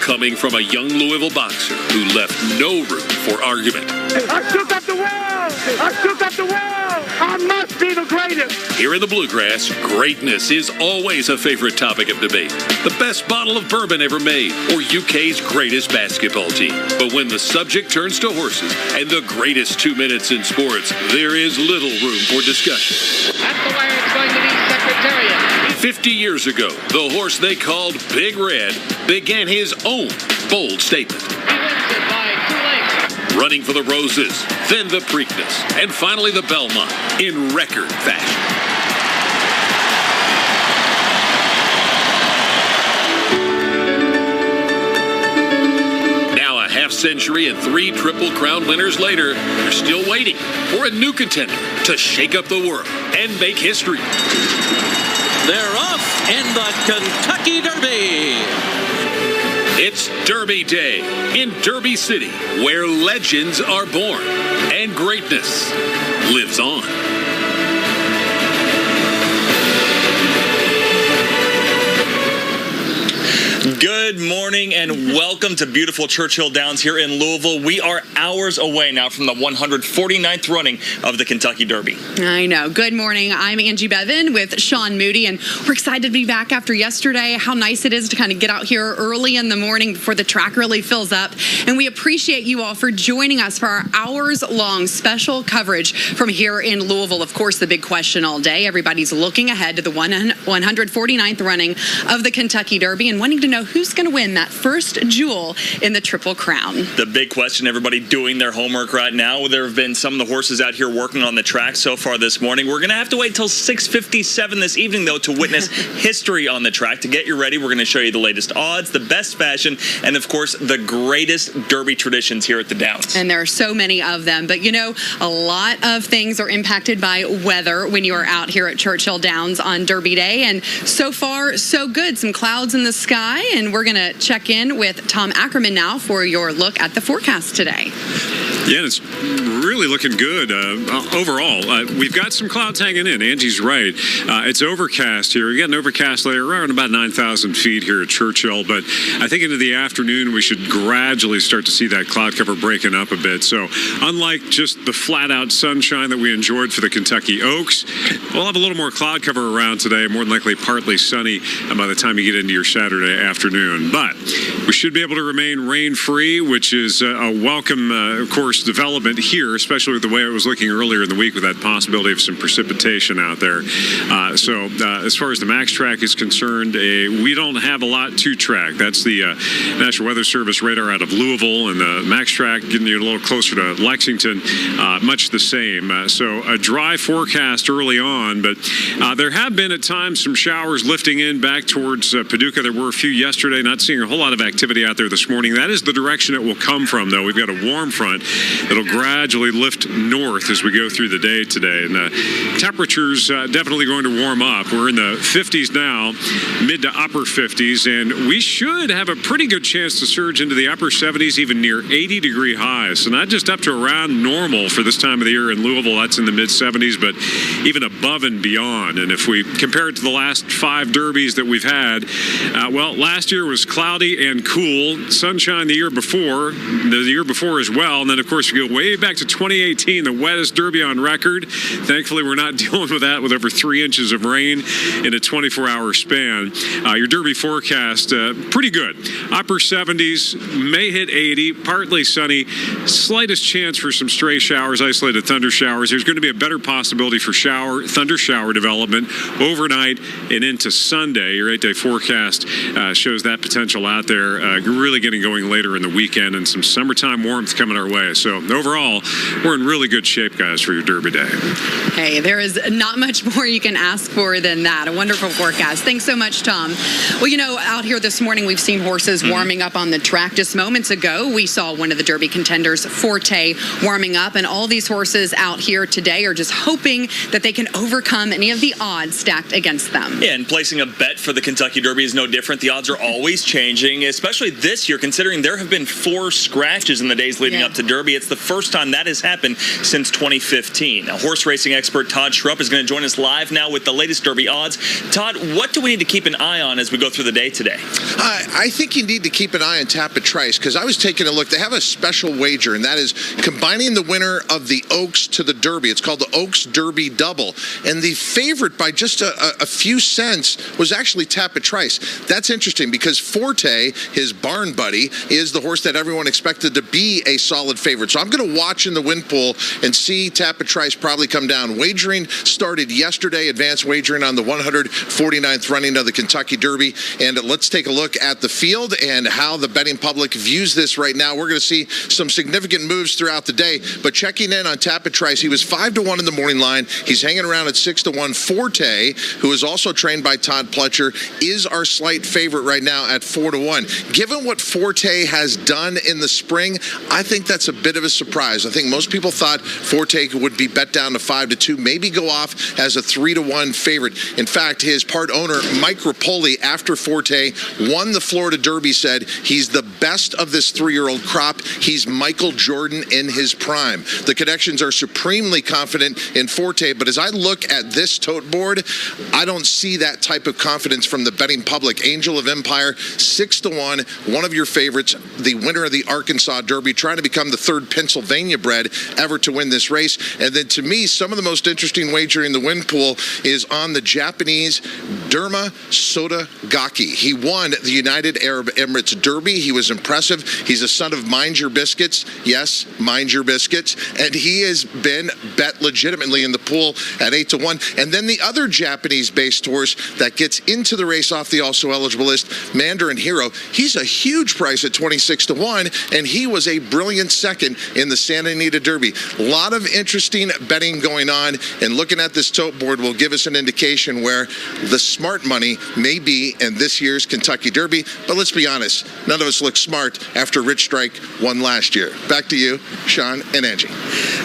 coming from a young Louisville boxer who left no room for argument. I shook up the world! I shook up the world! I must be the greatest! Here in the Bluegrass, greatness is always a favorite topic of debate. The best bottle of bourbon ever made, or UK's greatest basketball team. But when the subject turns to horses and the greatest 2 minutes in sports, there is little room for discussion. That's the way it's going to be, Secretariat. 50 years ago, the horse they called Big Red began his own bold statement. He wins it by 2 lengths. Running for the Roses, then the Preakness, and finally the Belmont in record fashion. Now a half-century and 3 Triple Crown winners later, they're still waiting for a new contender to shake up the world and make history. They're off in the Kentucky Derby. It's Derby Day in Derby City, where legends are born and greatness lives on. Good morning and welcome to beautiful Churchill Downs here in Louisville. We are hours away now from the 149th running of the Kentucky Derby. I know. Good morning. I'm Angie Bevan with Sean Moody, and we're excited to be back after yesterday. How nice it is to kind of get out here early in the morning before the track really fills up. And we appreciate you all for joining us for our hours-long special coverage from here in Louisville. Of course, the big question all day. Everybody's looking ahead to the 149th running of the Kentucky Derby and wanting to know who's going to win that first jewel in the Triple Crown. The big question, everybody doing their homework right now. There have been some of the horses out here working on the track so far this morning. We're going to have to wait till 6:57 this evening, though, to witness history on the track. To get you ready, we're going to show you the latest odds, the best fashion, and, of course, the greatest Derby traditions here at the Downs. And there are so many of them. But, you know, a lot of things are impacted by weather when you are out here at Churchill Downs on Derby Day. And so far, so good. Some clouds in the sky. And we're going to check in with Tom Ackerman now for your look at the forecast today. Yeah, it's really looking good overall. We've got some clouds hanging in. Angie's right. It's overcast here. We got an overcast layer around about 9,000 feet here at Churchill, but I think into the afternoon we should gradually start to see that cloud cover breaking up a bit. So unlike just the flat-out sunshine that we enjoyed for the Kentucky Oaks, we'll have a little more cloud cover around today, more than likely partly sunny by the time you get into your Saturday afternoon. But we should be able to remain rain-free, which is a welcome, of course, development here, especially with the way it was looking earlier in the week with that possibility of some precipitation out there. So as far as the max track is concerned, we don't have a lot to track. That's the National Weather Service radar out of Louisville, and the max track getting you a little closer to Lexington, much the same. So a dry forecast early on, but there have been at times some showers lifting in back towards Paducah. There were a few yesterday, not seeing a whole lot of activity out there this morning. That is the direction it will come from, though. We've got a warm front that'll gradually lift north as we go through the day today. And temperatures definitely going to warm up. We're in the 50s now, mid to upper 50s, and we should have a pretty good chance to surge into the upper 70s, even near 80-degree highs. So not just up to around normal for this time of the year in Louisville, that's in the mid-70s, but even above and beyond. And if we compare it to the last 5 derbies that we've had, well, last year was cloudy and cool, sunshine the year before as well, and then, of course, you go way back to 2018, the wettest derby on record. Thankfully, we're not dealing with that with over 3 inches of rain in a 24-hour span. Your derby forecast, pretty good. Upper 70s, may hit 80, partly sunny, slightest chance for some stray showers, isolated thunder showers. There's going to be a better possibility for thunder shower development overnight and into Sunday. Your 8-day forecast shows that potential out there, really getting going later in the weekend, and some summertime warmth coming our way. So overall, we're in really good shape, guys, for your Derby Day. Hey, there is not much more you can ask for than that. A wonderful forecast. Thanks so much, Tom. Well, you know, out here this morning, we've seen horses warming up on the track. Just moments ago, we saw one of the Derby contenders, Forte, warming up, and all these horses out here today are just hoping that they can overcome any of the odds stacked against them. Yeah, and placing a bet for the Kentucky Derby is no different. The odds are always changing, especially this year, considering there have been 4 scratches in the days leading up to Derby. Derby. It's the first time that has happened since 2015. Now, horse racing expert Todd Schrupp is going to join us live now with the latest Derby odds. Todd, what do we need to keep an eye on as we go through the day today? I think you need to keep an eye on Tapit Trice, because I was taking a look. They have a special wager, and that is combining the winner of the Oaks to the Derby. It's called the Oaks Derby Double. And the favorite by just a few cents was actually Tapit Trice. That's interesting because Forte, his barn buddy, is the horse that everyone expected to be a solid favorite. So I'm going to watch in the win pool and see Tapit Trice probably come down. Wagering started yesterday, advanced wagering on the 149th running of the Kentucky Derby. And let's take a look at the field and how the betting public views this right now. We're going to see some significant moves throughout the day. But checking in on Tapit Trice, he was 5-1 in the morning line. He's hanging around at 6-1. Forte, who is also trained by Todd Pletcher, is our slight favorite right now at 4-1. Given what Forte has done in the spring, I think that's a bit of a surprise. I think most people thought Forte would be bet down to 5-2, maybe go off as a 3-1 favorite. In fact, his part owner, Mike Rapoli, after Forte won the Florida Derby, said he's the best of this 3-year-old crop. He's Michael Jordan in his prime. The connections are supremely confident in Forte, but as I look at this tote board, I don't see that type of confidence from the betting public. Angel of Empire, 6-1, one of your favorites, the winner of the Arkansas Derby, trying to become the third Pennsylvania bred ever to win this race. And then to me, some of the most interesting wagering in the win pool is on the Japanese Derma Sota Gaki. He won the United Arab Emirates Derby. He was impressive. He's a son of Mind Your Biscuits. Yes, Mind Your Biscuits. And he has been bet legitimately in the pool at 8-1. And then the other Japanese-based horse that gets into the race off the also eligible list, Mandarin Hero. He's a huge price at 26-1, and he was a brilliant second in the Santa Anita Derby. A lot of interesting betting going on, and looking at this tote board will give us an indication where the smart money may be in this year's Kentucky Derby. But let's be honest, none of us look smart after Rich Strike won last year. Back to you, Sean and Angie.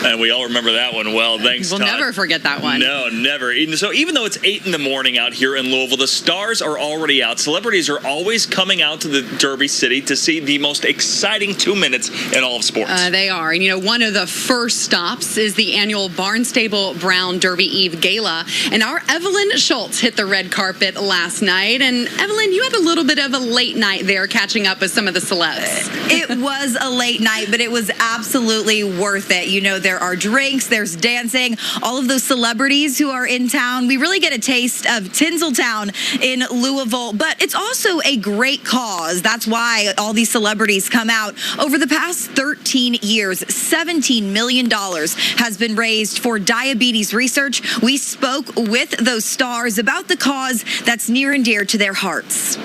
And we all remember that one well. Thanks, We'll Todd. never forget that one. No, never. So even though it's 8 in the morning out here in Louisville, the stars are already out. Celebrities are always coming out to the Derby City to see the most exciting 2 minutes in all of sports. They are. And, one of the first stops is the annual Barnstable Brown Derby Eve Gala. And our Evelyn Schultz hit the red carpet last night. And, Evelyn, you had a little bit of a late night there catching up with some of the celebs. It was a late night, but it was absolutely worth it. There are drinks, there's dancing, all of those celebrities who are in town. We really get a taste of Tinseltown in Louisville, but it's also a great cause. That's why all these celebrities come out. Over the past 13 years, $17 million has been raised for diabetes research. We spoke with those stars about the cause that's near and dear to their hearts.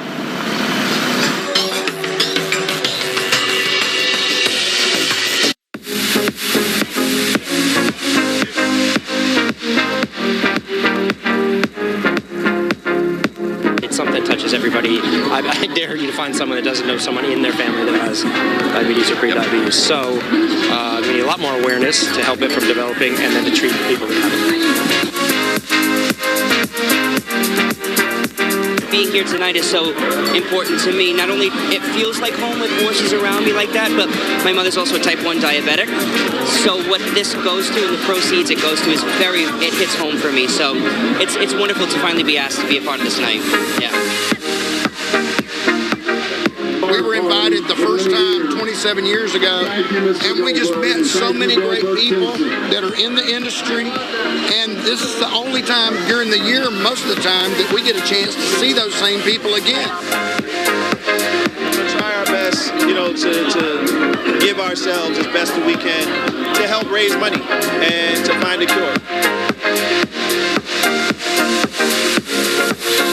Something that touches everybody. I dare you to find someone that doesn't know someone in their family that has diabetes or pre-diabetes. So we need a lot more awareness to help it from developing and then to treat people that have it. Being here tonight is so important to me. Not only it feels like home with horses around me like that, but my mother's also a type 1 diabetic. So what this goes to and the proceeds it goes to is it hits home for me. So it's wonderful to finally be asked to be a part of this night. Yeah. We were invited the first time 27 years ago, and we just met so many great people that are in the industry, and this is the only time during the year, most of the time, that we get a chance to see those same people again. We'll try our best, to give ourselves as best as we can to help raise money and to find a cure.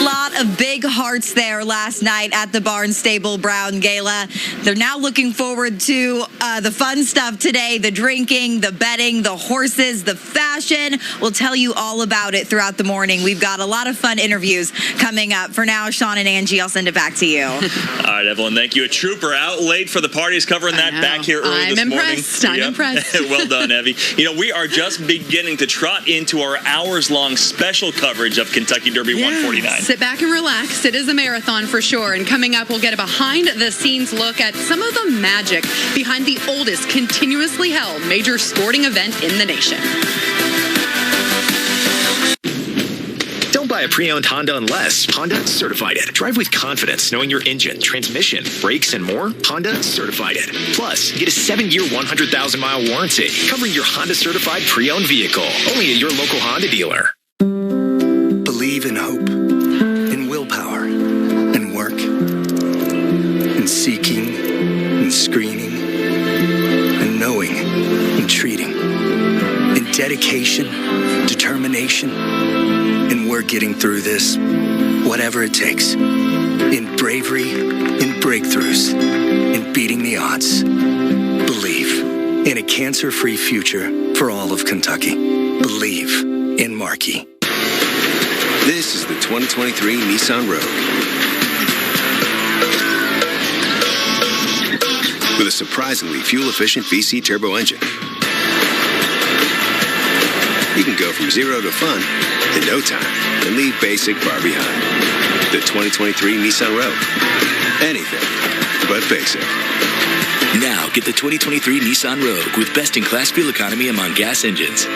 Lot of big hearts there last night at the Barnstable Brown Gala. They're now looking forward to the fun stuff today, the drinking, the betting, the horses, the fashion. We'll tell you all about it throughout the morning. We've got a lot of fun interviews coming up. For now, Sean and Angie, I'll send it back to you. All right, Evelyn, thank you. A trooper out late for the parties, covering that back here early this morning. I'm impressed. Well done, Evie. We are just beginning to trot into our hours-long special coverage coverage of Kentucky Derby 149. Sit back and relax. It is a marathon for sure. And coming up, we'll get a behind-the-scenes look at some of the magic behind the oldest continuously held major sporting event in the nation. Don't buy a pre-owned Honda unless Honda certified it. Drive with confidence knowing your engine, transmission, brakes, and more. Honda certified it. Plus, get a 7-year, 100,000-mile warranty covering your Honda certified pre-owned vehicle. Only at your local Honda dealer. Believe in hope, in willpower, in work, in seeking, in screening, in knowing, in treating, in dedication, determination. And we're getting through this, whatever it takes. In bravery, in breakthroughs, in beating the odds. Believe in a cancer-free future for all of Kentucky. Believe in Markey. This is the 2023 Nissan Rogue. With a surprisingly fuel-efficient VC turbo engine. You can go from zero to fun in no time and leave basic far behind. The 2023 Nissan Rogue. Anything but basic. Now get the 2023 Nissan Rogue with best-in-class fuel economy among gas engines.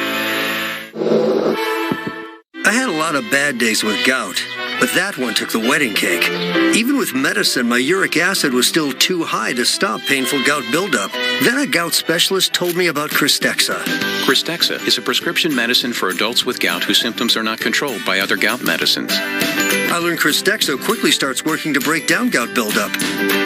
I had a lot of bad days with gout, but that one took the wedding cake. Even with medicine, my uric acid was still too high to stop painful gout buildup. Then a gout specialist told me about Cristexa. Cristexa is a prescription medicine for adults with gout whose symptoms are not controlled by other gout medicines. I learned Cristexa quickly starts working to break down gout buildup.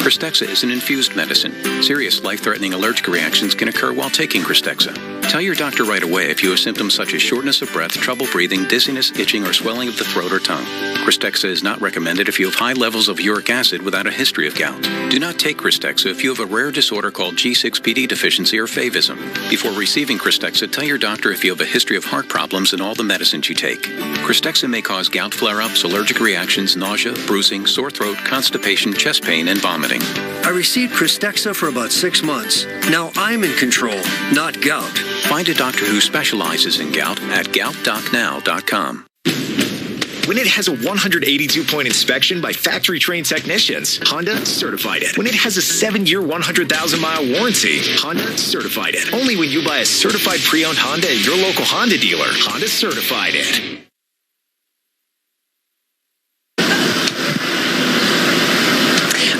Cristexa is an infused medicine. Serious life-threatening allergic reactions can occur while taking Cristexa. Tell your doctor right away if you have symptoms such as shortness of breath, trouble breathing, dizziness, itching, or swelling of the throat or tongue. Cristexa is not recommended if you have high levels of uric acid without a history of gout. Do not take Cristexa if you have a rare disorder called G6PD deficiency or favism. Before receiving Cristexa, tell your doctor if you have a history of heart problems and all the medicines you take. Cristexa may cause gout flare-ups, allergic reactions, nausea, bruising, sore throat, constipation, chest pain, and vomiting. I received Cristexa for about 6 months. Now I'm in control, not gout. Find a doctor who specializes in gout at goutdocnow.com. When it has a 182-point inspection by factory-trained technicians, Honda certified it. When it has a 7-year, 100,000-mile warranty, Honda certified it. Only when you buy a certified pre-owned Honda at your local Honda dealer, Honda certified it.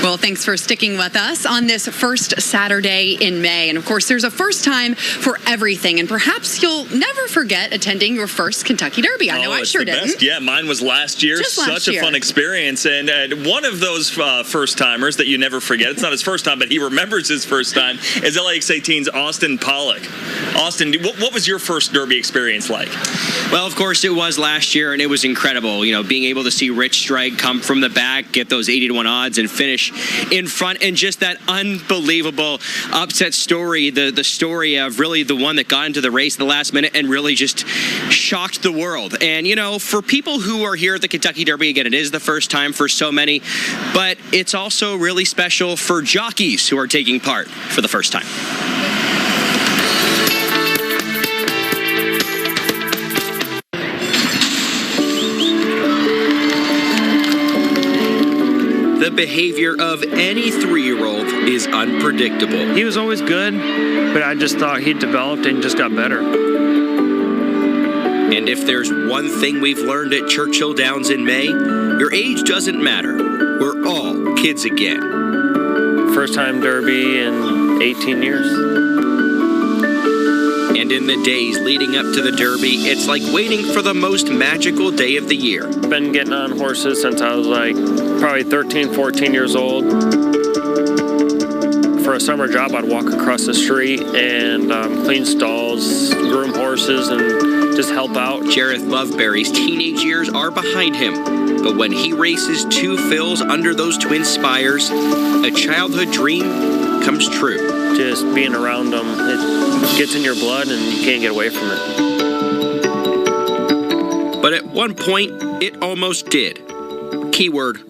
Well, thanks for sticking with us on this first Saturday in May. And of course, there's a first time for everything. And perhaps you'll never forget attending your first Kentucky Derby. I know I sure didn't. Best. Yeah, mine was last year. Such a fun experience. And one of those first-timers that you never forget, it's not his first time, but he remembers his first time, is LEX 18's Austin Pollock. Austin, what was your first Derby experience like? Well, of course, it was last year, and it was incredible. You know, being able to see Rich Strike come from the back, get those 80-to-1 odds, and finish in front, and just that unbelievable upset story, the story of really the one that got into the race at the last minute and really just shocked the world. And, you know, for people who are here at the Kentucky Derby, again, it is the first time for so many, but it's also really special for jockeys who are taking part for the first time. The behavior of any 3-year-old is unpredictable. He was always good, but I just thought he developed and just got better. And if there's one thing we've learned at Churchill Downs in May, your age doesn't matter. We're all kids again. First time Derby in 18 years. And in the days leading up to the Derby, it's like waiting for the most magical day of the year. I've been getting on horses since I was like probably 13, 14 years old. For a summer job, I'd walk across the street and clean stalls, groom horses, and just help out. Jareth Loveberry's teenage years are behind him. But when he races 2 fills under those twin spires, a childhood dream comes true. Just being around them, it gets in your blood and you can't get away from it. But at one point, it almost did. Keyword,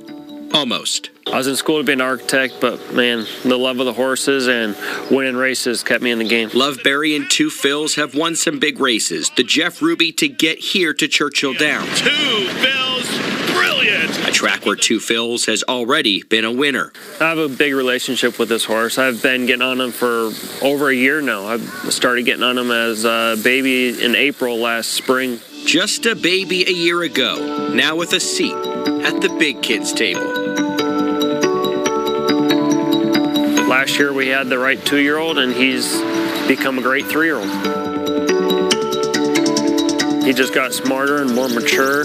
Almost. I was in school to be an architect, but man, the love of the horses and winning races kept me in the game. Loveberry and Two Phils have won some big races. The Jeff Ruby to get here to Churchill Downs. Two Phils, brilliant! A track where Two Phils has already been a winner. I have a big relationship with this horse. I've been getting on him for over a year now. I started getting on him as a baby in April last spring. Just a baby a year ago, now with a seat at the big kids table. Last year we had the right 2-year-old, and he's become a great 3-year-old. He just got smarter and more mature,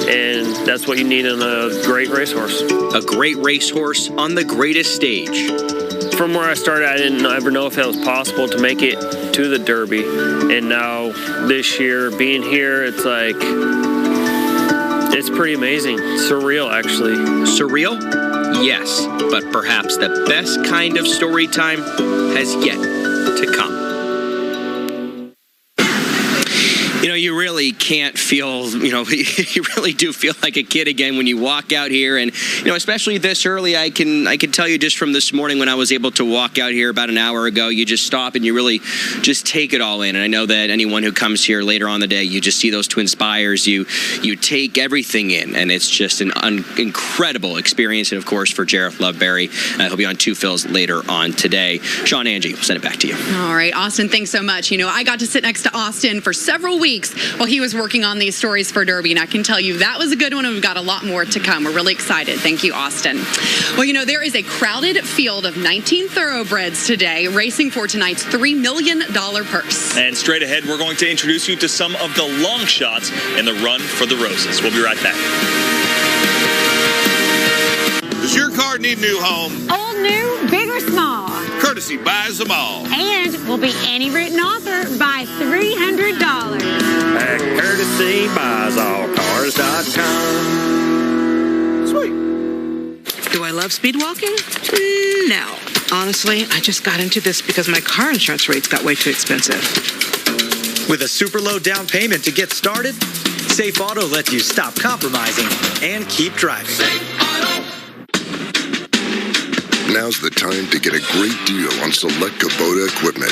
and that's what you need in a great racehorse. A great racehorse on the greatest stage. From where I started, I didn't ever know if it was possible to make it to the Derby. And now, this year, being here, it's like, it's pretty amazing. Surreal, actually. Surreal? Yes, but perhaps the best kind of story time has yet to come. You know, you really can't feel, you really do feel like a kid again when you walk out here. And, especially this early, I can tell you just from this morning when I was able to walk out here about an hour ago, you just stop and you really just take it all in. And I know that anyone who comes here later on in the day, you just see those twin spires, you take everything in. And it's just an incredible experience. And, of course, for Jareth Loveberry, he'll be on Two Phils later on today. Sean, Angie, we'll send it back to you. All right, Austin, thanks so much. I got to sit next to Austin for several weeks while he was working on these stories for Derby, and I can tell you that was a good one, and we've got a lot more to come. We're really excited. Thank you, Austin. Well, there is a crowded field of 19 thoroughbreds today racing for tonight's $3 million purse. And straight ahead, we're going to introduce you to some of the long shots in the Run for the Roses. We'll be right back. Does your car need a new home? Old, new, big or small. Courtesy buys them all. And will be any written offer by $300. At Courtesy buys all cars.com. Sweet. Do I love speed walking? No. Honestly, I just got into this because my car insurance rates got way too expensive. With a super low down payment to get started, Safe Auto lets you stop compromising and keep driving. Now's the time to get a great deal on select Kubota equipment.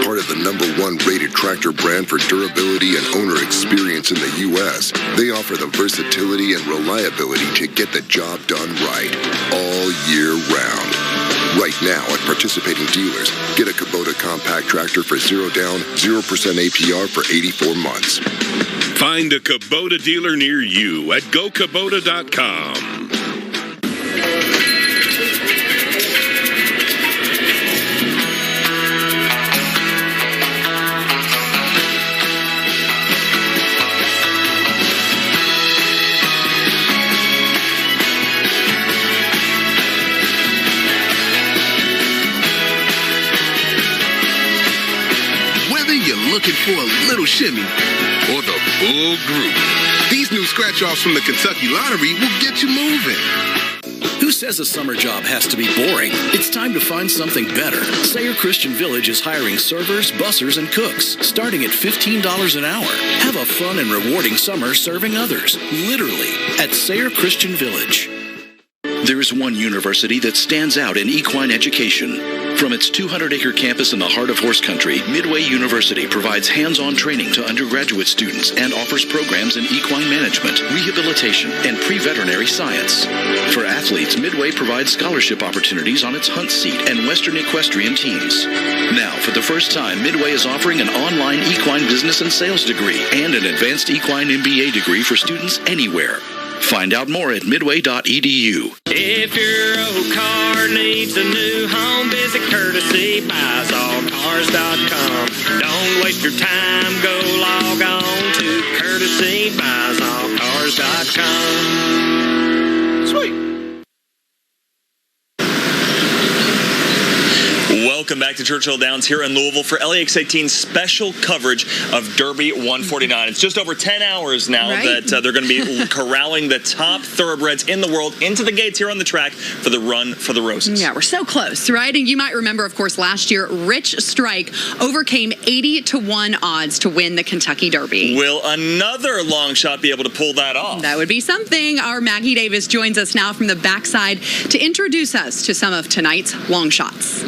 Part of the #1 rated tractor brand for durability and owner experience in the U.S., they offer the versatility and reliability to get the job done right all year round. Right now at participating dealers, get a Kubota compact tractor for 0 down, 0% APR for 84 months. Find a Kubota dealer near you at gokubota.com. Looking for a little shimmy or the full group, these new scratch-offs from the Kentucky Lottery will get you moving. Who says a summer job has to be boring? It's time to find something better. Sayre Christian Village is hiring servers, bussers, and cooks, starting at $15 an hour. Have a fun and rewarding summer serving others, literally, at Sayre Christian Village. There is one university that stands out in equine education. From its 200-acre campus in the heart of horse country, Midway University provides hands-on training to undergraduate students and offers programs in equine management, rehabilitation, and pre-veterinary science. For athletes, Midway provides scholarship opportunities on its Hunt Seat and Western Equestrian teams. Now, for the first time, Midway is offering an online equine business and sales degree and an advanced equine MBA degree for students anywhere. Find out more at midway.edu. If your old car needs a new home, visit Courtesy buys all cars.com. Don't waste your time, go log on to Courtesy buys all cars.com. Sweet. Welcome back to Churchill Downs here in Louisville for LEX 18's special coverage of Derby 149. It's just over 10 hours now that they're going to be corralling the top thoroughbreds in the world into the gates here on the track for the Run for the Roses. Yeah, we're so close, right? And you might remember, of course, last year, Rich Strike overcame 80-1 odds to win the Kentucky Derby. Will another long shot be able to pull that off? That would be something. Our Maggie Davis joins us now from the backside to introduce us to some of tonight's long shots.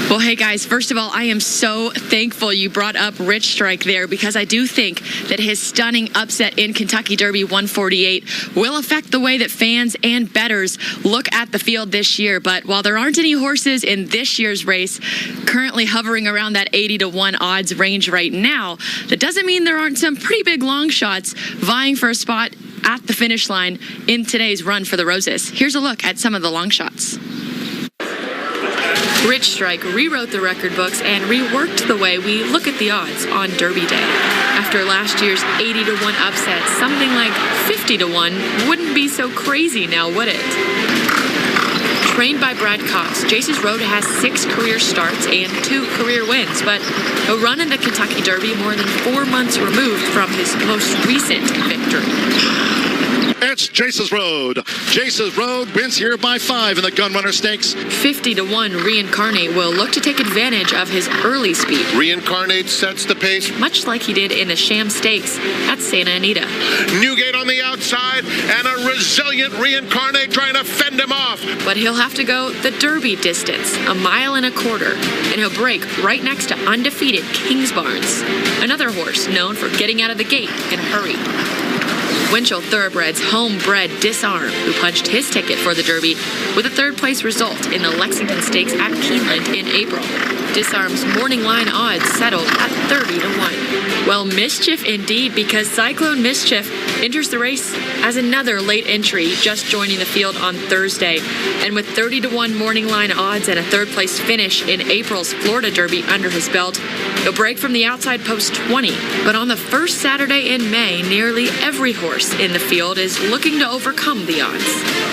Well, hey guys, first of all, I am so thankful you brought up Rich Strike there, because I do think that his stunning upset in Kentucky Derby 148 will affect the way that fans and bettors look at the field this year. But while there aren't any horses in this year's race currently hovering around that 80-1 odds range right now, that doesn't mean there aren't some pretty big long shots vying for a spot at the finish line in today's run for the Roses. Here's a look at some of the long shots. Rich Strike rewrote the record books and reworked the way we look at the odds on Derby Day. After last year's 80-1 upset, something like 50-1 wouldn't be so crazy now, would it? Trained by Brad Cox, Jace's Road has 6 career starts and 2 career wins, but a run in the Kentucky Derby more than 4 months removed from his most recent victory. It's Jace's Road. Jace's Road wins here by 5 in the Gunrunner Stakes. 50-1 Reincarnate will look to take advantage of his early speed. Reincarnate sets the pace, much like he did in the Sham Stakes at Santa Anita. Newgate on the outside, and a resilient Reincarnate trying to fend him off. But he'll have to go the Derby distance, 1.25 miles, and he'll break right next to undefeated Kingsbarns, another horse known for getting out of the gate in a hurry. Winchell Thoroughbred's homebred Disarm, who punched his ticket for the Derby with a third-place result in the Lexington Stakes at Keeneland in April. Disarm's morning line odds settled at 30-1. Well, mischief indeed, because Cyclone Mischief enters the race as another late entry, just joining the field on Thursday. And with 30-1 morning line odds and a third-place finish in April's Florida Derby under his belt, he'll break from the outside post 20. But on the first Saturday in May, nearly every horse in the field is looking to overcome the odds.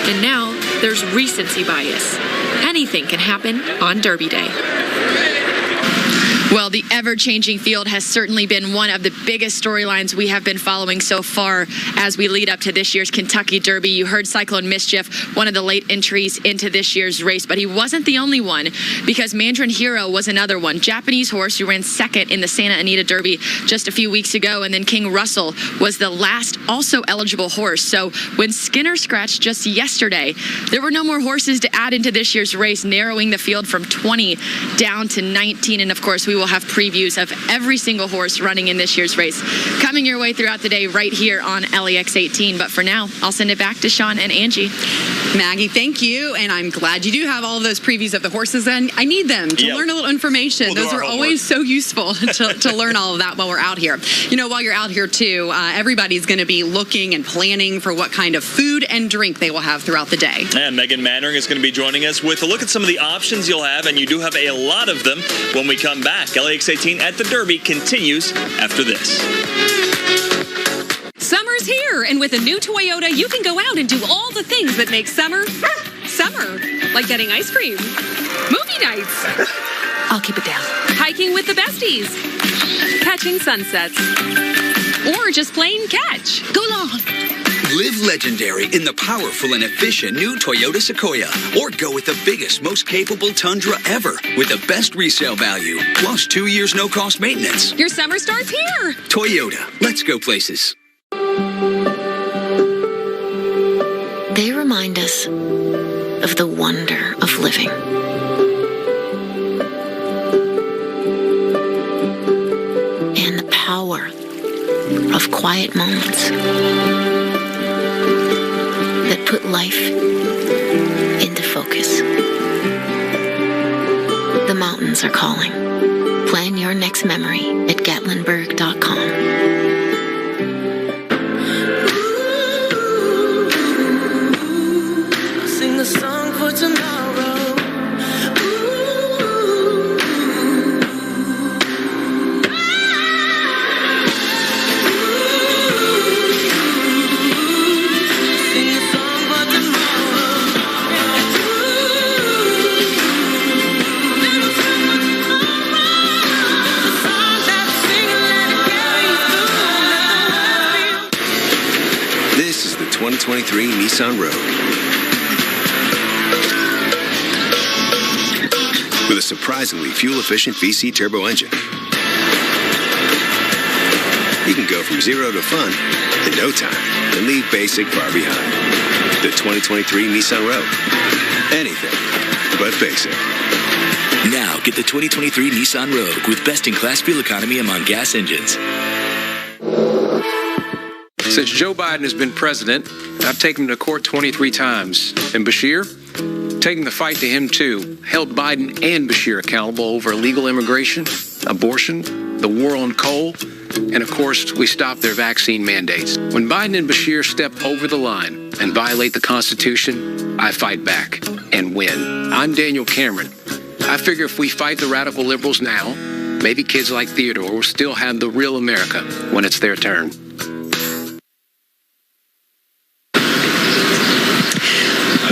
And now there's recency bias. Anything can happen on Derby Day. Well, the ever-changing field has certainly been one of the biggest storylines we have been following so far as we lead up to this year's Kentucky Derby. You heard Cyclone Mischief, one of the late entries into this year's race, but he wasn't the only one, because Mandarin Hero was another one. Japanese horse who ran second in the Santa Anita Derby just a few weeks ago, and then King Russell was the last also eligible horse. So when Skinner scratched just yesterday, there were no more horses to add into this year's race, narrowing the field from 20 down to 19. And of course, we will have previews of every single horse running in this year's race coming your way throughout the day right here on LEX 18. But for now, I'll send it back to Sean and Angie. Maggie, thank you. And I'm glad you do have all of those previews of the horses. And I need them to learn a little information. Those are always so useful to learn all of that while we're out here. You know, while you're out here too, everybody's going to be looking and planning for what kind of food and drink they will have throughout the day. And Megan Mannering is going to be joining us with a look at some of the options you'll have, and you do have a lot of them when we come back. LEX 18 at the Derby continues after this. Summer's here, and with a new Toyota, you can go out and do all the things that make summer, summer. Like getting ice cream, movie nights. I'll keep it down. Hiking with the besties, catching sunsets, or just plain catch. Go long. Live legendary in the powerful and efficient new Toyota Sequoia. Or go with the biggest, most capable Tundra ever with the best resale value. Plus 2 years no-cost maintenance. Your summer starts here. Toyota. Let's go places. They remind us of the wonder of living. And the power of quiet moments that put life into focus. The mountains are calling. Plan your next memory at gatlinburg.com. Sing the song for tomorrow. This is the 2023 Nissan Rogue. With a surprisingly fuel-efficient VC turbo engine You can go from zero to fun in no time and leave basic far behind. The 2023 Nissan Rogue. Anything but basic. Now get the 2023 Nissan Rogue with best-in-class fuel economy among gas engines. Since Joe Biden has been president, I've taken him to court 23 times. And Bashir, taking the fight to him too, held Biden and Bashir accountable over illegal immigration, abortion, the war on coal, and of course, we stopped their vaccine mandates. When Biden and Bashir step over the line and violate the Constitution, I fight back and win. I'm Daniel Cameron. I figure if we fight the radical liberals now, maybe kids like Theodore will still have the real America when it's their turn.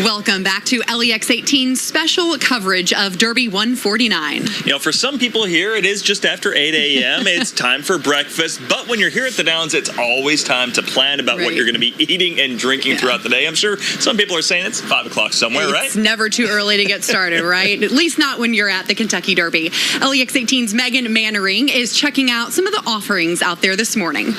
Welcome back to LEX 18's special coverage of Derby 149. You know, for some people here, it is just after 8 a.m. It's time for breakfast. But when you're here at the Downs, it's always time to plan about what you're going to be eating and drinking throughout the day. I'm sure some people are saying it's 5 o'clock somewhere, right? It's never too early to get started, right? At least not when you're at the Kentucky Derby. LEX 18's Megan Mannering is checking out some of the offerings out there this morning.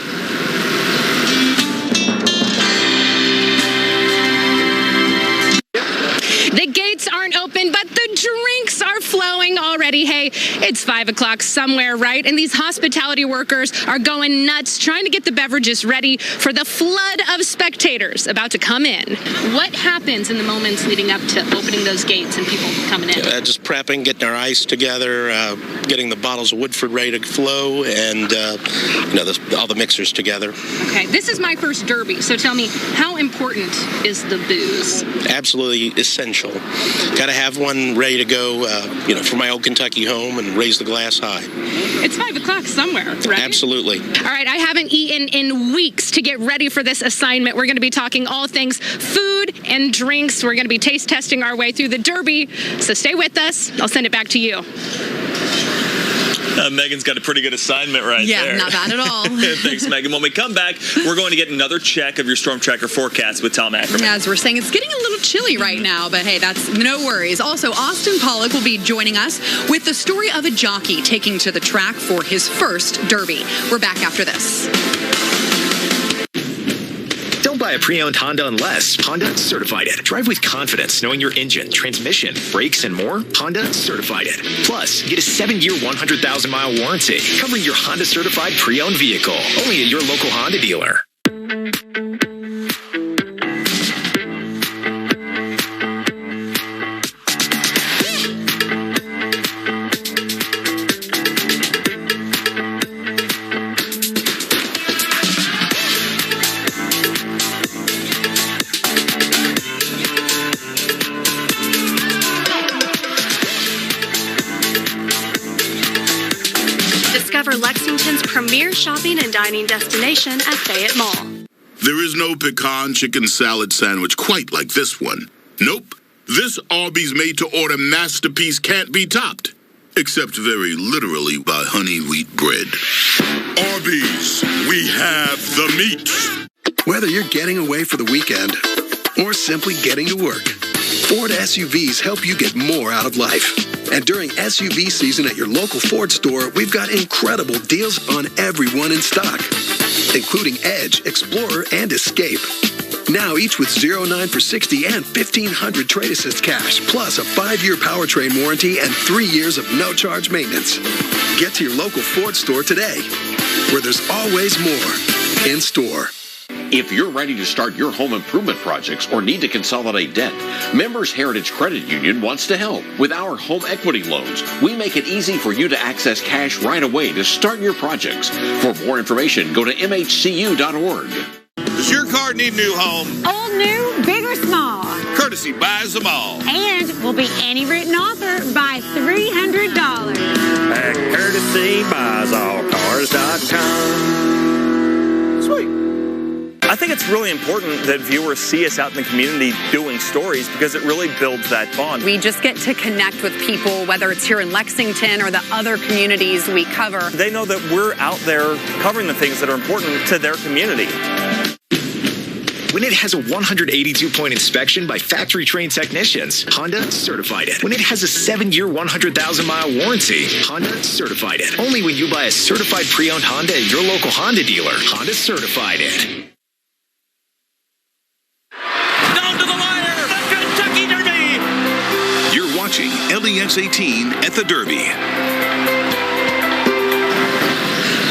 The gates aren't open, but the drinks are flowing already. Hey, it's 5 o'clock somewhere, right? And these hospitality workers are going nuts trying to get the beverages ready for the flood of spectators about to come in. What happens in the moments leading up to opening those gates and people coming in? Just prepping, getting our ice together, getting the bottles of Woodford ready to flow, and all the mixers together. Okay, this is my first Derby, so tell me, how important is the booze? Absolutely essential. Got to have one ready to go, for my old Kentucky home and raise the glass high. It's 5 o'clock somewhere, right? Absolutely. All right, I haven't eaten in weeks to get ready for this assignment. We're going to be talking all things food and drinks. We're going to be taste testing our way through the Derby, so stay with us. I'll send it back to you. Megan's got a pretty good assignment there. Yeah, not bad at all. Thanks, Megan. When we come back, we're going to get another check of your Storm Tracker forecast with Tom Ackerman. As we're saying, it's getting a little chilly right now, but hey, that's no worries. Also, Austin Pollock will be joining us with the story of a jockey taking to the track for his first Derby. We're back after this. Don't buy a pre-owned Honda unless Honda certified it. Drive with confidence knowing your engine, transmission, brakes, and more. Honda certified it. Plus, get a 7-year, 100,000-mile warranty covering your Honda certified pre-owned vehicle. Only at your local Honda dealer. Lexington's premier shopping and dining destination at Fayette Mall. There is no pecan chicken salad sandwich quite like this one. Nope. This Arby's made-to-order masterpiece can't be topped. Except very literally by honey wheat bread. Arby's, we have the meat. Whether you're getting away for the weekend or simply getting to work, Ford SUVs help you get more out of life. And during SUV season at your local Ford store, we've got incredible deals on every one in stock, including Edge, Explorer, and Escape. Now each with 0-9 for 60 and $1,500 trade assist cash, plus a 5-year powertrain warranty and 3 years of no-charge maintenance. Get to your local Ford store today, where there's always more in store. If you're ready to start your home improvement projects or need to consolidate debt, Members Heritage Credit Union wants to help. With our home equity loans, we make it easy for you to access cash right away to start your projects. For more information, go to mhcu.org. Does your car need a new home? Old, new, big or small. Courtesy buys them all. And will be any written offer by $300. At courtesybuyallcars.com. Sweet. I think it's really important that viewers see us out in the community doing stories because it really builds that bond. We just get to connect with people, whether it's here in Lexington or the other communities we cover. They know that we're out there covering the things that are important to their community. when it has a 182-point inspection by factory-trained technicians. Honda certified it. When it has a 7-year, 100,000-mile warranty. Honda certified it. Only when you buy a certified pre-owned Honda at your local Honda dealer. Honda certified it. Down to the wire, the Kentucky Derby. You're watching LEX 18 at the Derby.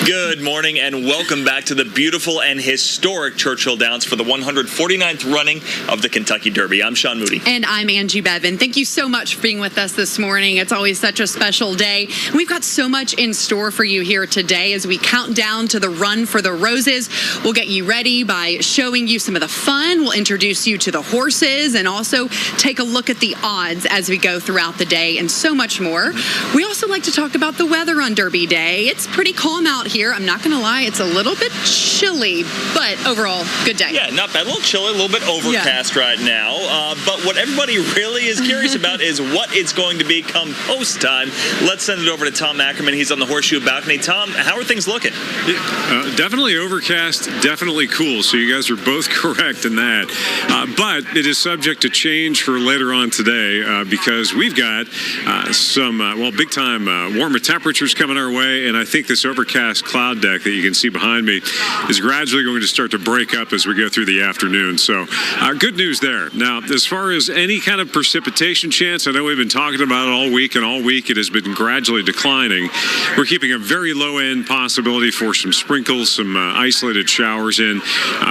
Good morning and welcome back to the beautiful and historic Churchill Downs for the 149th running of the Kentucky Derby. I'm Sean Moody. And I'm Angie Bevan. Thank you so much for being with us this morning. It's always such a special day. And we've got so much in store for you here today as we count down to the Run for the Roses. We'll get you ready by showing you some of the fun. We'll introduce you to the horses and also take a look at the odds as we go throughout the day and so much more. We also like to talk about the weather on Derby Day. It's pretty calm out here. I'm not going to lie, it's a little bit chilly, but overall, good day. Yeah, not bad. A little chilly, a little bit overcast right now. But what everybody really is curious about is what it's going to be come post time. Let's send it over to Tom Ackerman. He's on the horseshoe balcony. Tom, how are things looking? Definitely overcast, definitely cool. So you guys are both correct in that. But it is subject to change for later on today because we've got some, big time warmer temperatures coming our way. And I think this overcast cloud deck that you can see behind me is gradually going to start to break up as we go through the afternoon. So good news there. Now, as far as any kind of precipitation chance, I know we've been talking about it all week, and all week it has been gradually declining. We're keeping a very low end possibility for some sprinkles, some isolated showers in.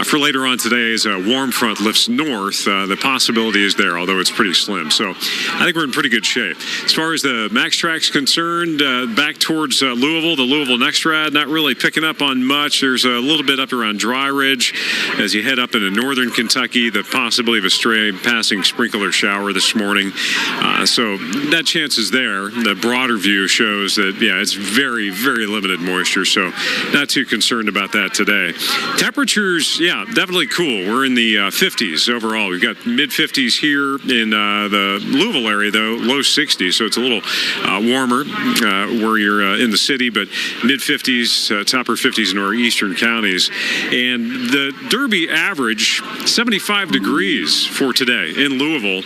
For later on today, as a warm front lifts north, the possibility is there, although it's pretty slim. So I think we're in pretty good shape. As far as the max track's concerned, back towards Louisville, the Louisville Next Rad, not really picking up on much. There's a little bit up around Dry Ridge as you head up into northern Kentucky, the possibility of a stray passing sprinkler shower this morning. So that chance is there. The broader view shows that, it's very, very limited moisture, so not too concerned about that today. Temperatures, definitely cool. We're in the 50s overall. We've got mid-50s here in the Louisville area, though, low 60s, so it's a little warmer where you're in the city, but mid-50s, upper 50s in our eastern counties. And the Derby average, 75 degrees for today in Louisville.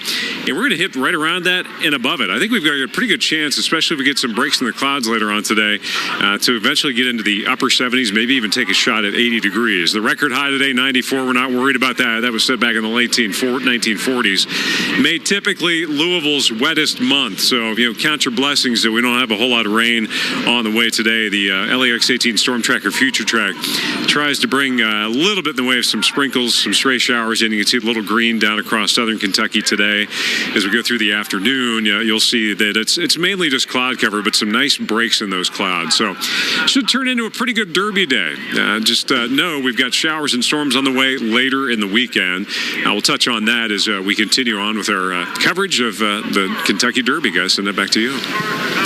And we're going to hit right around that and above it. I think we've got a pretty good chance, especially if we get some breaks in the clouds later on today, to eventually get into the upper 70s, maybe even take a shot at 80 degrees. The record high today, 94. We're not worried about that. That was set back in the late 1940s. Made typically Louisville's wettest month. So, count your blessings that we don't have a whole lot of rain on the way today. The LEX 18 Storm Tracker Future Track tries to bring a little bit in the way of some sprinkles, some stray showers in. You can see a little green down across southern Kentucky today. As we go through the afternoon, you'll see that it's mainly just cloud cover, but some nice breaks in those clouds. So should turn into a pretty good Derby day. Just know we've got showers and storms on the way later in the weekend. We'll touch on that as we continue on with our coverage of the Kentucky Derby, guys. Send that back to you.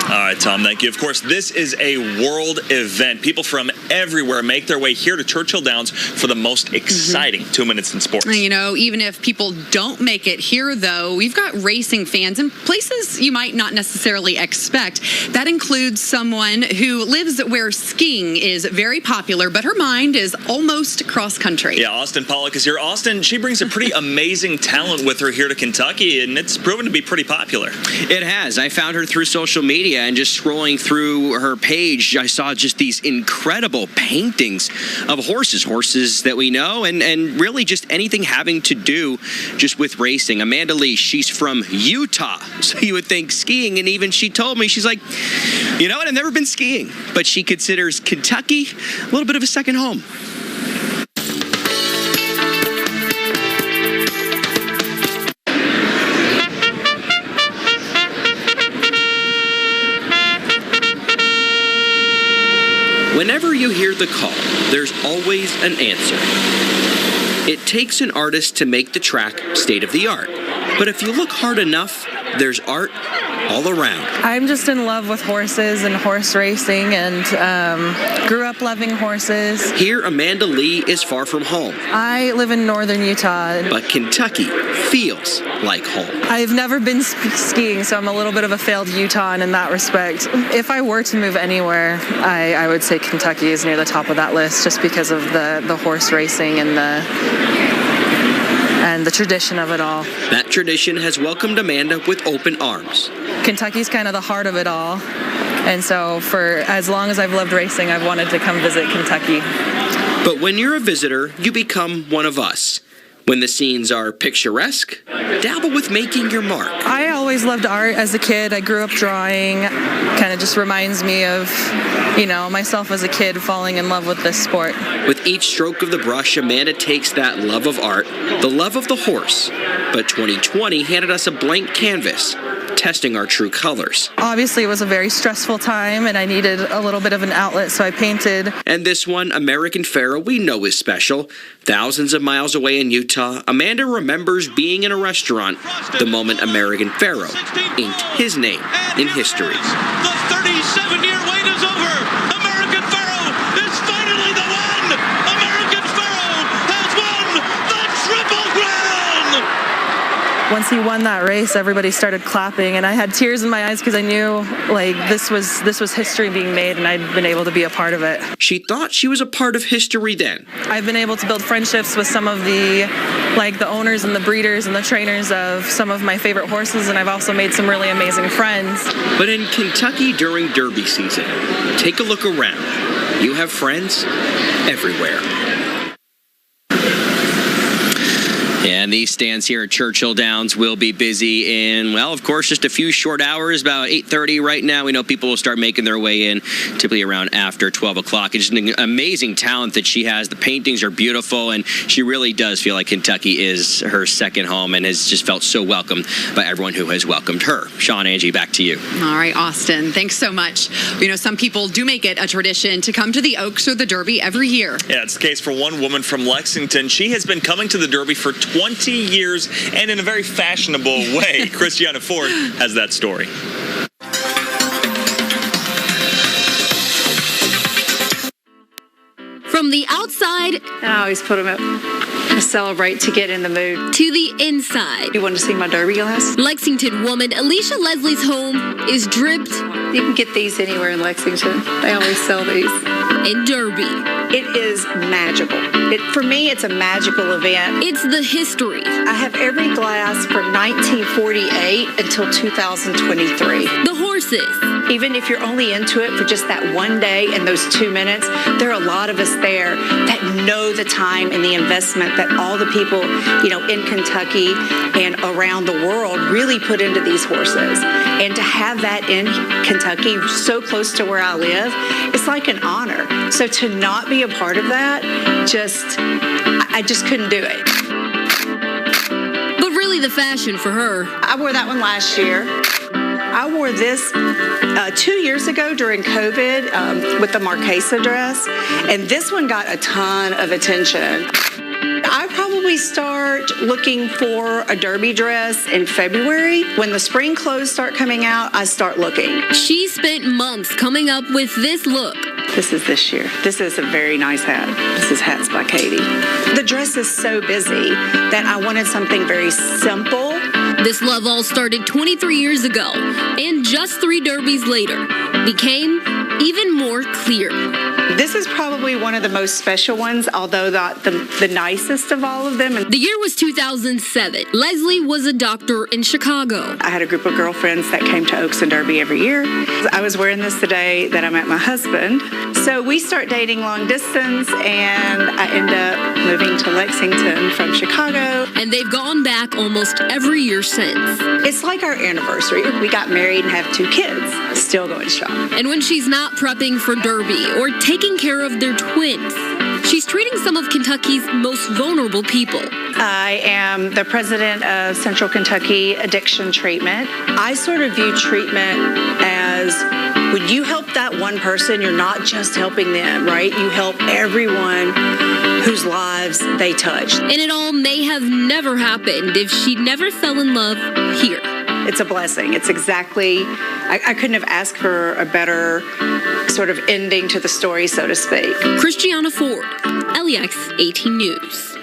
All right, Tom, thank you. Of course, this is a world event. People from everywhere make their way here to Churchill Downs for the most exciting 2 minutes in sports. Even if people don't make it here, though, we've got racing fans in places you might not necessarily expect. That includes someone who lives where skiing is very popular, but her mind is almost cross country. Yeah, Austin Pollock is here. Austin, she brings a pretty amazing talent with her here to Kentucky, and it's proven to be pretty popular. It has. I found her through social media, and just scrolling through her page, I saw just these incredible paintings of horses that we know, and really just anything having to do just with racing. Amanda Lee, she's from Utah, so you would think skiing, and even she told me, she's like, you know what, I've never been skiing, but she considers Kentucky a little bit of a second home. Whenever you hear the call, there's always an answer. It takes an artist to make the track state of the art. But if you look hard enough, there's art all around. I'm just in love with horses and horse racing, and grew up loving horses. Here, Amanda Lee is far from home. I live in northern Utah. But Kentucky feels like home. I've never been skiing, so I'm a little bit of a failed Utahn in that respect. If I were to move anywhere, I would say Kentucky is near the top of that list, just because of the horse racing and and the tradition of it all. That tradition has welcomed Amanda with open arms. Kentucky's kind of the heart of it all. And so for as long as I've loved racing, I've wanted to come visit Kentucky. But when you're a visitor, you become one of us. When the scenes are picturesque, dabble with making your mark. I always loved art as a kid. I grew up drawing. Kind of just reminds me of, myself as a kid falling in love with this sport. With each stroke of the brush, Amanda takes that love of art, the love of the horse. But 2020 handed us a blank canvas, testing our true colors. Obviously, it was a very stressful time, and I needed a little bit of an outlet, so I painted. And this one, American Pharoah, we know is special. Thousands of miles away in Utah, Amanda remembers being in a restaurant the moment American Pharoah inked his name in history. The 37-year wait is over. American Pharoah is finally the one. American Pharoah has won the Triple Crown. Once he won that race, everybody started clapping, and I had tears in my eyes because I knew this was history being made, and I'd been able to be a part of it. She thought she was a part of history then. I've been able to build friendships with some of the owners and the breeders and the trainers of some of my favorite horses, and I've also made some really amazing friends. But in Kentucky during Derby season, take a look around. You have friends everywhere. And these stands here at Churchill Downs will be busy in, well, of course, just a few short hours, about 8:30 right now. We know people will start making their way in, typically around after 12 o'clock. It's just an amazing talent that she has. The paintings are beautiful, and she really does feel like Kentucky is her second home and has just felt so welcomed by everyone who has welcomed her. Sean, Angie, back to you. All right, Austin, thanks so much. Some people do make it a tradition to come to the Oaks or the Derby every year. Yeah, it's the case for one woman from Lexington. She has been coming to the Derby for 20 years and in a very fashionable way. Christiana Ford has that story. From the outside, and I always put them up to celebrate, to get in the mood, to the inside. You want to see my Derby glass? Lexington woman Alicia Leslie's home is dripped. You can get these anywhere in Lexington. They always sell these. In Derby. It is magical. For me, it's a magical event. It's the history. I have every glass from 1948 until 2023. The horses. Even if you're only into it for just that one day and those 2 minutes, there are a lot of us there that know the time and the investment that all the people, in Kentucky and around the world really put into these horses. And to have that in Kentucky, so close to where I live, it's like an honor. So to not be a part of that, I just couldn't do it. But really the fashion for her. I wore that one last year. I wore this 2 years ago during COVID with the Marquesa dress, and this one got a ton of attention. I probably start looking for a Derby dress in February. When the spring clothes start coming out, I start looking. She spent months coming up with this look. This is this year. This is a very nice hat. This is Hats by Katie. The dress is so busy that I wanted something very simple. This love all started 23 years ago, and just 3 Derbies later, became even more clear. This is probably one of the most special ones, although not the nicest of all of them. The year was 2007. Leslie was a doctor in Chicago. I had a group of girlfriends that came to Oaks and Derby every year. I was wearing this the day that I met my husband. So we start dating long distance, and I end up moving to Lexington from Chicago. And they've gone back almost every year since. It's like our anniversary. We got married and have 2 kids. Still going strong. And when she's not prepping for Derby or taking care of their twins, she's treating some of Kentucky's most vulnerable people. I am the president of Central Kentucky Addiction Treatment. I sort of view treatment as when you help that one person, you're not just helping them, right? You help everyone whose lives they touch. And it all may have never happened if she never fell in love here. It's a blessing. It's exactly, I couldn't have asked for a better sort of ending to the story, so to speak. Christiana Ford, LEX 18 News.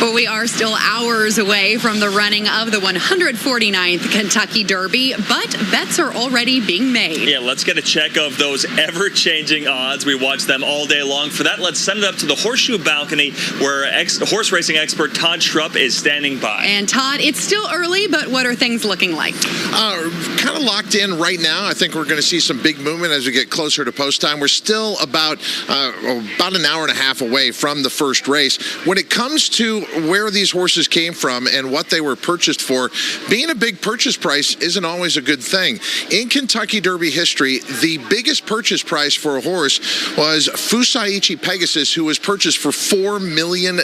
Well, we are still hours away from the running of the 149th Kentucky Derby, but bets are already being made. Yeah, let's get a check of those ever-changing odds. We watch them all day long. For that, let's send it up to the horseshoe balcony where horse racing expert Todd Schrupp is standing by. And Todd, it's still early, but what are things looking like? Kind of locked in right now. I think we're going to see some big movement as we get closer to post time. We're still about an hour and a half away from the first race. When it comes to where these horses came from and what they were purchased for, being a big purchase price isn't always a good thing. In Kentucky Derby history, the biggest purchase price for a horse was Fusaichi Pegasus, who was purchased for $4 million.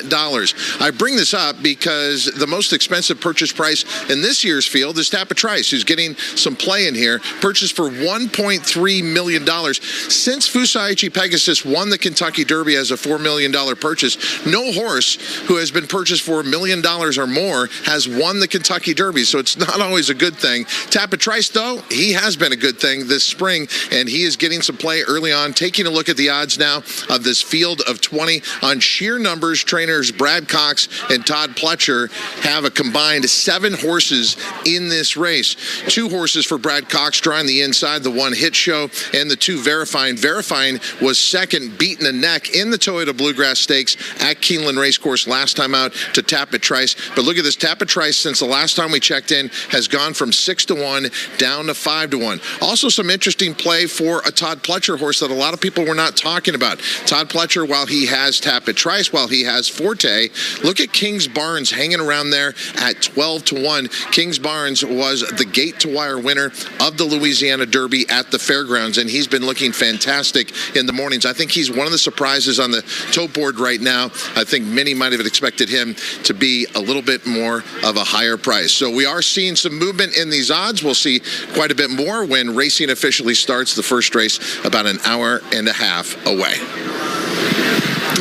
I bring this up because the most expensive purchase price in this year's field is Tappa Trice, who's getting some play in here, purchased for $1.3 million. Since Fusaichi Pegasus won the Kentucky Derby as a $4 million purchase, no horse who has been purchased for $1 million or more has won the Kentucky Derby, so it's not always a good thing. Tappa Trice, though, he has been a good thing this spring, and he is getting some play early on. Taking a look at the odds now of this field of 20 on sheer numbers, trainers Brad Cox and Todd Pletcher have a combined 7 horses in this race. 2 horses for Brad Cox drawing the inside, the 1 Hit Show and the 2 Verifying. Verifying was second, beating a neck in the Toyota Bluegrass Stakes at Keeneland Racecourse last time out to Tappa Trice. But look at this, Tappa Trice, since the last time we checked in, has gone from 6-1 down to 5-1. Also some interesting play for a Todd Pletcher horse that a lot of people were not talking about. Todd Pletcher, while he has Tappa Trice, while he has Forte, look at King's Barnes hanging around there at 12-1. King's Barnes was the gate-to-wire winner of the Louisiana Derby at the fairgrounds, and he's been looking fantastic in the mornings. I think he's one of the surprises on the tote board right now. I think many might have expected him to be a little bit more of a higher price. So we are seeing some movement in these odds. We'll see quite a bit more when racing officially starts. The first race about an hour and a half away.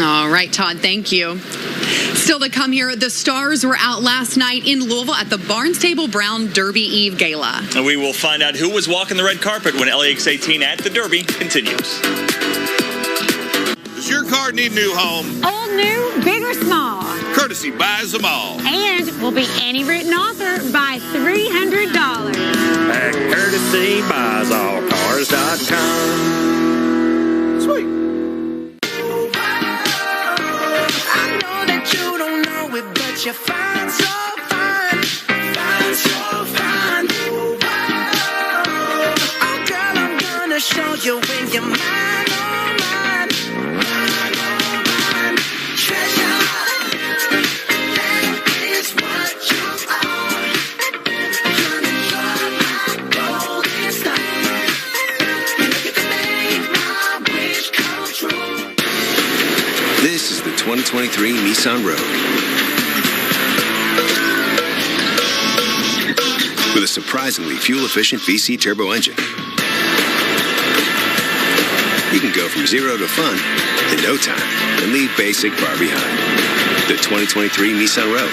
All right, Todd, thank you. Still to come here, the Stars were out last night in Louisville at the Barnstable Brown Derby Eve Gala. And we will find out who was walking the red carpet when LEX 18 at the Derby continues. Does your car need a new home? Old, new, big or small. Courtesy buys them all. And will be any written offer by $300. At courtesybuyallcars.com. Sweet. You find so fine, oh girl, I'm gonna show you when you're mine, oh mine, treasure, that is what you are. Gonna enjoy my golden star. You get to make my wish come true. This is the 2023 Nissan Rogue. With a surprisingly fuel-efficient VC turbo engine. You can go from 0 to fun in no time and leave basic far behind. The 2023 Nissan Rogue.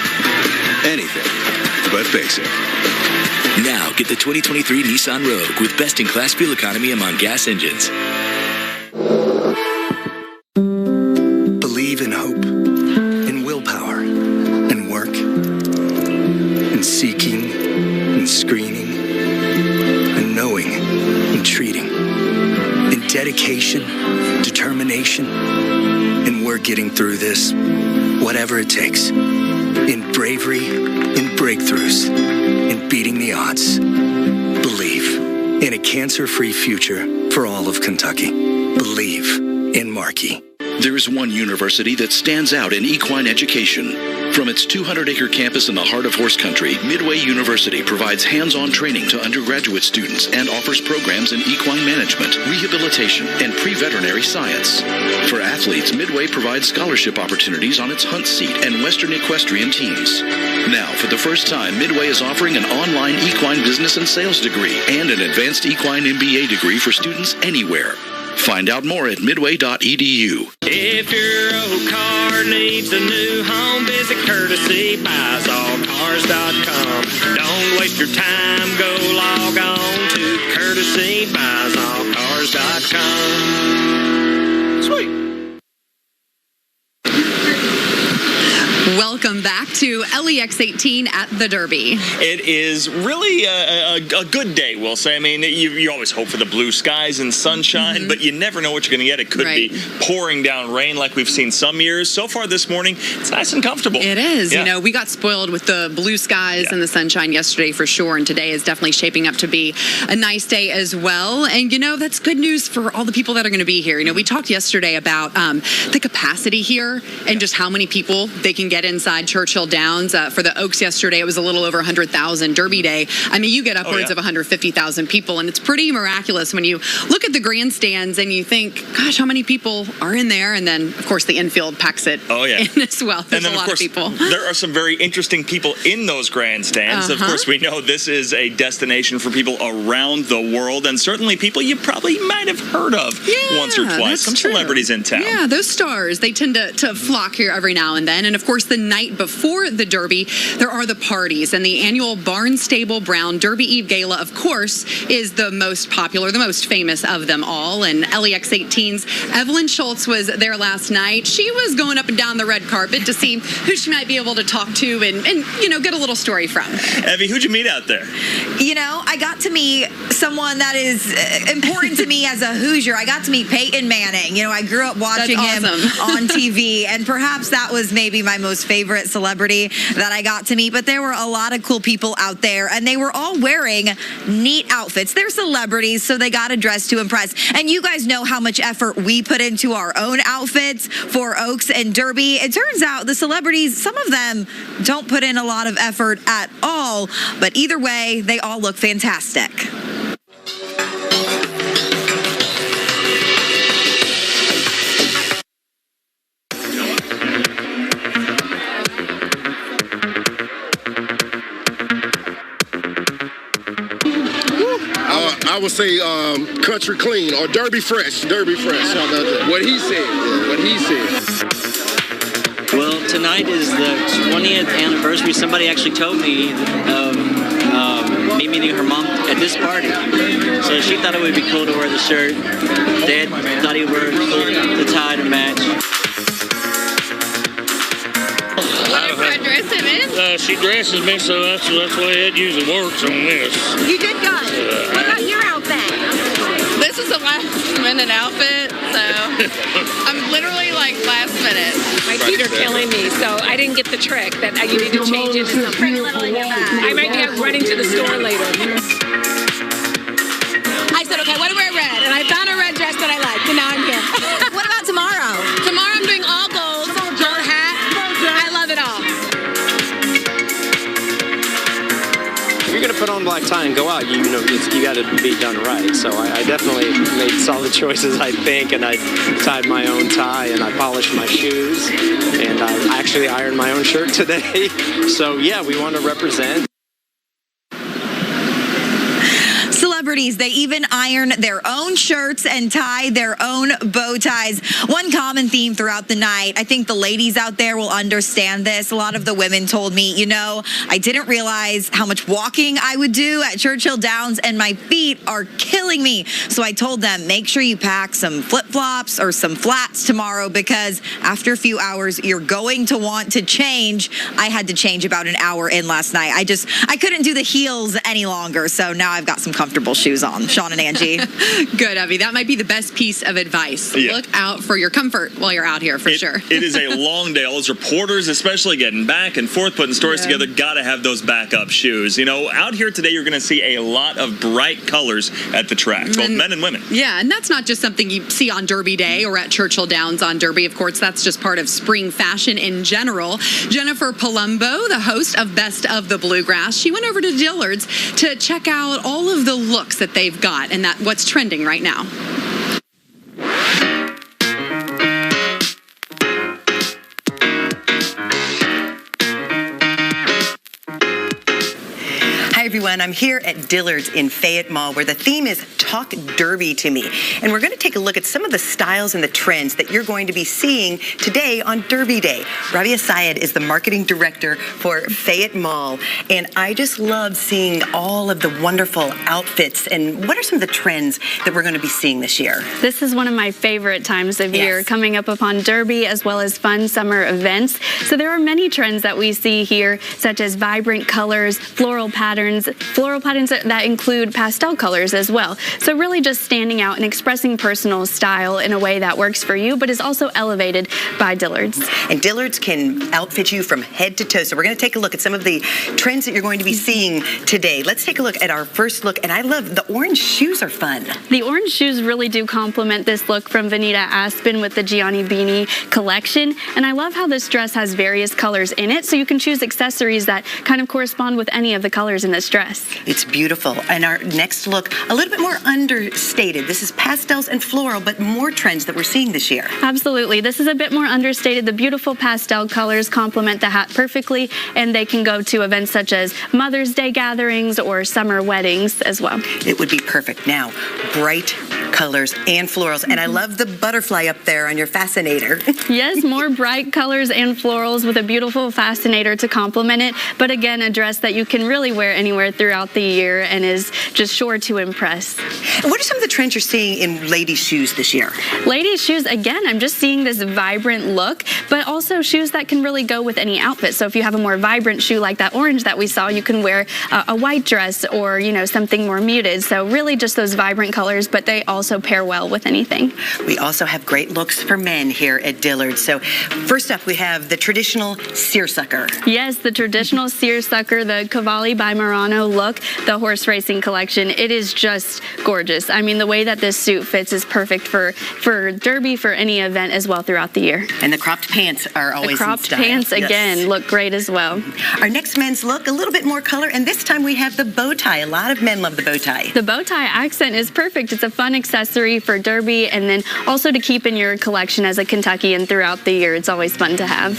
Anything but basic. Now get the 2023 Nissan Rogue with best-in-class fuel economy among gas engines. Believe in hope, in willpower, in work, in seeking, in screening, in knowing, in treating, in dedication, determination, and we're getting through this, whatever it takes, in bravery, in breakthroughs, in beating the odds. Believe in a cancer-free future for all of Kentucky. Believe in Markey. There is one university that stands out in equine education. From its 200-acre campus in the heart of horse country, Midway University provides hands-on training to undergraduate students and offers programs in equine management, rehabilitation, and pre-veterinary science. For athletes, Midway provides scholarship opportunities on its Hunt Seat and Western Equestrian teams. Now, for the first time, Midway is offering an online equine business and sales degree and an advanced equine MBA degree for students anywhere. Find out more at midway.edu. If your old car needs a new home, visit courtesybuyallcars.com. Don't waste your time, go log on to courtesybuyallcars.com. Sweet. Welcome Welcome back to LEX 18 at the Derby. It is really a good day, we'll say. I mean, you always hope for the blue skies and sunshine, but you never know what you're going to get. It could be pouring down rain like we've seen some years. So far this morning, it's nice and comfortable. It is. You know, we got spoiled with the blue skies and the sunshine yesterday for sure, and today is definitely shaping up to be a nice day as well. And, you know, that's good news for all the people that are going to be here. You know, we talked yesterday about the capacity here and just how many people they can get inside Churchill Downs. For the Oaks yesterday, it was a little over 100,000. Derby Day, I mean, you get upwards of 150,000 people, and it's pretty miraculous when you look at the grandstands and you think, gosh, how many people are in there? And then, of course, the infield packs it in as well. There's and then, a lot of people. There are some very interesting people in those grandstands. Of course, we know this is a destination for people around the world, and certainly people you probably might have heard of once or twice. Some celebrities in town. Yeah, those stars, they tend to flock here every now and then. And of course, the night before the Derby, there are the parties, and the annual Barnstable Brown Derby Eve Gala, of course, is the most popular, the most famous of them all. And LEX 18's Evelyn Schultz was there last night. She was going up and down the red carpet to see who she might be able to talk to and you know, get a little story from. Evie, who'd you meet out there? You know, I got to meet someone that is important to me as a Hoosier. I got to meet Peyton Manning. You know, I grew up watching him on TV, and perhaps that was maybe my most favorite celebrity that I got to meet. But there were a lot of cool people out there, and they were all wearing neat outfits. They're celebrities, so they got to dress to impress. And you guys know how much effort we put into our own outfits for Oaks and Derby. It turns out the celebrities, some of them don't put in a lot of effort at all, but either way, they all look fantastic. I would say country clean or Derby fresh. Derby fresh. What he said. What he said. Well, tonight is the 20th anniversary. Somebody actually told me of me meeting her mom at this party. So she thought it would be cool to wear the shirt. Dad thought he'd wear the tie to match. She dresses me, so that's the way it usually works on this. You did good. What about your outfit? This is a last-minute outfit, so I'm literally like last minute. My feet are killing me, so I didn't get the trick that you need to change it to something. I might be running to the store later. I said, okay, what do I wear red? And I found a red dress that I liked, and now I'm here. What about tomorrow? Tomorrow I'm doing all gold, gold hat. I love it all. If you're going to put on black tie and go out, you got to be done right. So I definitely made solid choices, I think, and I tied my own tie and I polished my shoes, and I actually ironed my own shirt today. So yeah, we want to represent. Celebrities, they even iron their own shirts and tie their own bow ties. One common theme throughout the night, I think the ladies out there will understand this. A lot of the women told me, you know, I didn't realize how much walking I would do at Churchill Downs, and my feet are killing me. So I told them, make sure you pack some flip-flops or some flats tomorrow, because after a few hours, you're going to want to change. I had to change about an hour in last night. I couldn't do the heels any longer, so now I've got some comfortable shoes on. Sean and Angie. Good, Evie. That might be the best piece of advice. Yeah. Look out for your comfort while you're out here, for sure. It is a long day. All those reporters, especially getting back and forth, putting stories together, got to have those backup shoes. You know, out here today, you're going to see a lot of bright colors at the track, both men and women. Yeah, and that's not just something you see on Derby Day or at Churchill Downs on Derby. Of course, that's just part of spring fashion in general. Jennifer Palumbo, the host of Best of the Bluegrass, she went over to Dillard's to check out all of the looks that they've got and that what's trending right now. Hi everyone, I'm here at Dillard's in Fayette Mall, where the theme is Talk Derby to Me. And we're going to take a look at some of the styles and the trends that you're going to be seeing today on Derby Day. Rabia Syed is the marketing director for Fayette Mall, and I just love seeing all of the wonderful outfits. And what are some of the trends that we're going to be seeing this year? This is one of my favorite times of year, coming up upon Derby as well as fun summer events. So there are many trends that we see here, such as vibrant colors, floral patterns that include pastel colors as well. So really just standing out and expressing personal style in a way that works for you, but is also elevated by Dillard's. And Dillard's can outfit you from head to toe. So we're going to take a look at some of the trends that you're going to be seeing today. Let's take a look at our first look. And I love the orange shoes are fun. The orange shoes really do complement this look from Vanita Aspen with the Gianni Beanie collection. And I love how this dress has various colors in it, so you can choose accessories that kind of correspond with any of the colors in this dress. It's beautiful. And our next look, a little bit more understated. This is pastels and floral, but more trends that we're seeing this year. Absolutely. This is a bit more understated. The beautiful pastel colors complement the hat perfectly, and they can go to events such as Mother's Day gatherings or summer weddings as well. It would be perfect. Now, bright colors and florals. And I love the butterfly up there on your fascinator. Yes, more bright colors and florals with a beautiful fascinator to complement it. But again, a dress that you can really wear anywhere throughout the year and is just sure to impress. And what are some of the trends you're seeing in ladies' shoes this year? Ladies' shoes, again, I'm just seeing this vibrant look, but also shoes that can really go with any outfit. So if you have a more vibrant shoe like that orange that we saw, you can wear a white dress or, something more muted. So really just those vibrant colors, but they also pair well with anything. We also have great looks for men here at Dillard's. So first up, we have the traditional seersucker. Yes, the traditional seersucker, the Cavalli by Murano look, the horse racing collection. It is just gorgeous. I mean, the way that this suit fits is perfect for Derby, for any event as well throughout the year. And the cropped pants are always the cropped in style. pants, again, look great as well. Our next men's look, a little bit more color, and this time we have the bow tie. A lot of men love the bow tie. The bow tie accent is perfect. It's a fun accessory for Derby and then also to keep in your collection as a Kentuckian throughout the year. It's always fun to have.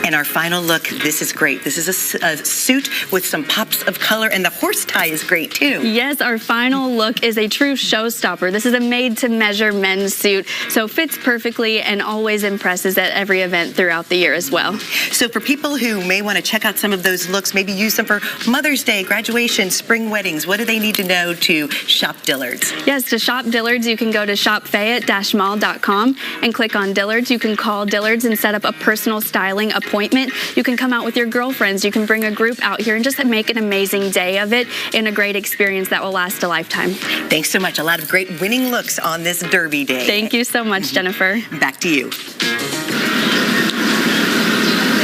And our final look, this is great. This is a suit with some pops of color, and the horse tie is great too. Yes, our final look is a true showstopper. This is a made-to-measure men's suit, so fits perfectly and always impresses at every event throughout the year as well. So for people who may want to check out some of those looks, maybe use them for Mother's Day, graduation, spring weddings, what do they need to know to shop Dillard's? Yes, to shop Dillard's, you can go to shopfayette-mall.com and click on Dillard's. You can call Dillard's and set up a personal styling appointment. You can come out with your girlfriends. You can bring a group out here and just make an amazing day of it and a great experience that will last a lifetime. Thanks so much. A lot of great winning looks on this Derby Day. Thank you so much, Jennifer. Back to you.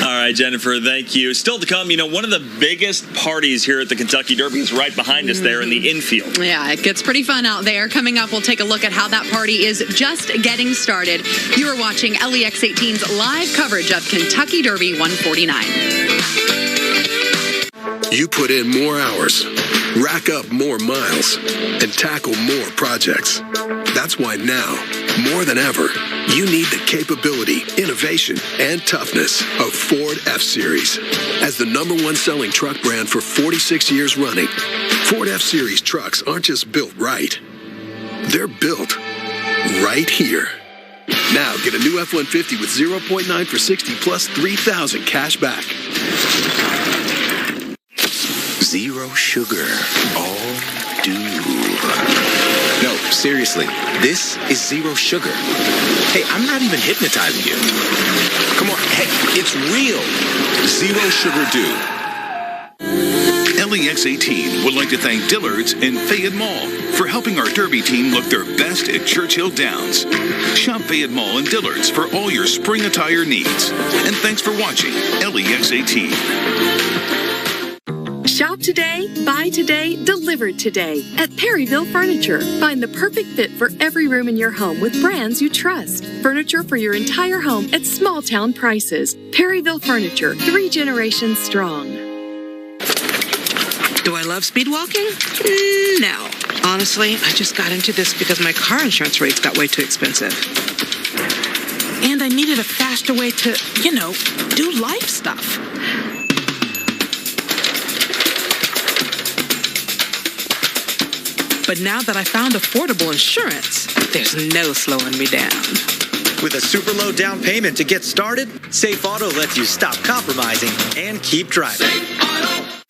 All right, Jennifer, thank you. Still to come, one of the biggest parties here at the Kentucky Derby is right behind us there in the infield. Yeah, it gets pretty fun out there. Coming up, we'll take a look at how that party is just getting started. You are watching LEX 18's live coverage of Kentucky Derby 149. You put in more hours, rack up more miles, and tackle more projects. That's why now, more than ever, you need the capability, innovation, and toughness of Ford F-Series. As the #1 selling truck brand for 46 years running, Ford F-Series trucks aren't just built right. They're built right here. Now get a new F-150 with 0.9 for 60 plus $3,000 cash back. Zero sugar. All do. No, seriously, this is zero sugar. Hey, I'm not even hypnotizing you. Come on, hey, it's real. Zero sugar do. LEX 18 would like to thank Dillard's and Fayette Mall for helping our Derby team look their best at Churchill Downs. Shop Fayette Mall and Dillard's for all your spring attire needs. And thanks for watching LEX 18. Shop today, buy today, delivered today at Perryville Furniture. Find the perfect fit for every room in your home with brands you trust. Furniture for your entire home at small town prices. Perryville Furniture, 3 generations strong. Do I love speed walking? No. Honestly, I just got into this because my car insurance rates got way too expensive. And I needed a faster way to, do life stuff. But now that I found affordable insurance, there's no slowing me down. With a super low down payment to get started, Safe Auto lets you stop compromising and keep driving.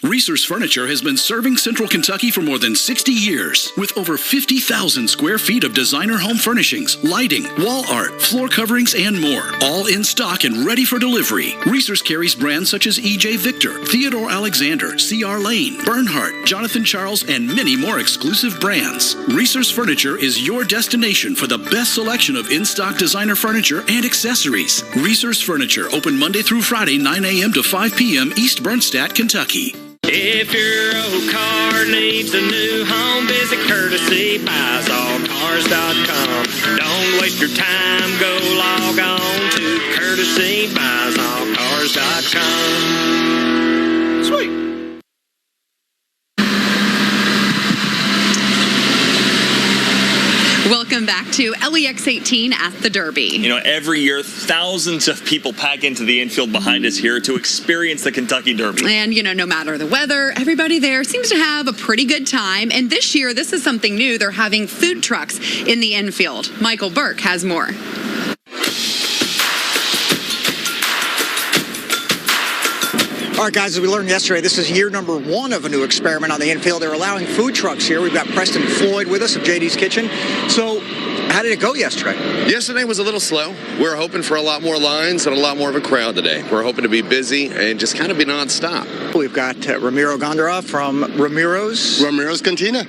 Resource Furniture has been serving Central Kentucky for more than 60 years with over 50,000 square feet of designer home furnishings, lighting, wall art, floor coverings, and more. All in stock and ready for delivery. Resource carries brands such as E.J. Victor, Theodore Alexander, C.R. Lane, Bernhardt, Jonathan Charles, and many more exclusive brands. Resource Furniture is your destination for the best selection of in-stock designer furniture and accessories. Resource Furniture, open Monday through Friday, 9 a.m. to 5 p.m. East Bernstadt, Kentucky. If your old car needs a new home, visit CourtesyBuysAllCars.com. Don't waste your time, go log on to CourtesyBuysAllCars.com. Sweet. Welcome back to LEX 18 at the Derby. You know, every year, thousands of people pack into the infield behind us here to experience the Kentucky Derby. And, you know, no matter the weather, everybody there seems to have a pretty good time. And this year, this is something new. They're having food trucks in the infield. Michael Burke has more. All right, guys, as we learned yesterday, this is year number 1 of a new experiment on the infield. They're allowing food trucks here. We've got Preston Floyd with us of JD's Kitchen. So how did it go yesterday? Yesterday was a little slow. We're hoping for a lot more lines and a lot more of a crowd today. We're hoping to be busy and just kind of be nonstop. We've got Ramiro Gondara from Ramiro's Cantina.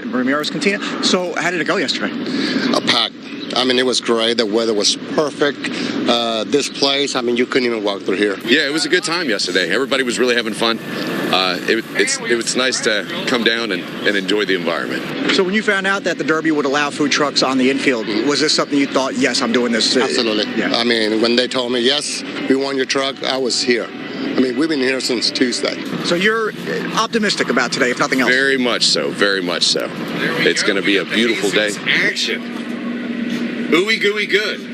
So how did it go yesterday? A pack. I mean, it was great. The weather was perfect. This place, I mean, you couldn't even walk through here. Yeah, it was a good time yesterday. Everybody was really having fun. It was nice to come down and enjoy the environment. So when you found out that the Derby would allow food trucks on the infield, was this something you thought, yes, I'm doing this? Absolutely. Yeah. I mean, when they told me, yes, we want your truck, I was here. I mean, we've been here since Tuesday. So you're optimistic about today, if nothing else? Very much so. Very much so. It's going to be a beautiful day. Action. Ooey gooey good.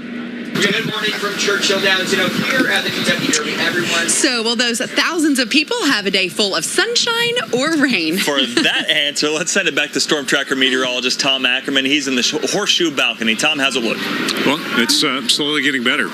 Good morning from Churchill Downs. You know, here at the Kentucky Derby, everyone. So will those thousands of people have a day full of sunshine or rain? For that answer, let's send it back to Storm Tracker meteorologist Tom Ackerman. He's in the horseshoe balcony. Tom, how's it look? Well, it's slowly getting better.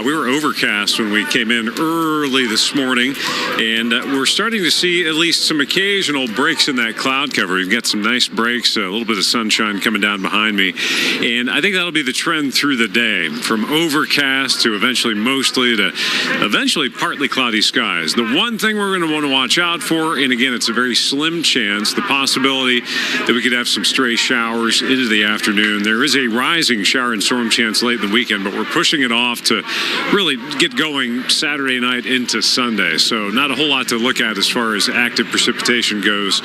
We were overcast when we came in early this morning, and we're starting to see at least some occasional breaks in that cloud cover. We've got some nice breaks, a little bit of sunshine coming down behind me, and I think that'll be the trend through the day, from overcast to eventually mostly to eventually partly cloudy skies. The one thing we're going to want to watch out for, and again, it's a very slim chance, the possibility that we could have some stray showers into the afternoon. There is a rising shower and storm chance late in the weekend, but we're pushing it off to really get going Saturday night into Sunday. So not a whole lot to look at as far as active precipitation goes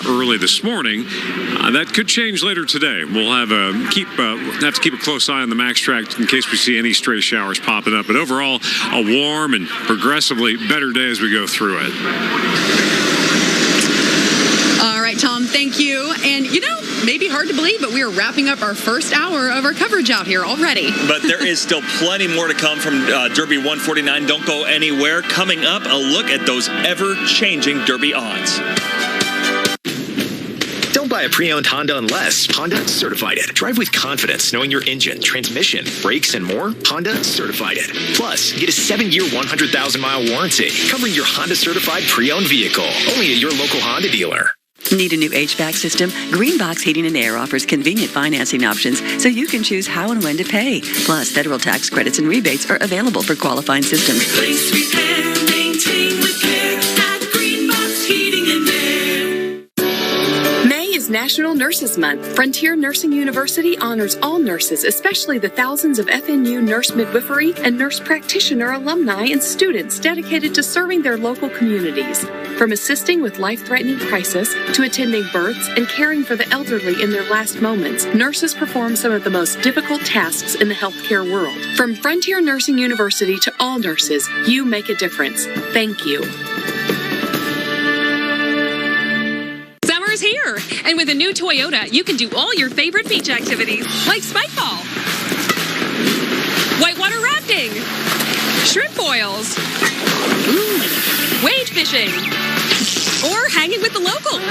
early this morning. That could change later today. We'll have to keep a close eye on the max track in case we see any stray showers popping up. But overall, a warm and progressively better day as we go through it. All right, Tom, thank you. And, you know, maybe hard to believe, but we are wrapping up our first hour of our coverage out here already. But there is still plenty more to come from Derby 149. Don't go anywhere. Coming up, a look at those ever-changing Derby odds. Don't buy a pre-owned Honda unless Honda certified it. Drive with confidence, knowing your engine, transmission, brakes, and more. Honda certified it. Plus, get a 7-year, 100,000-mile warranty, covering your Honda certified pre-owned vehicle. Only at your local Honda dealer. Need a new HVAC system? Greenbox Heating and Air offers convenient financing options so you can choose how and when to pay. Plus, federal tax credits and rebates are available for qualifying systems. Place, repair, maintain with care at Greenbox Heating and Air. May is National Nurses Month. Frontier Nursing University honors all nurses, especially the thousands of FNU nurse midwifery and nurse practitioner alumni and students dedicated to serving their local communities. From assisting with life-threatening crisis to attending births and caring for the elderly in their last moments, nurses perform some of the most difficult tasks in the healthcare world. From Frontier Nursing University to all nurses, you make a difference. Thank you. Summer's here, and with a new Toyota, you can do all your favorite beach activities, like spikeball, whitewater rafting, shrimp boils, wade fishing, or hanging with the locals.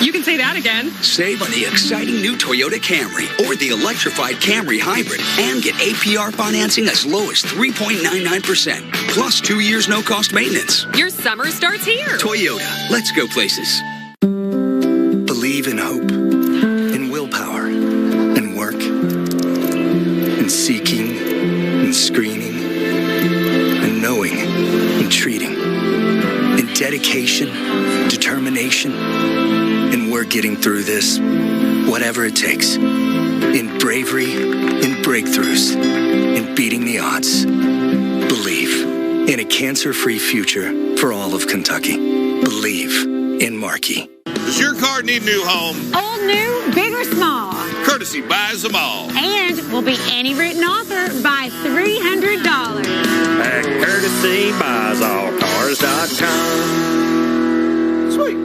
You can say that again. Save on the exciting new Toyota Camry or the electrified Camry Hybrid and get APR financing as low as 3.99%. Plus 2 years no-cost maintenance. Your summer starts here. Toyota. Let's go places. Believe in hope, in willpower, in work, in seeking, in screening, in knowing, in treating, in dedication, determination, and we're getting through this, whatever it takes, in bravery, in breakthroughs, in beating the odds. Believe in a cancer-free future for all of Kentucky. Believe in Markey. Does your car need a new home? Old, new, big or small. Courtesy buys them all. And will be any written offer by $300. At courtesybuysallcars.com. Sweet.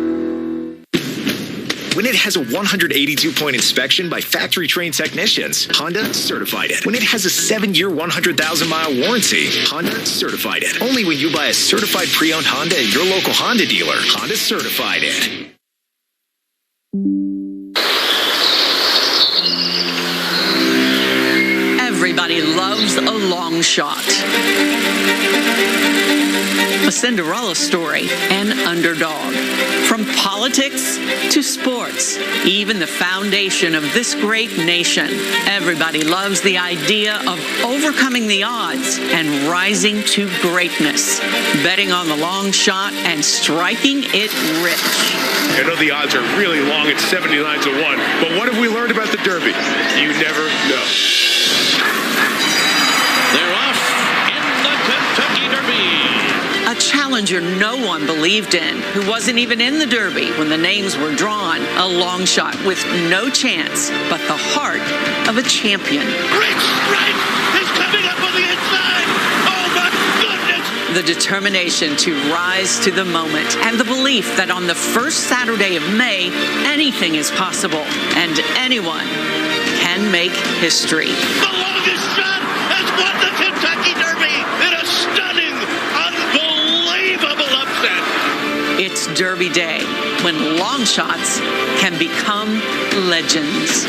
When it has a 182-point inspection by factory-trained technicians, Honda certified it. When it has a 7-year, 100,000-mile warranty, Honda certified it. Only when you buy a certified pre-owned Honda at your local Honda dealer, Honda certified it. Everybody loves a long shot. A Cinderella story, an underdog. From politics to sports, even the foundation of this great nation, everybody loves the idea of overcoming the odds and rising to greatness, betting on the long shot and striking it rich. I know the odds are really long at 79 to 1, but what have we learned about the Derby? You never know. They're off in the Kentucky Derby. A challenger no one believed in, who wasn't even in the Derby when the names were drawn. A long shot with no chance, but the heart of a champion. Great strike! He's coming up on the inside! Oh my goodness! The determination to rise to the moment, and the belief that on the first Saturday of May, anything is possible, and anyone can make history. The longest shot has won the Kentucky Derby in a stunning, unbelievable upset. It's Derby Day, when long shots can become legends.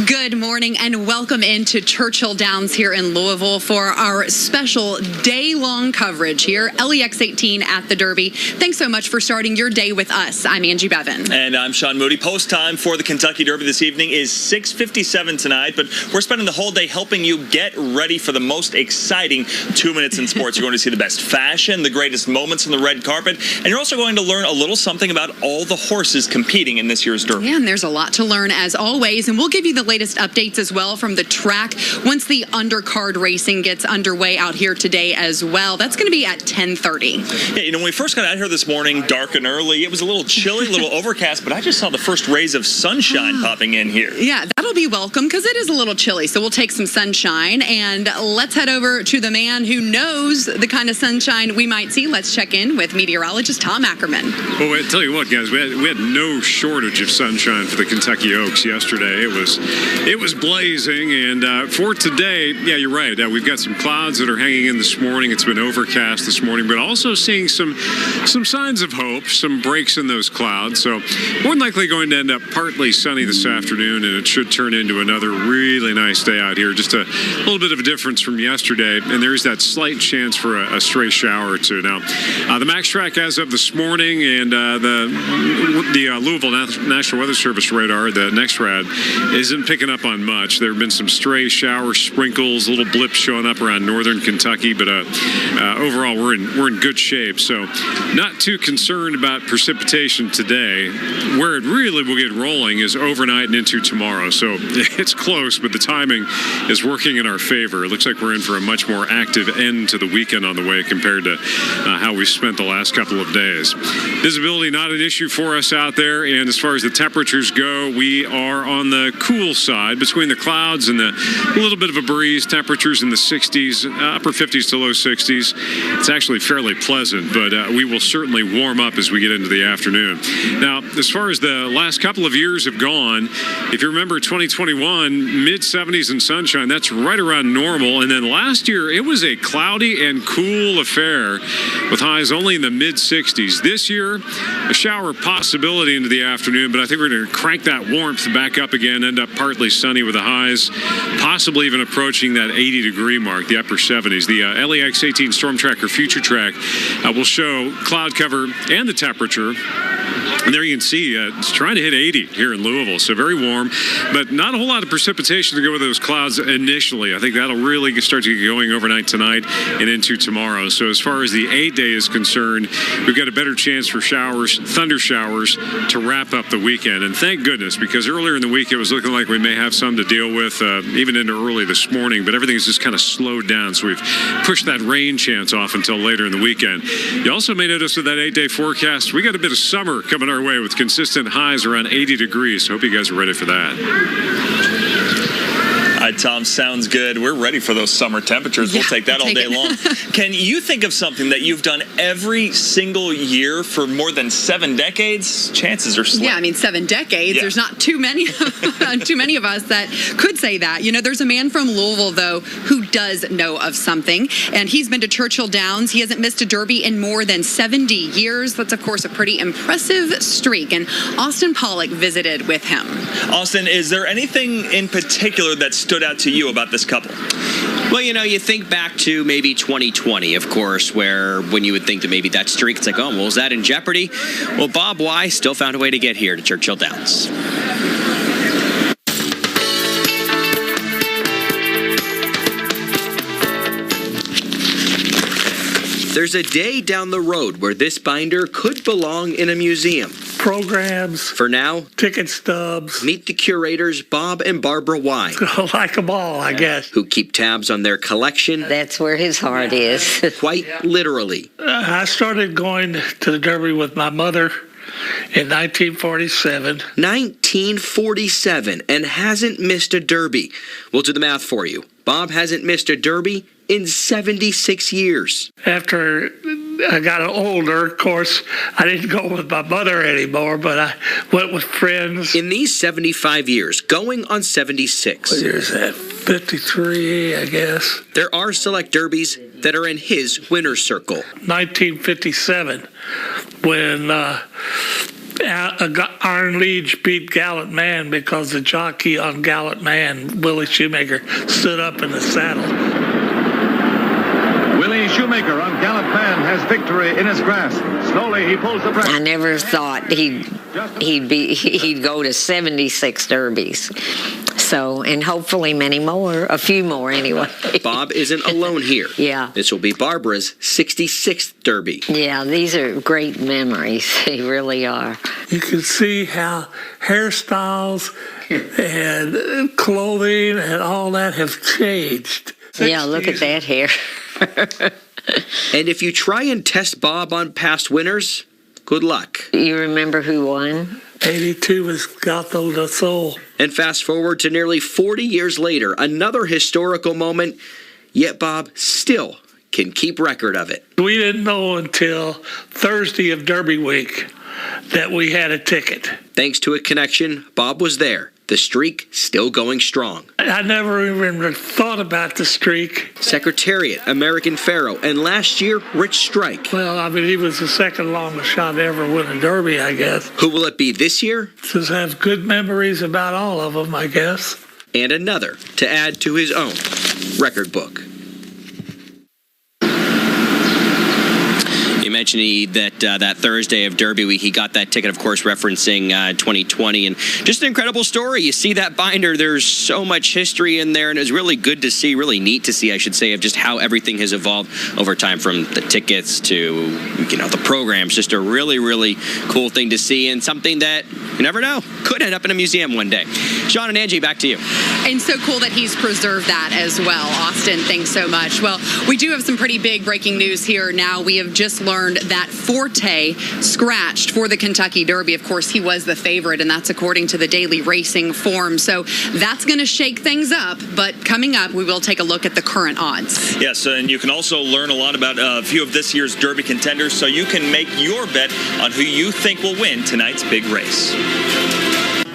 Good morning and welcome into Churchill Downs here in Louisville for our special day-long coverage here, LEX 18 at the Derby. Thanks so much for starting your day with us. I'm Angie Bevan. And I'm Sean Moody. Post time for the Kentucky Derby this evening is 6:57 tonight, but we're spending the whole day helping you get ready for the most exciting 2 minutes in sports. You're going to see the best fashion, the greatest moments on the red carpet, and you're also going to learn a little something about all the horses competing in this year's Derby. Yeah, and there's a lot to learn as always, and we'll give you the latest updates as well from the track once the undercard racing gets underway out here today as well. That's going to be at 10:30. Yeah, you know, when we first got out here this morning, dark and early, it was a little chilly, a little overcast, but I just saw the first rays of sunshine popping in here. Yeah, that'll be welcome because it is a little chilly, so we'll take some sunshine, and let's head over to the man who knows the kind of sunshine we might see. Let's check in with meteorologist Tom Ackerman. Well, I tell you what, guys, we had no shortage of sunshine for the Kentucky Oaks yesterday. It was blazing, and for today, yeah, you're right. We've got some clouds that are hanging in this morning. It's been overcast this morning, but also seeing some signs of hope, some breaks in those clouds. So more than likely going to end up partly sunny this afternoon, and it should turn into another really nice day out here. Just a little bit of a difference from yesterday, and there's that slight chance for a stray shower or two. Now, the Max Track as of this morning, and the Louisville National Weather Service radar, the NextRad, isn't picking up on much. There have been some stray shower sprinkles, little blips showing up around northern Kentucky, but overall we're in good shape. So not too concerned about precipitation today. Where it really will get rolling is overnight and into tomorrow. So it's close, but the timing is working in our favor. It looks like we're in for a much more active end to the weekend on the way compared to how we spent the last couple of days. Visibility not an issue for us out there, and as far as the temperatures go, we are on the cool side, but between the clouds and a little bit of a breeze. Temperatures in the 60s, upper 50s to low 60s. It's actually fairly pleasant, but we will certainly warm up as we get into the afternoon. Now, as far as the last couple of years have gone, if you remember 2021, mid-70s and sunshine, that's right around normal. And then last year, it was a cloudy and cool affair with highs only in the mid-60s. This year, a shower possibility into the afternoon, but I think we're going to crank that warmth back up again, end up partly sunny with the highs, possibly even approaching that 80-degree mark, the upper 70s. The LEX 18 Storm Tracker Future Track will show cloud cover and the temperature. And there you can see it's trying to hit 80 here in Louisville, so very warm, but not a whole lot of precipitation to go with those clouds initially. I think that'll really start to get going overnight tonight and into tomorrow. So as far as the 8-day is concerned, we've got a better chance for showers, thunder showers, to wrap up the weekend. And thank goodness, because earlier in the week it was looking like we may have some to deal with even into early this morning, but everything's just kind of slowed down, so we've pushed that rain chance off until later in the weekend. You also may notice with that 8-day forecast, we got a bit of summer coming our way with consistent highs around 80 degrees. So hope you guys are ready for that. All right, Tom, sounds good. We're ready for those summer temperatures. We'll take that all day long. Can you think of something that you've done every single year for more than 7 decades? Chances are slim. Yeah, I mean, 7 decades. Yeah. There's not too many of us that could say that. You know, there's a man from Louisville, though, who does know of something, and he's been to Churchill Downs. He hasn't missed a Derby in more than 70 years. That's, of course, a pretty impressive streak, and Austin Pollock visited with him. Austin, is there anything in particular that stood out to you about this couple? Well, you know, you think back to maybe 2020, of course, where when you would think that maybe that streak, it's like, oh, well, is that in jeopardy? Well, Bob Y still found a way to get here to Churchill Downs. There's a day down the road where this binder could belong in a museum. Programs. For now, ticket stubs. Meet the curators, Bob and Barbara Y. Like them all, I guess. Who keep tabs on their collection. That's where his heart is. Quite literally. I started going to the Derby with my mother in 1947. 1947, and hasn't missed a Derby. We'll do the math for you. Bob hasn't missed a Derby in 76 years. After I got older, of course, I didn't go with my mother anymore, but I went with friends. In these 75 years, going on 76. What year is that? 53, I guess. There are select derbies that are in his winner's circle. 1957, when Iron Liege beat Gallant Man because the jockey on Gallant Man, Willie Shoemaker, stood up in the saddle. Willie Shoemaker on Gallant Man has victory in his grasp. Slowly he pulls the breath. I never thought he'd go to 76 derbies. So, and hopefully many more, a few more anyway. Bob isn't alone here. Yeah. This will be Barbara's 66th Derby. Yeah, these are great memories. They really are. You can see how hairstyles and clothing and all that have changed. Yeah, look at that hair. And if you try and test Bob on past winners, good luck. You remember who won? 82 was Gato del Sol. And fast forward to nearly 40 years later, another historical moment, yet Bob still can keep record of it. We didn't know until Thursday of Derby week that we had a ticket. Thanks to a connection, Bob was there. The streak still going strong. I never even thought about the streak. Secretariat, American Pharaoh, and last year, Rich Strike. Well, I mean, he was the second longest shot to ever win a Derby, I guess. Who will it be this year? Just have good memories about all of them, I guess. And another to add to his own record book. You mentioned that Thursday of Derby week, he got that ticket, of course, referencing 2020. And just an incredible story. You see that binder, there's so much history in there, and it's really good to see, really neat to see, I should say, of just how everything has evolved over time, from the tickets to, you know, the programs. Just a really, really cool thing to see, and something that, you never know, could end up in a museum one day. Sean and Angie, back to you. And so cool that he's preserved that as well. Austin, thanks so much. Well, we do have some pretty big breaking news here now. We have just learned that Forte scratched for the Kentucky Derby. Of course, he was the favorite, and that's according to the Daily Racing Form. So that's going to shake things up. But coming up, we will take a look at the current odds. Yes, and you can also learn a lot about a few of this year's Derby contenders, so you can make your bet on who you think will win tonight's big race.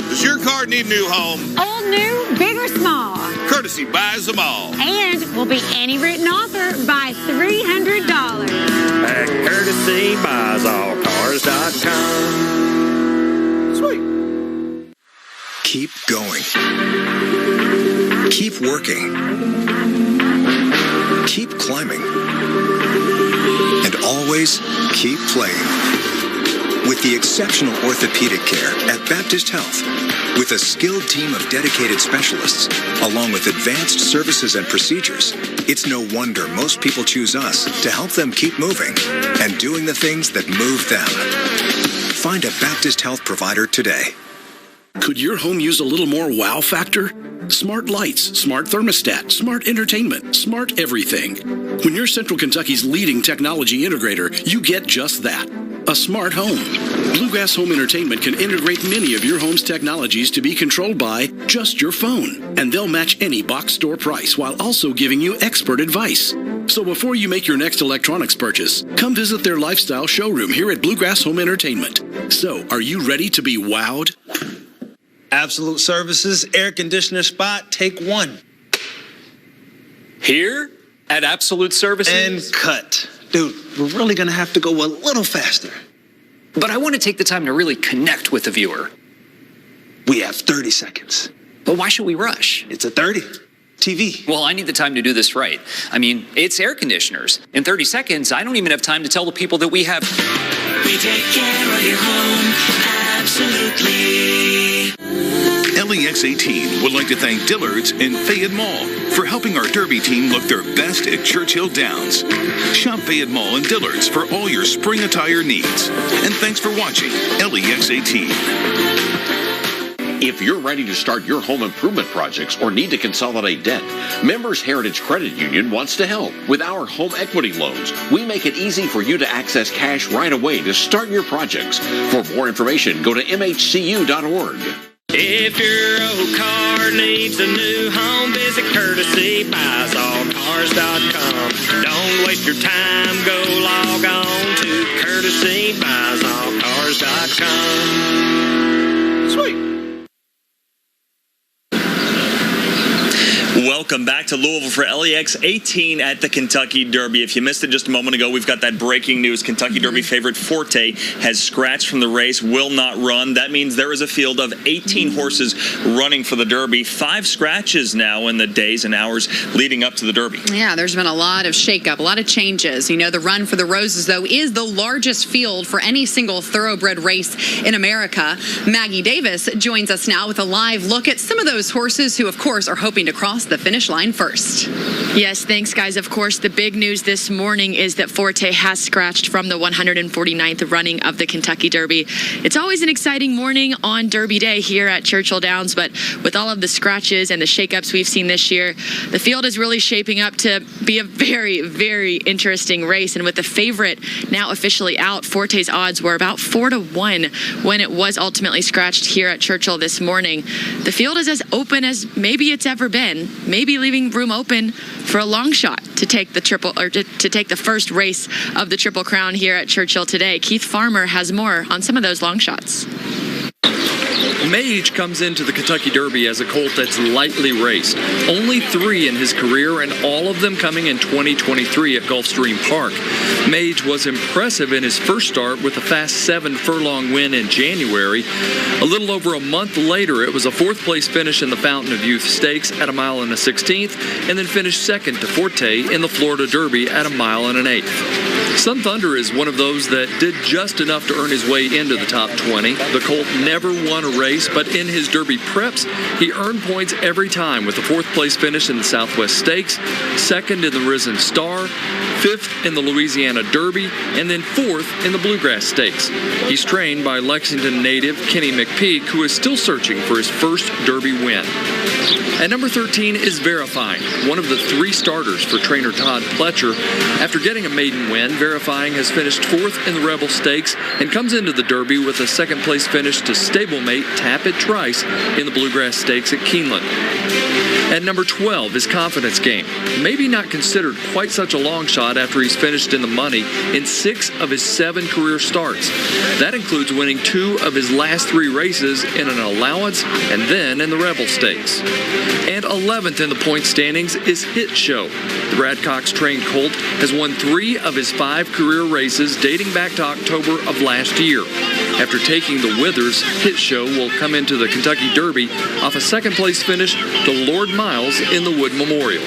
Does your car need a new home? Old, new, big or small. Courtesy buys them all. And will be any written offer by $300. At courtesybuysaallcars.com. Sweet. Keep going. Keep working. Keep climbing. And always keep playing. With the exceptional orthopedic care at Baptist Health, with a skilled team of dedicated specialists, along with advanced services and procedures, it's no wonder most people choose us to help them keep moving and doing the things that move them. Find a Baptist Health provider today. Could your home use a little more wow factor? Smart lights, smart thermostat, smart entertainment, smart everything. When you're Central Kentucky's leading technology integrator, you get just that. A smart home. Bluegrass Home Entertainment can integrate many of your home's technologies to be controlled by just your phone. And they'll match any box store price while also giving you expert advice. So before you make your next electronics purchase, come visit their lifestyle showroom here at Bluegrass Home Entertainment. So, are you ready to be wowed? Absolute Services air conditioner spot, take one. Here at Absolute Services. And cut. Dude, we're really going to have to go a little faster. But I want to take the time to really connect with the viewer. We have 30 seconds. But why should we rush? It's a 30. TV. Well, I need the time to do this right. I mean, it's air conditioners. In 30 seconds, I don't even have time to tell the people that we have... We take care of your home, absolutely. LEX 18 would like to thank Dillard's and Fayette Mall for helping our Derby team look their best at Churchill Downs. Shop Fayette Mall and Dillard's for all your spring attire needs. And thanks for watching LEX 18. If you're ready to start your home improvement projects or need to consolidate debt, Members Heritage Credit Union wants to help. With our home equity loans, we make it easy for you to access cash right away to start your projects. For more information, go to mhcu.org. If your old car needs a new home, visit courtesybuysaallcars.com. Don't waste your time, go log on to courtesybuysaallcars.com. Sweet. Welcome back to Louisville for LEX 18 at the Kentucky Derby. If you missed it just a moment ago, we've got that breaking news. Kentucky Derby favorite Forte has scratched from the race, will not run. That means there is a field of 18 horses running for the Derby. 5 scratches now in the days and hours leading up to the Derby. Yeah, there's been a lot of shakeup, a lot of changes. You know, the Run for the Roses, though, is the largest field for any single thoroughbred race in America. Maggie Davis joins us now with a live look at some of those horses who, of course, are hoping to cross the finish line first. Yes, thanks, guys. Of course, the big news this morning is that Forte has scratched from the 149th running of the Kentucky Derby. It's always an exciting morning on Derby Day here at Churchill Downs, but with all of the scratches and the shakeups we've seen this year, the field is really shaping up to be a very, very interesting race. And with the favorite now officially out, Forte's odds were about 4-1 when it was ultimately scratched here at Churchill this morning. The field is as open as maybe it's ever been, maybe leaving room open for a long shot to take the triple, or to take the first race of the Triple Crown here at Churchill today. Keith Farmer has more on some of those long shots. Mage comes into the Kentucky Derby as a colt that's lightly raced. Only 3 in his career, and all of them coming in 2023 at Gulfstream Park. Mage was impressive in his first start with a fast 7-furlong win in January. A little over a month later, it was a 4th-place finish in the Fountain of Youth Stakes at 1 1/16, and then finished second to Forte in the Florida Derby at 1 1/8. Sun Thunder is one of those that did just enough to earn his way into the top 20. The colt never won a race race, but in his Derby preps, he earned points every time with a 4th place finish in the Southwest Stakes, 2nd in the Risen Star, 5th in the Louisiana Derby, and then 4th in the Bluegrass Stakes. He's trained by Lexington native Kenny McPeak, who is still searching for his first Derby win. At number 13 is Verifying, one of the 3 starters for trainer Todd Pletcher. After getting a maiden win, Verifying has finished 4th in the Rebel Stakes and comes into the Derby with a 2nd place finish to stablemate Tap It Trice in the Bluegrass Stakes at Keeneland. At number 12 is Confidence Game. Maybe not considered quite such a long shot after he's finished in the money in 6 of his 7 career starts. That includes winning 2 of his last 3 races in an allowance and then in the Rebel Stakes. And 11th in the point standings is Hit Show. The Brad Cox trained colt has won 3 of his 5 career races dating back to October of last year. After taking the Withers, Hit Show will come into the Kentucky Derby off a 2nd place finish to Lord Miles in the Wood Memorial.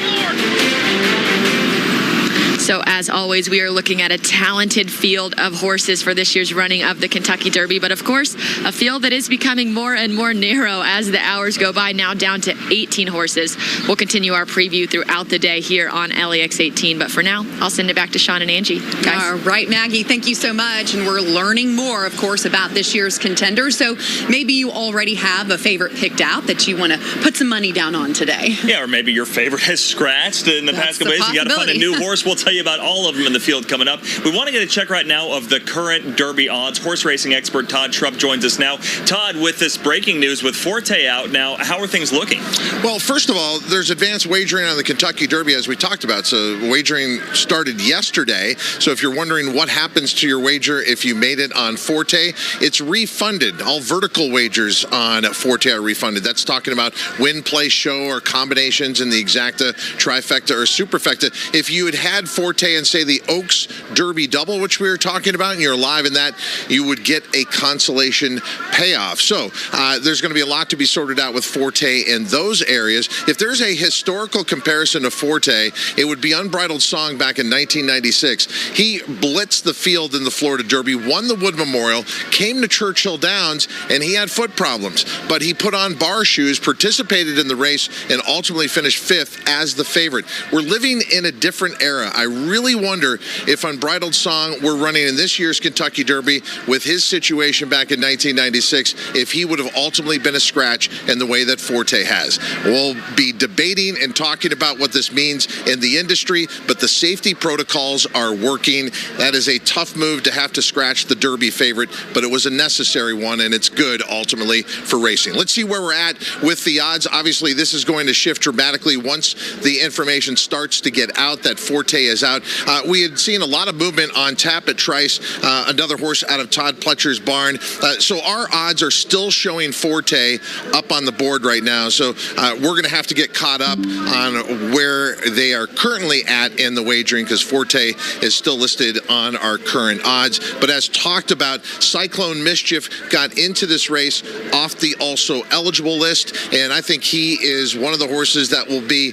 So as always, we are looking at a talented field of horses for this year's running of the Kentucky Derby. But of course, a field that is becoming more and more narrow as the hours go by, now down to 18 horses. We'll continue our preview throughout the day here on LEX 18. But for now, I'll send it back to Sean and Angie. Guys. All right, Maggie, thank you so much. And we're learning more, of course, about this year's Contender. So maybe you already have a favorite picked out that you want to put some money down on today. Yeah, or maybe your favorite has scratched in the past couple days. You got to find a new horse. We'll tell you about all of them in the field coming up. We want to get a check right now of the current Derby odds. Horse racing expert Todd Schrupp joins us now. Todd, with this breaking news with Forte out now, how are things looking? Well, first of all, there's advanced wagering on the Kentucky Derby, as we talked about. So wagering started yesterday. So if you're wondering what happens to your wager if you made it on Forte, it's refunded. All vertical wagers on Forte are refunded. That's talking about win, play, show, or combinations in the exacta, trifecta, or superfecta. If you had Forte and say the Oaks Derby double, which we were talking about, and you're live in that, you would get a consolation payoff. So there's going to be a lot to be sorted out with Forte in those areas. If there's a historical comparison to Forte, it would be Unbridled Song back in 1996. He blitzed the field in the Florida Derby, won the Wood Memorial, came to Churchill Downs, and he had foot problems. But he put on bar shoes, participated in the race, and ultimately finished 5th as the favorite. We're living in a different era. I really wonder if Unbridled Song were running in this year's Kentucky Derby with his situation back in 1996, if he would have ultimately been a scratch in the way that Forte has. We'll be debating and talking about what this means in the industry, but the safety protocols are working. That is a tough move to have to scratch the Derby favorite, but it was a necessary one, and it's good ultimately for racing. Let's see where we're at with the odds. Obviously, this is going to shift dramatically once the information starts to get out that Forte is out. We had seen a lot of movement on Tap It Trice, another horse out of Todd Pletcher's barn. So our odds are still showing Forte up on the board right now. So we're going to have to get caught up on where they are currently at in the wagering, because Forte is still listed on our current odds. But as talked about, Cyclone Mischief got into this race off the also eligible list, and I think he is one of the horses that will be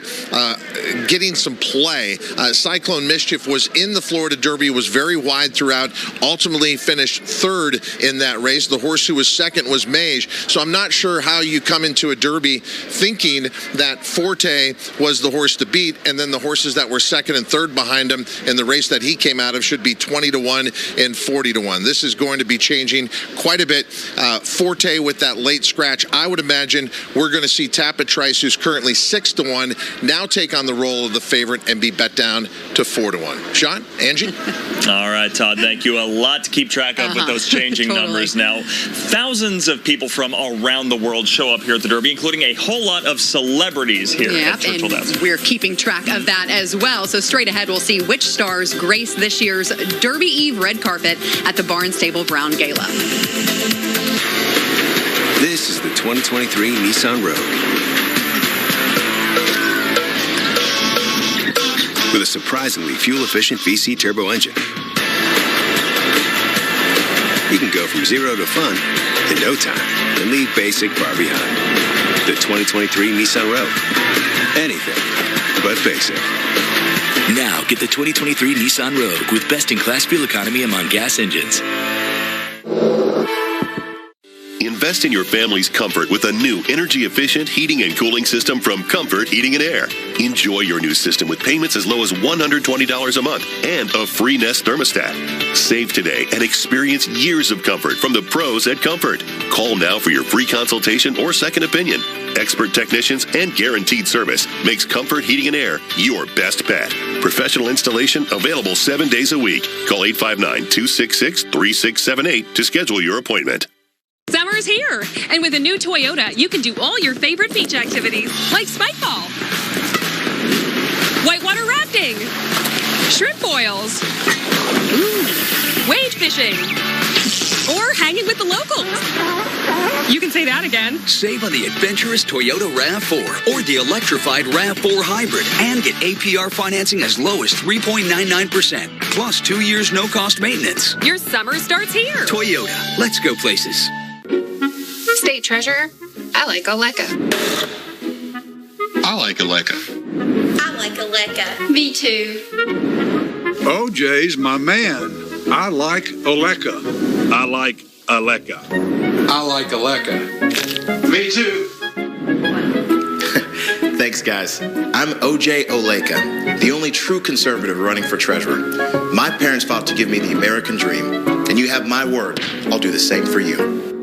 getting some play. Cyclone Mischief was in the Florida Derby, was very wide throughout, ultimately finished 3rd in that race. The horse who was 2nd was Mage. So I'm not sure how you come into a Derby thinking that Forte was the horse to beat, and then the horses that were 2nd and 3rd behind him in the race that he came out of should be 20-1 and 40-1. This is going to be changing quite a bit. Forte with that late scratch, I would imagine we're going to see Tap It Trice, who's currently 6-1, now take on the role of the favorite and be bet down to 4-1. Sean, Angie? All right, Todd, thank you. A lot to keep track of with those changing numbers now. Thousands of people from around the world show up here at the Derby, including a whole lot of celebrities here at Churchill Downs. We're keeping track of that as well. So straight ahead, we'll see which stars grace this year's Derby Eve red carpet at the Barnstable Brown Gala. This is the 2023 Nissan Rogue. With a surprisingly fuel-efficient VC turbo engine. You can go from zero to fun in no time and leave basic far behind. The 2023 Nissan Rogue. Anything but basic. Now get the 2023 Nissan Rogue with best-in-class fuel economy among gas engines. Invest in your family's comfort with a new energy-efficient heating and cooling system from Comfort Heating and Air. Enjoy your new system with payments as low as $120 a month and a free Nest thermostat. Save today and experience years of comfort from the pros at Comfort. Call now for your free consultation or second opinion. Expert technicians and guaranteed service makes Comfort Heating and Air your best bet. Professional installation available 7 days a week. Call 859-266-3678 to schedule your appointment. Summer's here, and with a new Toyota, you can do all your favorite beach activities, like spike ball, whitewater rafting, shrimp boils, wade fishing, or hanging with the locals. You can say that again. Save on the adventurous Toyota RAV4 or the electrified RAV4 Hybrid and get APR financing as low as 3.99%, plus 2 years no-cost maintenance. Your summer starts here. Toyota, let's go places. State Treasurer, I like Oleka. I like Oleka. I like Oleka. Me too. OJ's my man. I like Oleka. I like Oleka. I like Oleka. Me too. Thanks, guys. I'm OJ Oleka, the only true conservative running for treasurer. My parents fought to give me the American dream, and you have my word, I'll do the same for you.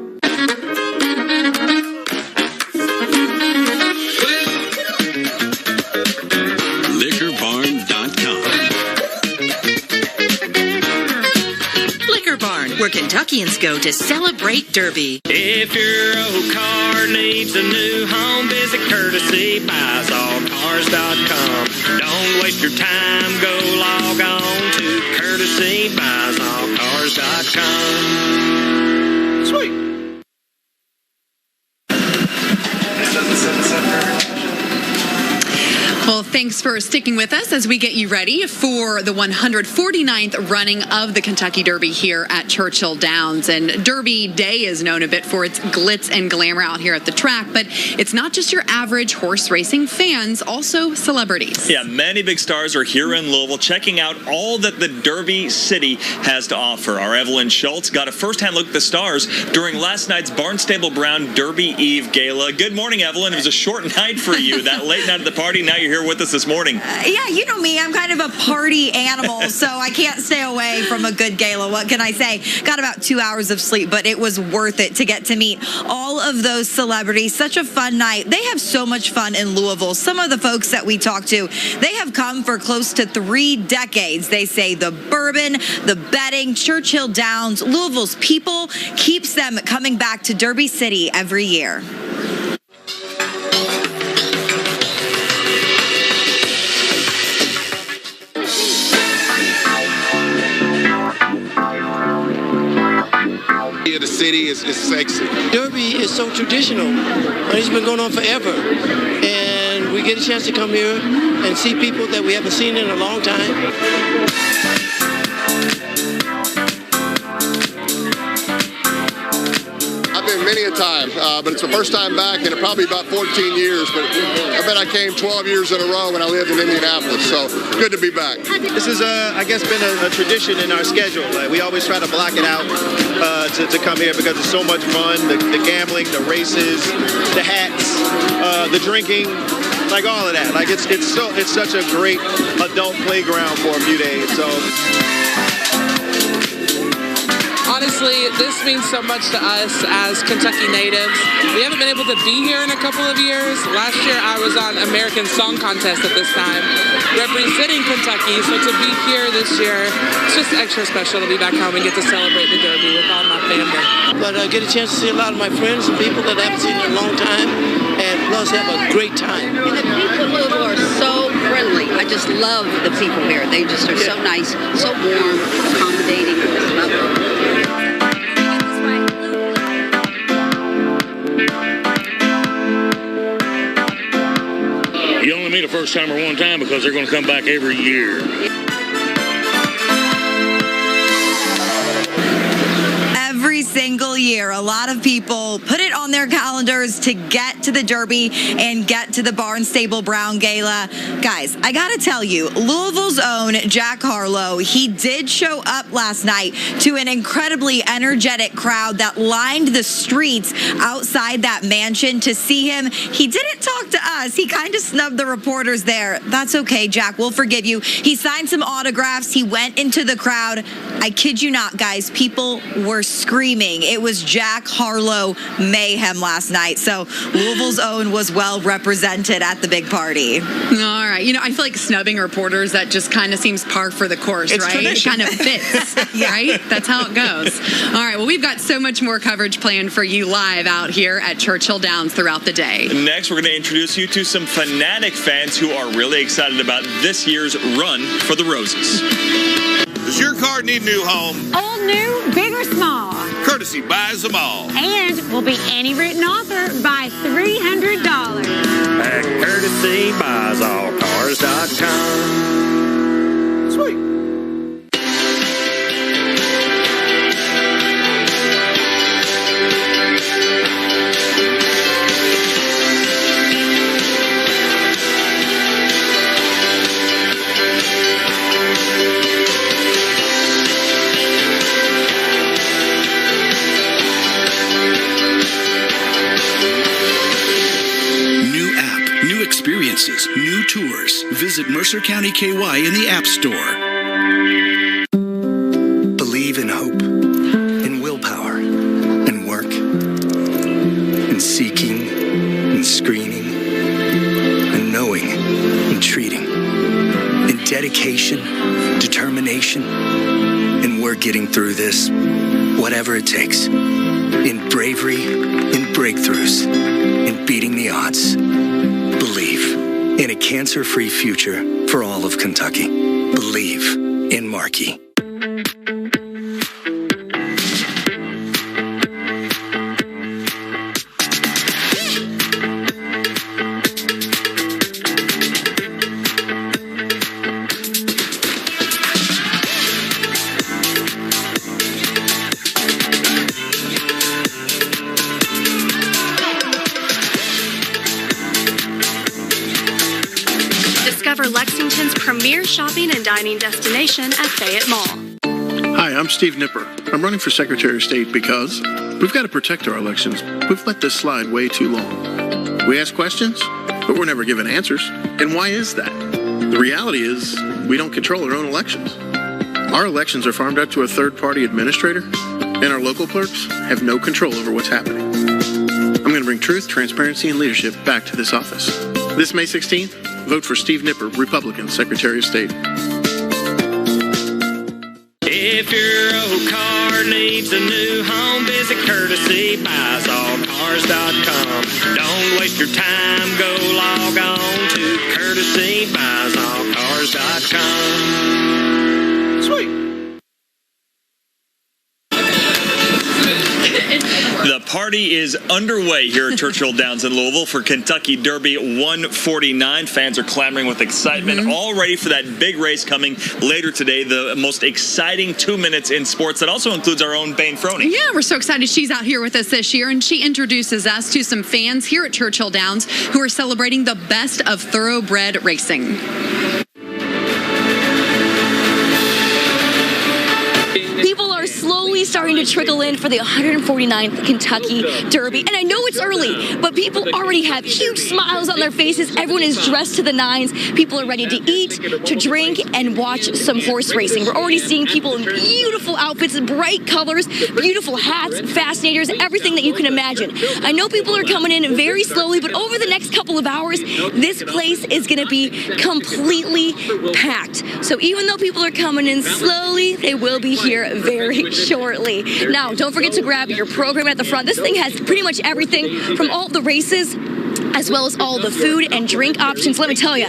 Where Kentuckians go to celebrate Derby. If your old car needs a new home, visit Courtesy BuysAllCars.com. Don't waste your time, go log on to Courtesy BuysAllCars.com. Sweet. Well, thanks for sticking with us as we get you ready for the 149th running of the Kentucky Derby here at Churchill Downs. And Derby Day is known a bit for its glitz and glamour out here at the track, but it's not just your average horse racing fans, also celebrities. Yeah, many big stars are here in Louisville checking out all that the Derby City has to offer. Our Evelyn Schultz got a first-hand look at the stars during last night's Barnstable Brown Derby Eve Gala. Good morning, Evelyn. It was a short night for you, that late night at the party. Now you're here with us this morning. Yeah, you know me. I'm kind of a party animal, so I can't stay away from a good gala. What can I say? Got about 2 hours of sleep, but it was worth it to get to meet all of those celebrities. Such a fun night. They have so much fun in Louisville. Some of the folks that we talked to, they have come for close to 3 decades. They say the bourbon, the betting, Churchill Downs, Louisville's people keeps them coming back to Derby City every year. The city is sexy. Derby is so traditional. It's been going on forever. And we get a chance to come here and see people that we haven't seen in a long time. I've been many a time, but it's the first time back in probably about 14 years. But I bet I came 12 years in a row when I lived in Indianapolis. So good to be back. This has, I guess, been a tradition in our schedule. We always try to block it out to come here because it's so much fun. The gambling, the races, the hats, the drinking, like all of that. Like it's such a great adult playground for a few days. So. Honestly, this means so much to us as Kentucky natives. We haven't been able to be here in a couple of years. Last year, I was on American Song Contest at this time, representing Kentucky. So to be here this year, it's just extra special to be back home and get to celebrate the Derby with all my family. But I get a chance to see a lot of my friends and people that I haven't seen in a long time, and plus have a great time. And the people of Louisville are so friendly. I just love the people here. They just are so nice, so warm, accommodating. Love them. You only meet a first timer one time because they're going to come back every year. Every single year. A lot of people put it on their calendars to get to the Derby and get to the Barnstable Brown Gala. Guys, I gotta tell you, Louisville's own Jack Harlow, he did show up last night to an incredibly energetic crowd that lined the streets outside that mansion to see him. He didn't talk to us. He kind of snubbed the reporters there. That's okay, Jack. We'll forgive you. He signed some autographs. He went into the crowd. I kid you not, guys. People were screaming. It was Jack Harlow mayhem last night. So Louisville's own was well represented at the big party. All right. You know, I feel like snubbing reporters, that just kind of seems par for the course, It's right? tradition. It kind of fits, right? That's how it goes. All right. Well, we've got so much more coverage planned for you live out here at Churchill Downs throughout the day. Next, we're going to introduce you to some Fanatic fans who are really excited about this year's run for the Roses. Does your car need a new home? Old, new, big or small. Courtesy buys them all. And will be any written offer by $300. At courtesybuysallcars.com. Sweet. Experiences, new tours. Visit Mercer County KY in the App Store. Believe in hope, in willpower, in work, in seeking, in screening, in knowing, in treating, in dedication, determination, and we're getting through this, whatever it takes. In bravery, in breakthroughs, in beating the odds. Believe in a cancer-free future for all of Kentucky. Believe in Markey. Discover Lexington's premier shopping and dining destination at Fayette Mall. Hi, I'm Steve Nipper. I'm running for Secretary of State because we've got to protect our elections. We've let this slide way too long. We ask questions, but we're never given answers. And why is that? The reality is we don't control our own elections. Our elections are farmed out to a third-party administrator, and our local clerks have no control over what's happening. I'm going to bring truth, transparency, and leadership back to this office. This May 16th, vote for Steve Nipper, Republican, Secretary of State. If your old car needs a new home, visit courtesybuysallcars.com. Don't waste your time, go log on to courtesybuysallcars.com. Sweet. The party is underway here at Churchill Downs in Louisville for Kentucky Derby 149. Fans are clamoring with excitement, all ready for that big race coming later today. The most exciting 2 minutes in sports. That also includes our own Bane Froney. Yeah, we're so excited she's out here with us this year, and she introduces us to some fans here at Churchill Downs who are celebrating the best of thoroughbred racing. People are slowly starting to trickle in for the 149th Kentucky Derby. And I know it's early, but people already have huge smiles on their faces. Everyone is dressed to the nines. People are ready to eat, to drink, and watch some horse racing. We're already seeing people in beautiful outfits, bright colors, beautiful hats, fascinators, everything that you can imagine. I know people are coming in very slowly, but over the next couple of hours, this place is going to be completely packed. So even though people are coming in slowly, they will be here very shortly. Now, don't forget to grab your program at the front. This thing has pretty much everything from all the races as well as all the food and drink options. Let me tell you,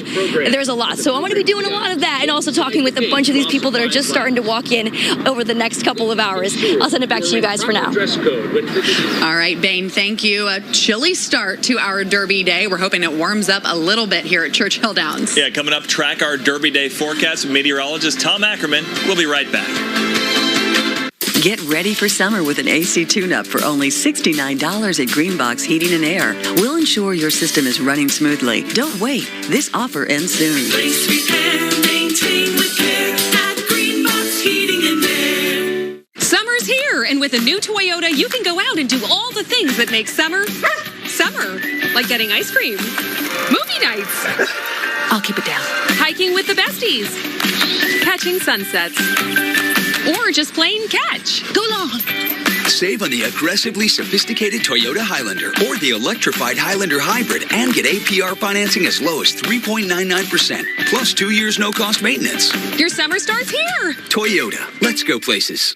there's a lot. So I'm going to be doing a lot of that and also talking with a bunch of these people that are just starting to walk in over the next couple of hours. I'll send it back to you guys for now. All right, Bane, thank you. A chilly start to our Derby Day. We're hoping it warms up a little bit here at Churchill Downs. Yeah, coming up, track our Derby Day forecast with meteorologist Tom Ackerman. We'll be right back. Get ready for summer with an AC tune-up for only $69 at Greenbox Heating and Air. We'll ensure your system is running smoothly. Don't wait. This offer ends soon. Place, repair, maintain with care at Greenbox Heating and Air. Summer's here, and with a new Toyota, you can go out and do all the things that make summer, summer. Like getting ice cream, movie nights. I'll keep it down. Hiking with the besties. Catching sunsets. Or just plain catch. Go long. Save on the aggressively sophisticated Toyota Highlander or the electrified Highlander Hybrid and get APR financing as low as 3.99%, plus 2 years no-cost maintenance. Your summer starts here. Toyota. Let's go places.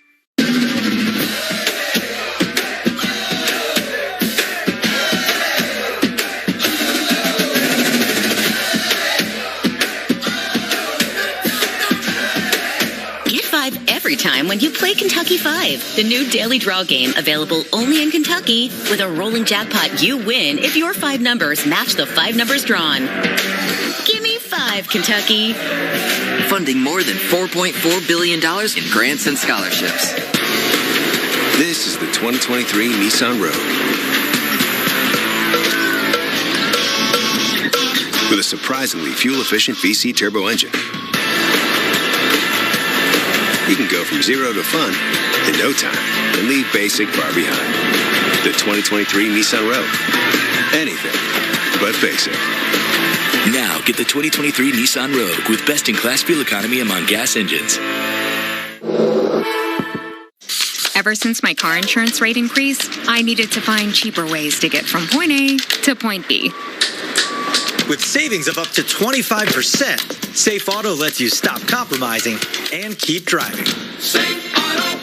Every time when you play Kentucky 5, the new daily draw game available only in Kentucky. With a rolling jackpot, you win if your 5 numbers match the 5 numbers drawn. Gimme 5, Kentucky. Funding more than $4.4 billion in grants and scholarships. This is the 2023 Nissan Rogue. With a surprisingly fuel-efficient VC turbo engine. You can go from zero to fun in no time and leave basic far behind. The 2023 Nissan Rogue. Anything but basic. Now get the 2023 Nissan Rogue with best-in-class fuel economy among gas engines. Ever since my car insurance rate increased, I needed to find cheaper ways to get from point A to point B. With savings of up to 25%, Safe Auto lets you stop compromising and keep driving. Safe Auto.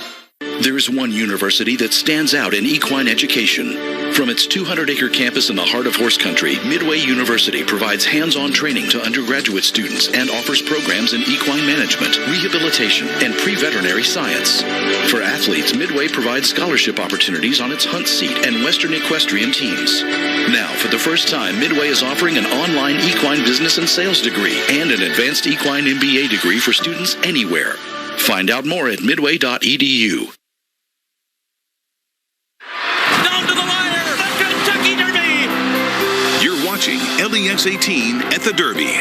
There is one university that stands out in equine education. From its 200-acre campus in the heart of horse country, Midway University provides hands-on training to undergraduate students and offers programs in equine management, rehabilitation, and pre-veterinary science. For athletes, Midway provides scholarship opportunities on its Hunt Seat and Western Equestrian teams. Now, for the first time, Midway is offering an online equine business and sales degree and an advanced equine MBA degree for students anywhere. Find out more at midway.edu. Watching LEX 18 at the Derby.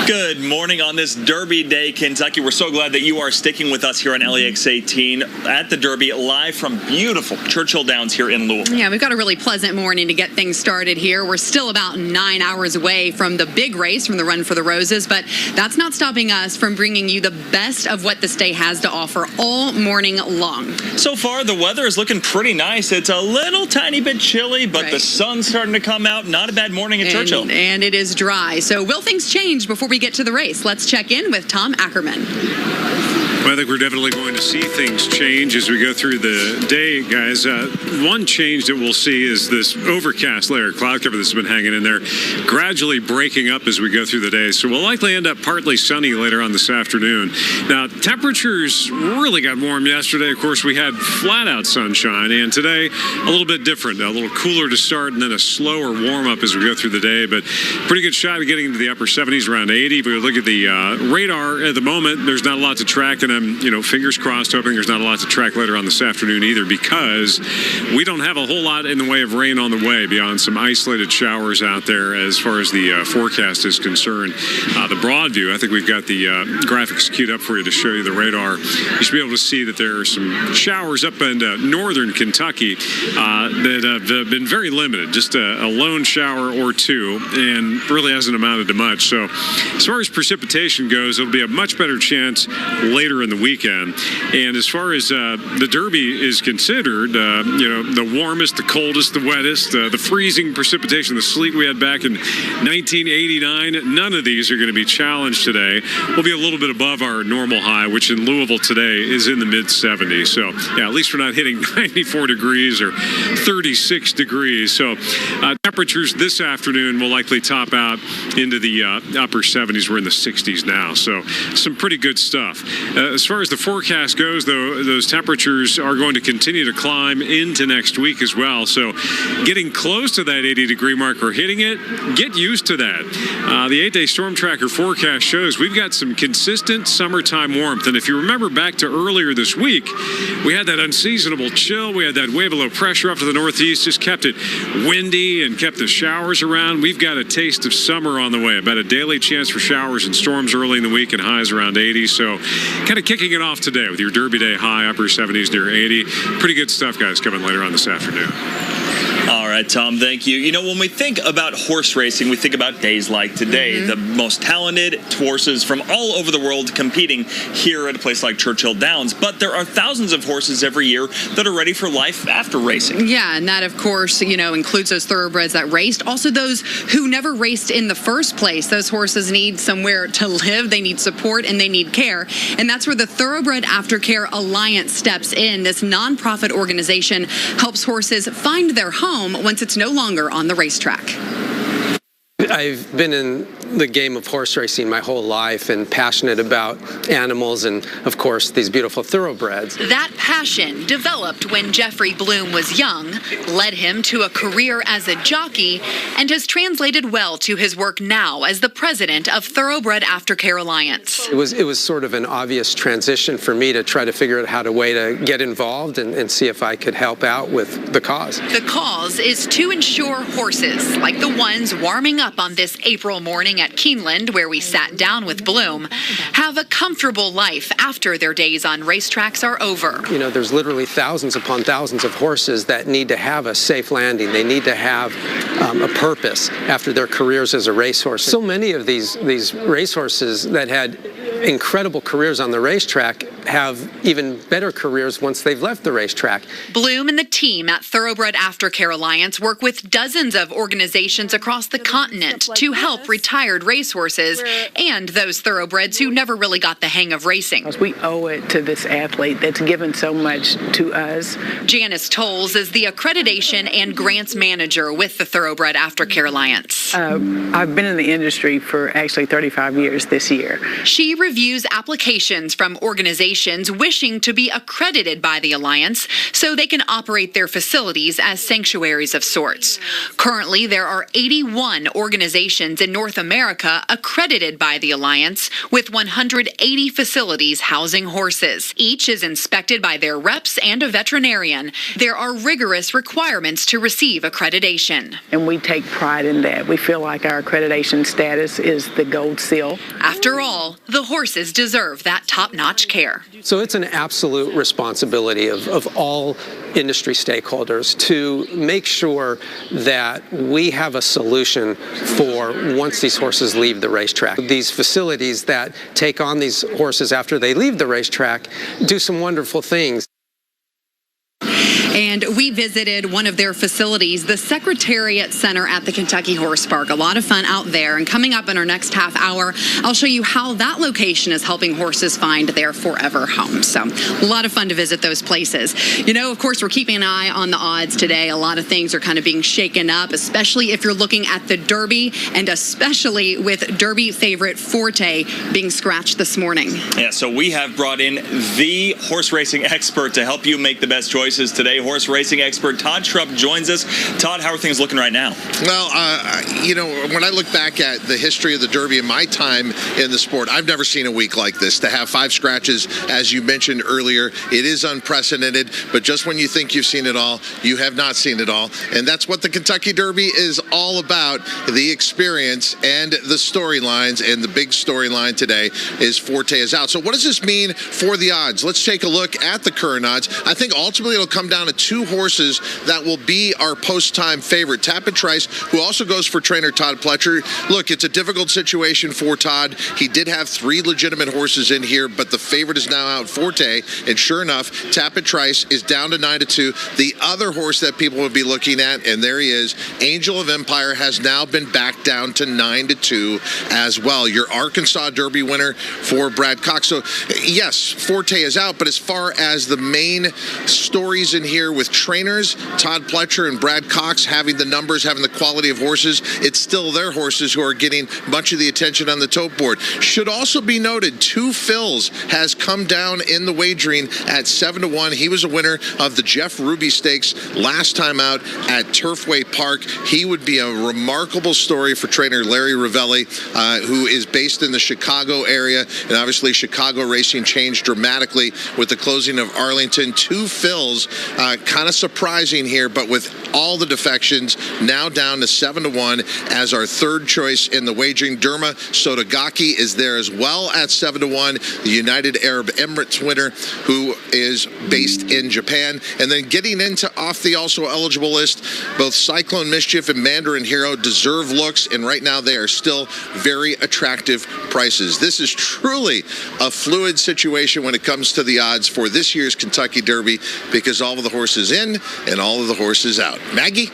Good morning on this Derby Day, Kentucky. We're so glad that you are sticking with us here on LEX 18 at the Derby, live from beautiful Churchill Downs here in Louisville. Yeah, we've got a really pleasant morning to get things started here. We're still about 9 hours away from the big race, from the Run for the Roses, but that's not stopping us from bringing you the best of what this day has to offer all morning long. So far, the weather is looking pretty nice. It's a little tiny bit chilly, but the sun's starting to come out. Not a bad morning at Churchill. And it is dry. So will things change before we get to the race? Let's check in with Tom Ackerman. Well, I think we're definitely going to see things change as we go through the day, guys. One change that we'll see is this overcast layer of cloud cover that's been hanging in there, gradually breaking up as we go through the day. So we'll likely end up partly sunny later on this afternoon. Now, temperatures really got warm yesterday. Of course, we had flat-out sunshine, and today a little bit different, a little cooler to start, and then a slower warm-up as we go through the day. But pretty good shot of getting into the upper 70s, around 80. If we look at the radar at the moment, there's not a lot to track, and I'm, fingers crossed, hoping there's not a lot to track later on this afternoon either, because we don't have a whole lot in the way of rain on the way beyond some isolated showers out there as far as the forecast is concerned. The broad view, I think we've got the graphics queued up for you to show you the radar. You should be able to see that there are some showers up in northern Kentucky that have been very limited, just a lone shower or two, and really hasn't amounted to much. So as far as precipitation goes, it'll be a much better chance later in the weekend. And as far as the Derby is considered, the warmest, the coldest, the wettest, the freezing precipitation, the sleet we had back in 1989, none of these are going to be challenged today. We'll be a little bit above our normal high, which in Louisville today is in the mid-70s. So, yeah, at least we're not hitting 94 degrees or 36 degrees. So temperatures this afternoon will likely top out into the upper 70s. We're in the 60s now. So some pretty good stuff. As far as the forecast goes, though, those temperatures are going to continue to climb into next week as well. So getting close to that 80-degree mark or hitting it, get used to that. The 8-day storm tracker forecast shows we've got some consistent summertime warmth. And if you remember back to earlier this week, we had that unseasonable chill. We had that wave of low pressure up to the northeast, just kept it windy and kept the showers around. We've got a taste of summer on the way. About a daily chance for showers and storms early in the week and highs around 80. So kind of kicking it off today with your Derby Day high, upper 70s near 80. Pretty good stuff, guys, coming later on this afternoon. All right, Tom, thank you. You know, when we think about horse racing, we think about days like today. The most talented horses from all over the world competing here at a place like Churchill Downs. But there are thousands of horses every year that are ready for life after racing. Yeah, and that, of course, includes those thoroughbreds that raced. Also, those who never raced in the first place. Those horses need somewhere to live. They need support and they need care. And that's where the Thoroughbred Aftercare Alliance steps in. This nonprofit organization helps horses find their home once it's no longer on the racetrack. I've been in the game of horse racing my whole life and passionate about animals and, of course, these beautiful thoroughbreds. That passion developed when Jeffrey Bloom was young, led him to a career as a jockey, and has translated well to his work now as the president of Thoroughbred Aftercare Alliance. It was sort of an obvious transition for me to try to figure out how to get involved and see if I could help out with the cause. The cause is to ensure horses, like the ones warming up on this April morning at Keeneland, where we sat down with Bloom, have a comfortable life after their days on racetracks are over. There's literally thousands upon thousands of horses that need to have a safe landing. They need to have a purpose after their careers as a racehorse. So many of these racehorses that had incredible careers on the racetrack have even better careers once they've left the racetrack. Bloom and the team at Thoroughbred Aftercare Alliance work with dozens of organizations across the continent to help retired racehorses and those thoroughbreds who never really got the hang of racing. We owe it to this athlete that's given so much to us. Janice Tolles is the accreditation and grants manager with the Thoroughbred Aftercare Alliance. I've been in the industry for actually 35 years this year. She reviews applications from organizations wishing to be accredited by the Alliance so they can operate their facilities as sanctuaries of sorts. Currently, there are 81 organizations in North America accredited by the Alliance, with 180 facilities housing horses. Each is inspected by their reps and a veterinarian. There are rigorous requirements to receive accreditation. And we take pride in that. We feel like our accreditation status is the gold seal. After all, the horses deserve that top-notch care. So it's an absolute responsibility of all industry stakeholders to make sure that we have a solution for once these horses leave the racetrack. These facilities that take on these horses after they leave the racetrack do some wonderful things. And we visited one of their facilities, the Secretariat Center at the Kentucky Horse Park. A lot of fun out there. And coming up in our next half hour, I'll show you how that location is helping horses find their forever home. So a lot of fun to visit those places. Of course, we're keeping an eye on the odds today. A lot of things are kind of being shaken up, especially if you're looking at the Derby, and especially with Derby favorite Forte being scratched this morning. Yeah, so we have brought in the horse racing expert to help you make the best choices today. Horse racing expert Todd Schrupp joins us. Todd, how are things looking right now? Well, when I look back at the history of the Derby and my time in the sport, I've never seen a week like this. To have 5 scratches, as you mentioned earlier, it is unprecedented. But just when you think you've seen it all, you have not seen it all. And that's what the Kentucky Derby is all about, the experience and the storylines. And the big storyline today is Forte is out. So what does this mean for the odds? Let's take a look at the current odds. I think ultimately it'll come down to 2 horses that will be our post-time favorite. Tappan Trice, who also goes for trainer Todd Pletcher. Look, it's a difficult situation for Todd. He did have 3 legitimate horses in here, but the favorite is now out, Forte. And sure enough, Tappan Trice is down to 9-2. The other horse that people would be looking at, and there he is, Angel of Empire, has now been back down to 9-2 as well. Your Arkansas Derby winner for Brad Cox. So yes, Forte is out, but as far as the main stories in here here with trainers, Todd Pletcher and Brad Cox, having the numbers, having the quality of horses. It's still their horses who are getting much of the attention on the tote board. Should also be noted, 2 Phils has come down in the wagering at 7-1. He was a winner of the Jeff Ruby Stakes last time out at Turfway Park. He would be a remarkable story for trainer Larry Ravelli, who is based in the Chicago area. And obviously, Chicago racing changed dramatically with the closing of Arlington. 2 Phils, kind of surprising here, but with all the defections, now down to 7-1 as our third choice in the wagering. Derma Sotogaki is there as well at 7-1, the United Arab Emirates winner, who is based in Japan. And then getting into off the also eligible list, both Cyclone Mischief and Mandarin Hero deserve looks, and right now they are still very attractive prices. This is truly a fluid situation when it comes to the odds for this year's Kentucky Derby, because all of the horses in and all of the horses out. Maggie?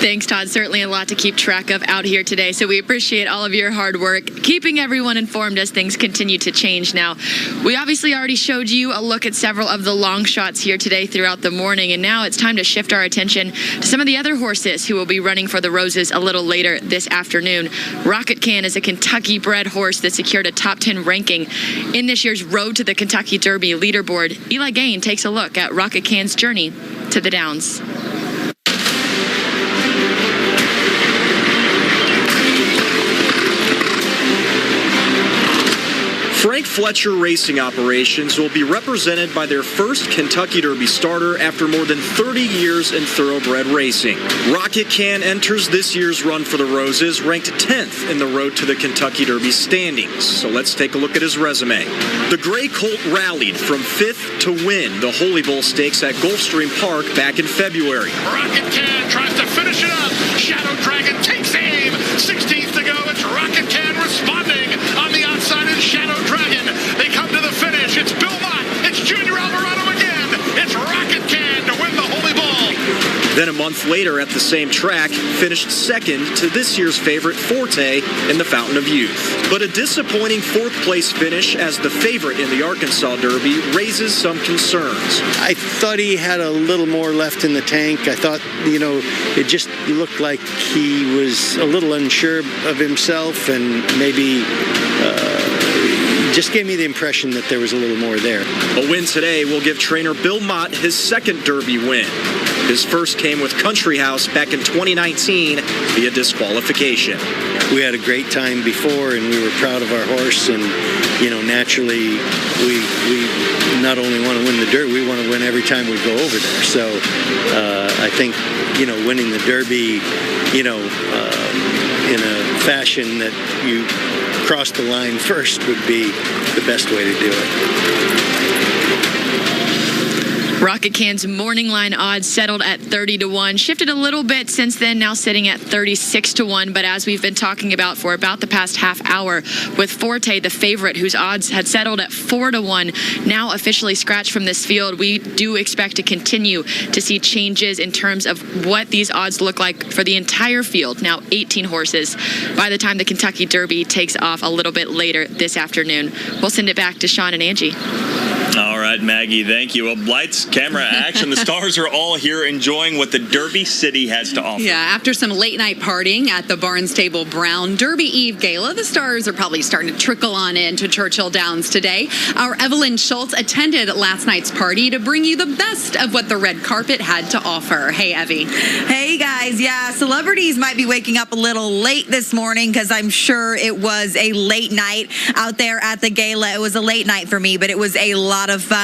Thanks, Todd. Certainly a lot to keep track of out here today. So we appreciate all of your hard work, keeping everyone informed as things continue to change. Now, we obviously already showed you a look at several of the long shots here today throughout the morning, and now it's time to shift our attention to some of the other horses who will be running for the Roses a little later this afternoon. Rocket Can is a Kentucky-bred horse that secured a top 10 ranking in this year's Road to the Kentucky Derby leaderboard. Eli Gain takes a look at Rocket Can's journey to the Downs. Frank Fletcher Racing Operations will be represented by their first Kentucky Derby starter after more than 30 years in thoroughbred racing. Rocket Can enters this year's Run for the Roses ranked 10th in the Road to the Kentucky Derby standings. So let's take a look at his resume. The Gray Colt rallied from 5th to win the Holy Bull Stakes at Gulfstream Park back in February. Rocket Can tries to finish it up. Shadow Dragon takes aim. 16th to go. It's Rocket Can responding on the outside, and Shadow Dragon. They come to the finish. It's Bill Mott. It's Junior Alvarado again. It's Rocket Can to win the Holy Bull. Then a month later at the same track, finished second to this year's favorite Forte in the Fountain of Youth. But a disappointing 4th place finish as the favorite in the Arkansas Derby raises some concerns. I thought he had a little more left in the tank. I thought, it just looked like he was a little unsure of himself, and maybe just gave me the impression that there was a little more there. A win today will give trainer Bill Mott his second Derby win. His first came with Country House back in 2019 via disqualification. We had a great time before, and we were proud of our horse, and naturally we not only want to win the Derby, we want to win every time we go over there. So I think winning the Derby in a fashion that you cross the line first would be the best way to do it. Rocket Can's morning line odds settled at 30-1, shifted a little bit since then, now sitting at 36-1. But as we've been talking about for about the past half hour, with Forte, the favorite, whose odds had settled at 4-1, now officially scratched from this field, we do expect to continue to see changes in terms of what these odds look like for the entire field. Now 18 horses by the time the Kentucky Derby takes off a little bit later this afternoon. We'll send it back to Sean and Angie. All right, Maggie, thank you. Well, lights, camera, action. The stars are all here enjoying what the Derby City has to offer. Yeah, after some late-night partying at the Barnstable Brown Derby Eve Gala, the stars are probably starting to trickle on into Churchill Downs today. Our Evelyn Schultz attended last night's party to bring you the best of what the red carpet had to offer. Hey, Evie. Hey, guys. Yeah, celebrities might be waking up a little late this morning because I'm sure it was a late night out there at the gala. It was a late night for me, but it was a lot of fun.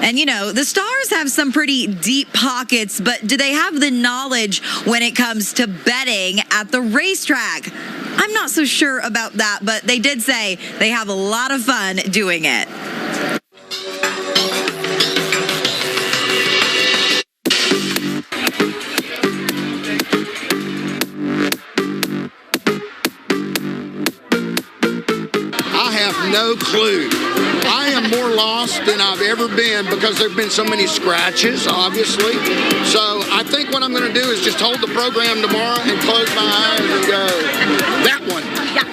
And the stars have some pretty deep pockets, but do they have the knowledge when it comes to betting at the racetrack? I'm not so sure about that, but they did say they have a lot of fun doing it. I have no clue. I am more lost than I've ever been because there have been so many scratches, obviously. So I think what I'm going to do is just hold the program tomorrow and close my eyes and go, that one. Yeah.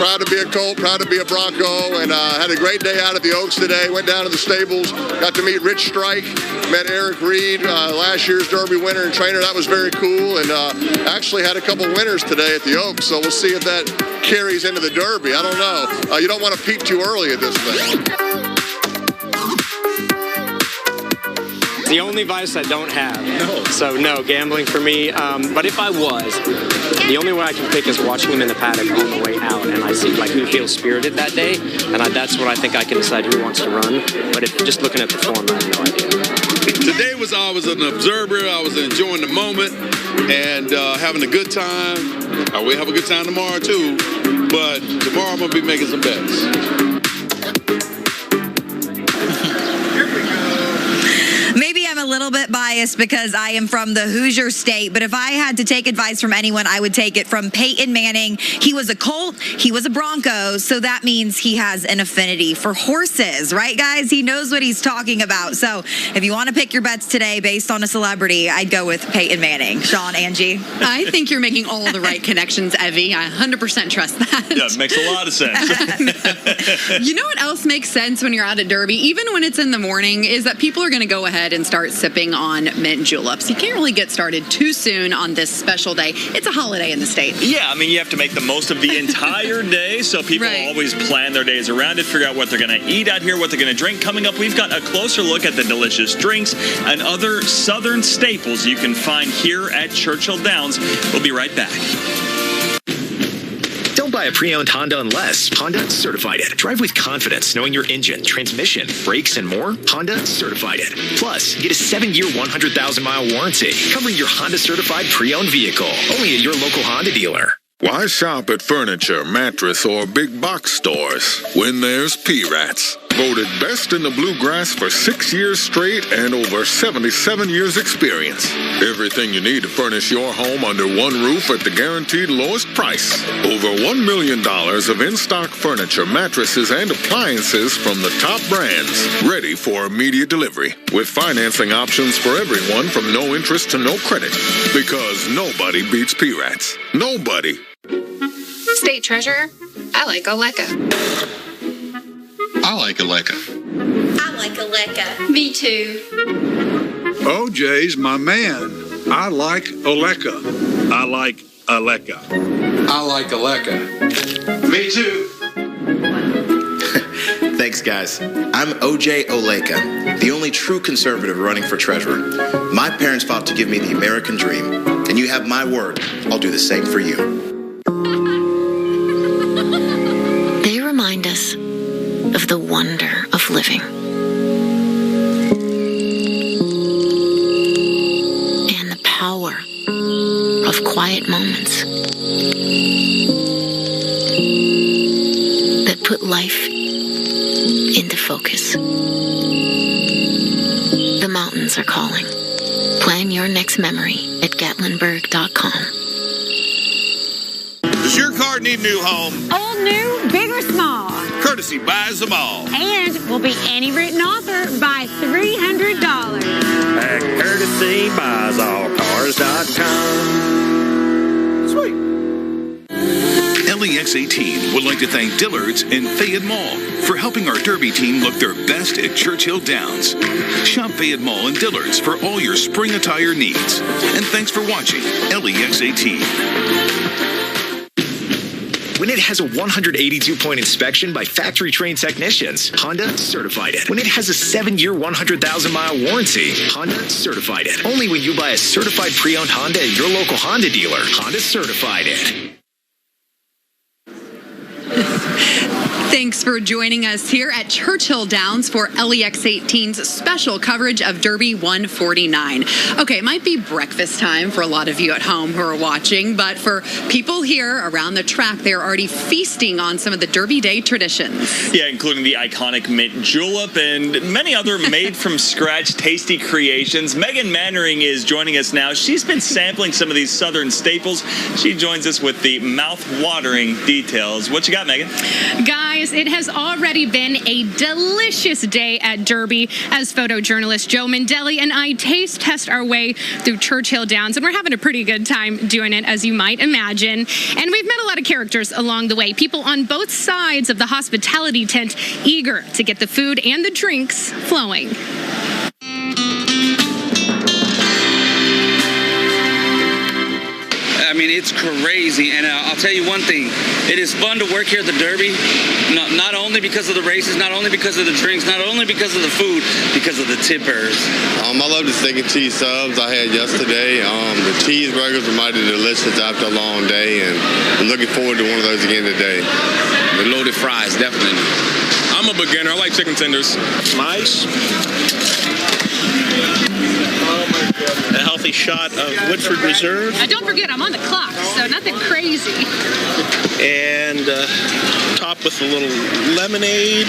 Proud to be a Colt, proud to be a Bronco, and had a great day out at the Oaks today. Went down to the stables, got to meet Rich Strike, met Eric Reed, last year's Derby winner and trainer. That was very cool, and actually had a couple winners today at the Oaks, so we'll see if that carries into the Derby. I don't know. You don't want to peak too early at this thing. The only vice I don't have. No. So no, gambling for me. But if I was, the only way I can pick is watching him in the paddock on the way out, and I see like who feels spirited that day, and that's what I think I can decide who wants to run. But if just looking at the form, I have no idea. Today I was an observer. I was enjoying the moment and having a good time. I will have a good time tomorrow too, but tomorrow I'm gonna be making some bets. Maybe I'm a little bit biased because I am from the Hoosier State, but if I had to take advice from anyone, I would take it from Peyton Manning. He was a Colt, he was a Bronco, so that means he has an affinity for horses, right, guys? He knows what he's talking about. So if you want to pick your bets today based on a celebrity, I'd go with Peyton Manning. Sean, Angie? I think you're making all the right connections, Evie. I 100% trust that. Yeah, it makes a lot of sense. You know what else makes sense when you're out at Derby, even when it's in the morning, is that people are going to go ahead and start sipping on mint juleps. You can't really get started too soon on this special day. It's a holiday in the state. Yeah, I mean, you have to make the most of the entire day, so people always plan their days around it, figure out what they're going to eat out here, what they're going to drink. Coming up, we've got a closer look at the delicious drinks and other southern staples you can find here at Churchill Downs. We'll be right back. Don't buy a pre-owned Honda unless Honda certified it. Drive with confidence knowing your engine, transmission, brakes, and more. Honda certified it. Plus, get a 7-year, 100,000-mile warranty covering your Honda certified pre-owned vehicle. Only at your local Honda dealer. Why shop at furniture, mattress, or big box stores when there's P-Rats? Voted best in the bluegrass for 6 years straight and over 77 years experience. Everything you need to furnish your home under one roof at the guaranteed lowest price. Over $1 million of in-stock furniture, mattresses, and appliances from the top brands. Ready for immediate delivery. With financing options for everyone from no interest to no credit. Because nobody beats P-Rats. Nobody. State Treasurer, I like Oleka. I like Aleka. I like Oleka. Me too. OJ's my man. I like Oleka. I like Aleka. I like Aleka. Me too. Thanks, guys. I'm OJ Oleka, the only true conservative running for treasurer. My parents fought to give me the American dream, and you have my word. I'll do the same for you. They remind us of the wonder of living. And the power of quiet moments that put life into focus. The mountains are calling. Plan your next memory at gatlinburg.com. Does your car need a new home? Old, new, big or small. Courtesy buys them all. And will be any written offer by $300. At courtesybuysalcars.com. Sweet. LEX 18 would like to thank Dillard's and Fayette Mall for helping our Derby team look their best at Churchill Downs. Shop Fayette Mall and Dillard's for all your spring attire needs. And thanks for watching LEX 18. When it has a 182-point inspection by factory-trained technicians, Honda certified it. When it has a 7-year, 100,000-mile warranty, Honda certified it. Only when you buy a certified pre-owned Honda at your local Honda dealer, Honda certified it. Thanks for joining us here at Churchill Downs for LEX 18's special coverage of Derby 149. Okay, it might be breakfast time for a lot of you at home who are watching, but for people here around the track, they're already feasting on some of the Derby Day traditions. Yeah, including the iconic mint julep and many other made-from-scratch tasty creations. Megan Mannering is joining us now. She's been sampling some of these southern staples. She joins us with the mouth-watering details. What you got, Megan? Guys, guys, it has already been a delicious day at Derby as photojournalist Joe Mandelli and I taste test our way through Churchill Downs, and we're having a pretty good time doing it, as you might imagine. And we've met a lot of characters along the way, people on both sides of the hospitality tent eager to get the food and the drinks flowing. I mean, it's crazy, and I'll tell you one thing. It is fun to work here at the Derby, not only because of the races, not only because of the drinks, not only because of the food, because of the tippers. I love the steak and cheese subs I had yesterday. The cheeseburgers were mighty delicious after a long day, and I'm looking forward to one of those again today. The loaded fries, definitely. I'm a beginner. I like chicken tenders. Nice. A healthy shot of Woodford Reserve. Don't forget, I'm on the clock, so nothing crazy. And topped with a little lemonade.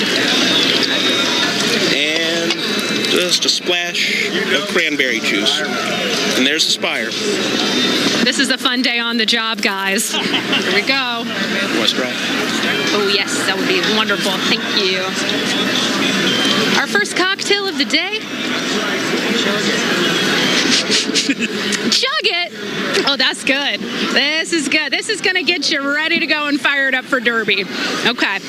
And just a splash of cranberry juice. And there's the Spire. This is a fun day on the job, guys. Here we go. Want to try? Oh, yes, that would be wonderful. Thank you. Our first cocktail of the day. Chug it. Oh, that's good. This is good. This is going to get you ready to go and fired up for Derby. Okay.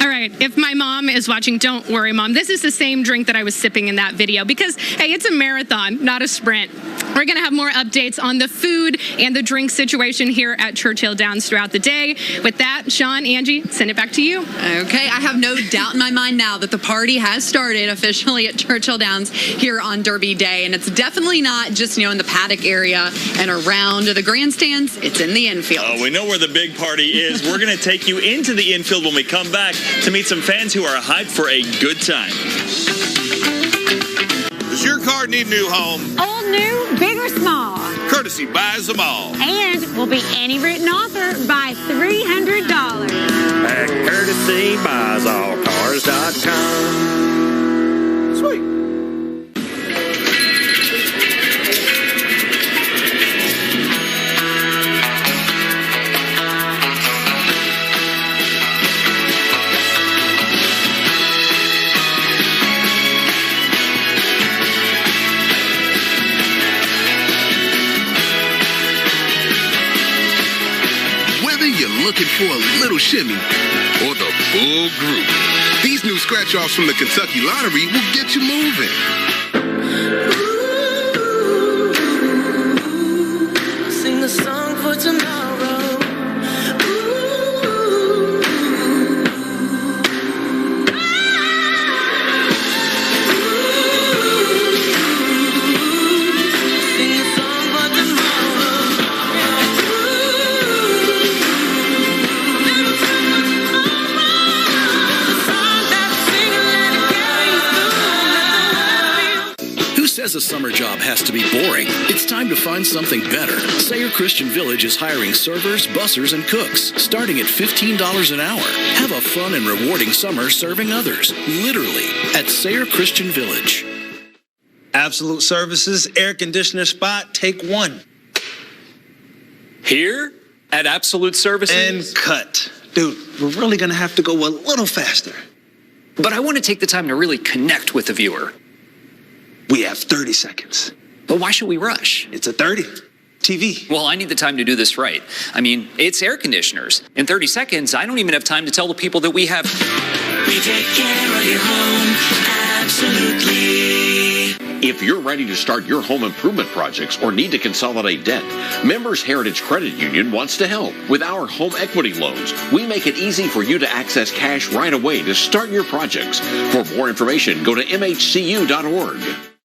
All right. If my mom is watching, don't worry, Mom. This is the same drink that I was sipping in that video because, hey, it's a marathon, not a sprint. We're going to have more updates on the food and the drink situation here at Churchill Downs throughout the day. With that, Sean, Angie, send it back to you. Okay, I have no doubt in my mind now that the party has started officially at Churchill Downs here on Derby Day. And it's definitely not just, in the paddock area and around the grandstands. It's in the infield. Oh, we know where the big party is. We're going to take you into the infield when we come back to meet some fans who are hyped for a good time. Does your car need a new home? Old, new, big or small. Courtesy buys them all. And will be any written offer by $300. At Courtesy buys all cars.com. Sweet. Looking for a little shimmy or the full group, these new scratch-offs from the Kentucky Lottery will get you moving. Sing a song for tomorrow. Says a summer job has to be boring. It's time to find something better. Sayre Christian Village is hiring servers, bussers, and cooks, starting at $15 an hour. Have a fun and rewarding summer serving others, literally, at Sayre Christian Village. Absolute Services, air conditioner spot, take one. Here at Absolute Services? And cut. Dude, we're really going to have to go a little faster. But I want to take the time to really connect with the viewer. We have 30 seconds. But why should we rush? It's a 30. TV. Well, I need the time to do this right. I mean, it's air conditioners. In 30 seconds, I don't even have time to tell the people that we have... We take care of your home, absolutely. If you're ready to start your home improvement projects or need to consolidate debt, Members Heritage Credit Union wants to help. With our home equity loans, we make it easy for you to access cash right away to start your projects. For more information, go to mhcu.org.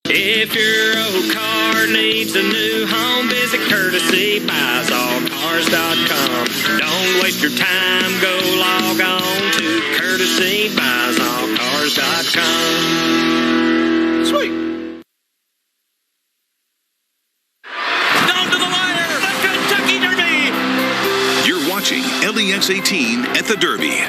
If your old car needs a new home, visit CourtesyBuysAllCars.com. Don't waste your time, go log on to CourtesyBuysAllCars.com. Sweet. Down to the wire, the Kentucky Derby. You're watching LEX 18 at the Derby.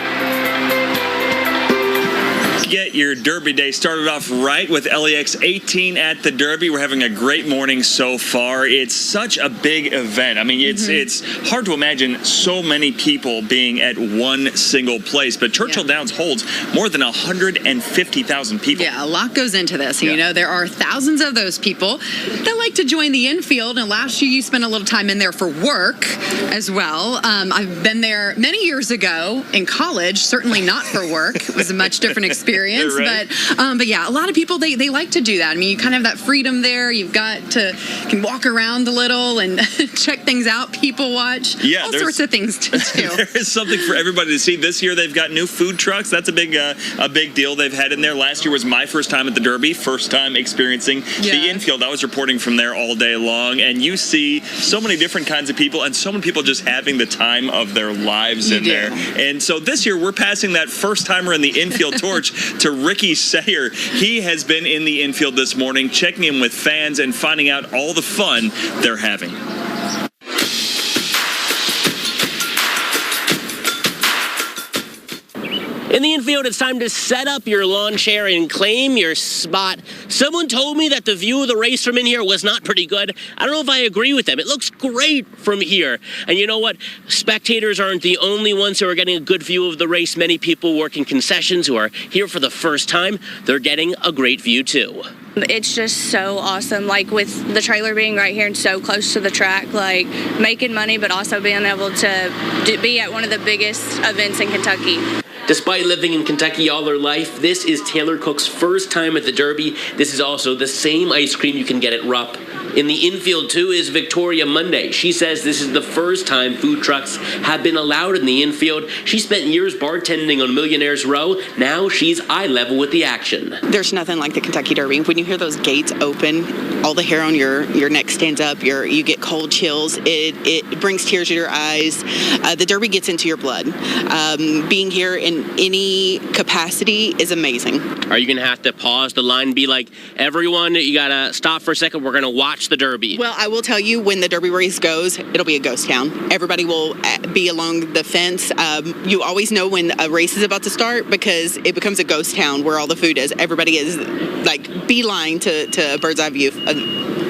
Get your Derby day started off right with LEX 18 at the Derby. We're having a great morning so far. It's such a big event. I mean, it's hard to imagine so many people being at one single place, but Churchill Downs holds more than 150,000 people. Yeah, a lot goes into this. You know, there are thousands of those people that like to join the Infield, and last year you spent a little time in there for work as well. I've been there many years ago in college, certainly not for work. It was a much different experience, right. but yeah, a lot of people, they like to do that. I mean, you kind of have that freedom there. You've got to can walk around a little and check things out, people watch, all sorts of things to do. There is something for everybody to see. This year they've got new food trucks. That's a big deal they've had in there. Last year was my first time at the Derby, first time experiencing the Infield. I was reporting from there all day long, and you see so many different kinds of people and so many people just having the time of their lives in there. And so this year we're passing that first timer in the Infield torch to Ricky Sayer. He has been in the Infield this morning, checking in with fans and finding out all the fun they're having. In the Infield, it's time to set up your lawn chair and claim your spot. Someone told me that the view of the race from in here was not pretty good. I don't know if I agree with them. It looks great from here. And you know what? Spectators aren't the only ones who are getting a good view of the race. Many people working concessions who are here for the first time, they're getting a great view too. It's just so awesome, like with the trailer being right here and so close to the track, like making money, but also being able to be at one of the biggest events in Kentucky. Despite living in Kentucky all their life, this is Taylor Cook's first time at the Derby. This is also the same ice cream you can get at Rupp. In the Infield, too, is Victoria Monday. She says this is the first time food trucks have been allowed in the Infield. She spent years bartending on Millionaire's Row. Now she's eye level with the action. There's nothing like the Kentucky Derby. When you hear those gates open, all the hair on your neck stands up. You get cold chills. It brings tears to your eyes. The Derby gets into your blood. Being here in any capacity is amazing. Are you going to have to pause the line and be like, everyone, you got to stop for a second. We're going to watch the Derby? Well, I will tell you, when the Derby race goes, it'll be a ghost town. Everybody will be along the fence. You always know when a race is about to start because it becomes a ghost town where all the food is. Everybody is like beeline to a bird's eye view of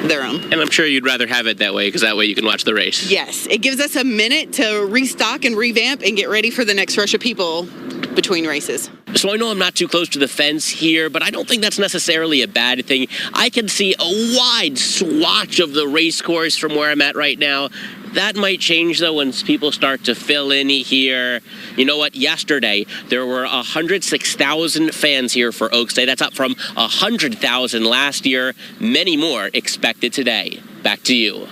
their own. And I'm sure you'd rather have it that way because that way you can watch the race. Yes. It gives us a minute to restock and revamp and get ready for the next rush of people between races. So I know I'm not too close to the fence here, but I don't think that's necessarily a bad thing. I can see a wide swatch of the race course from where I'm at right now. That might change, though, once people start to fill in here. You know what? Yesterday, there were 106,000 fans here for Oaks Day. That's up from 100,000 last year. Many more expected today. Back to you.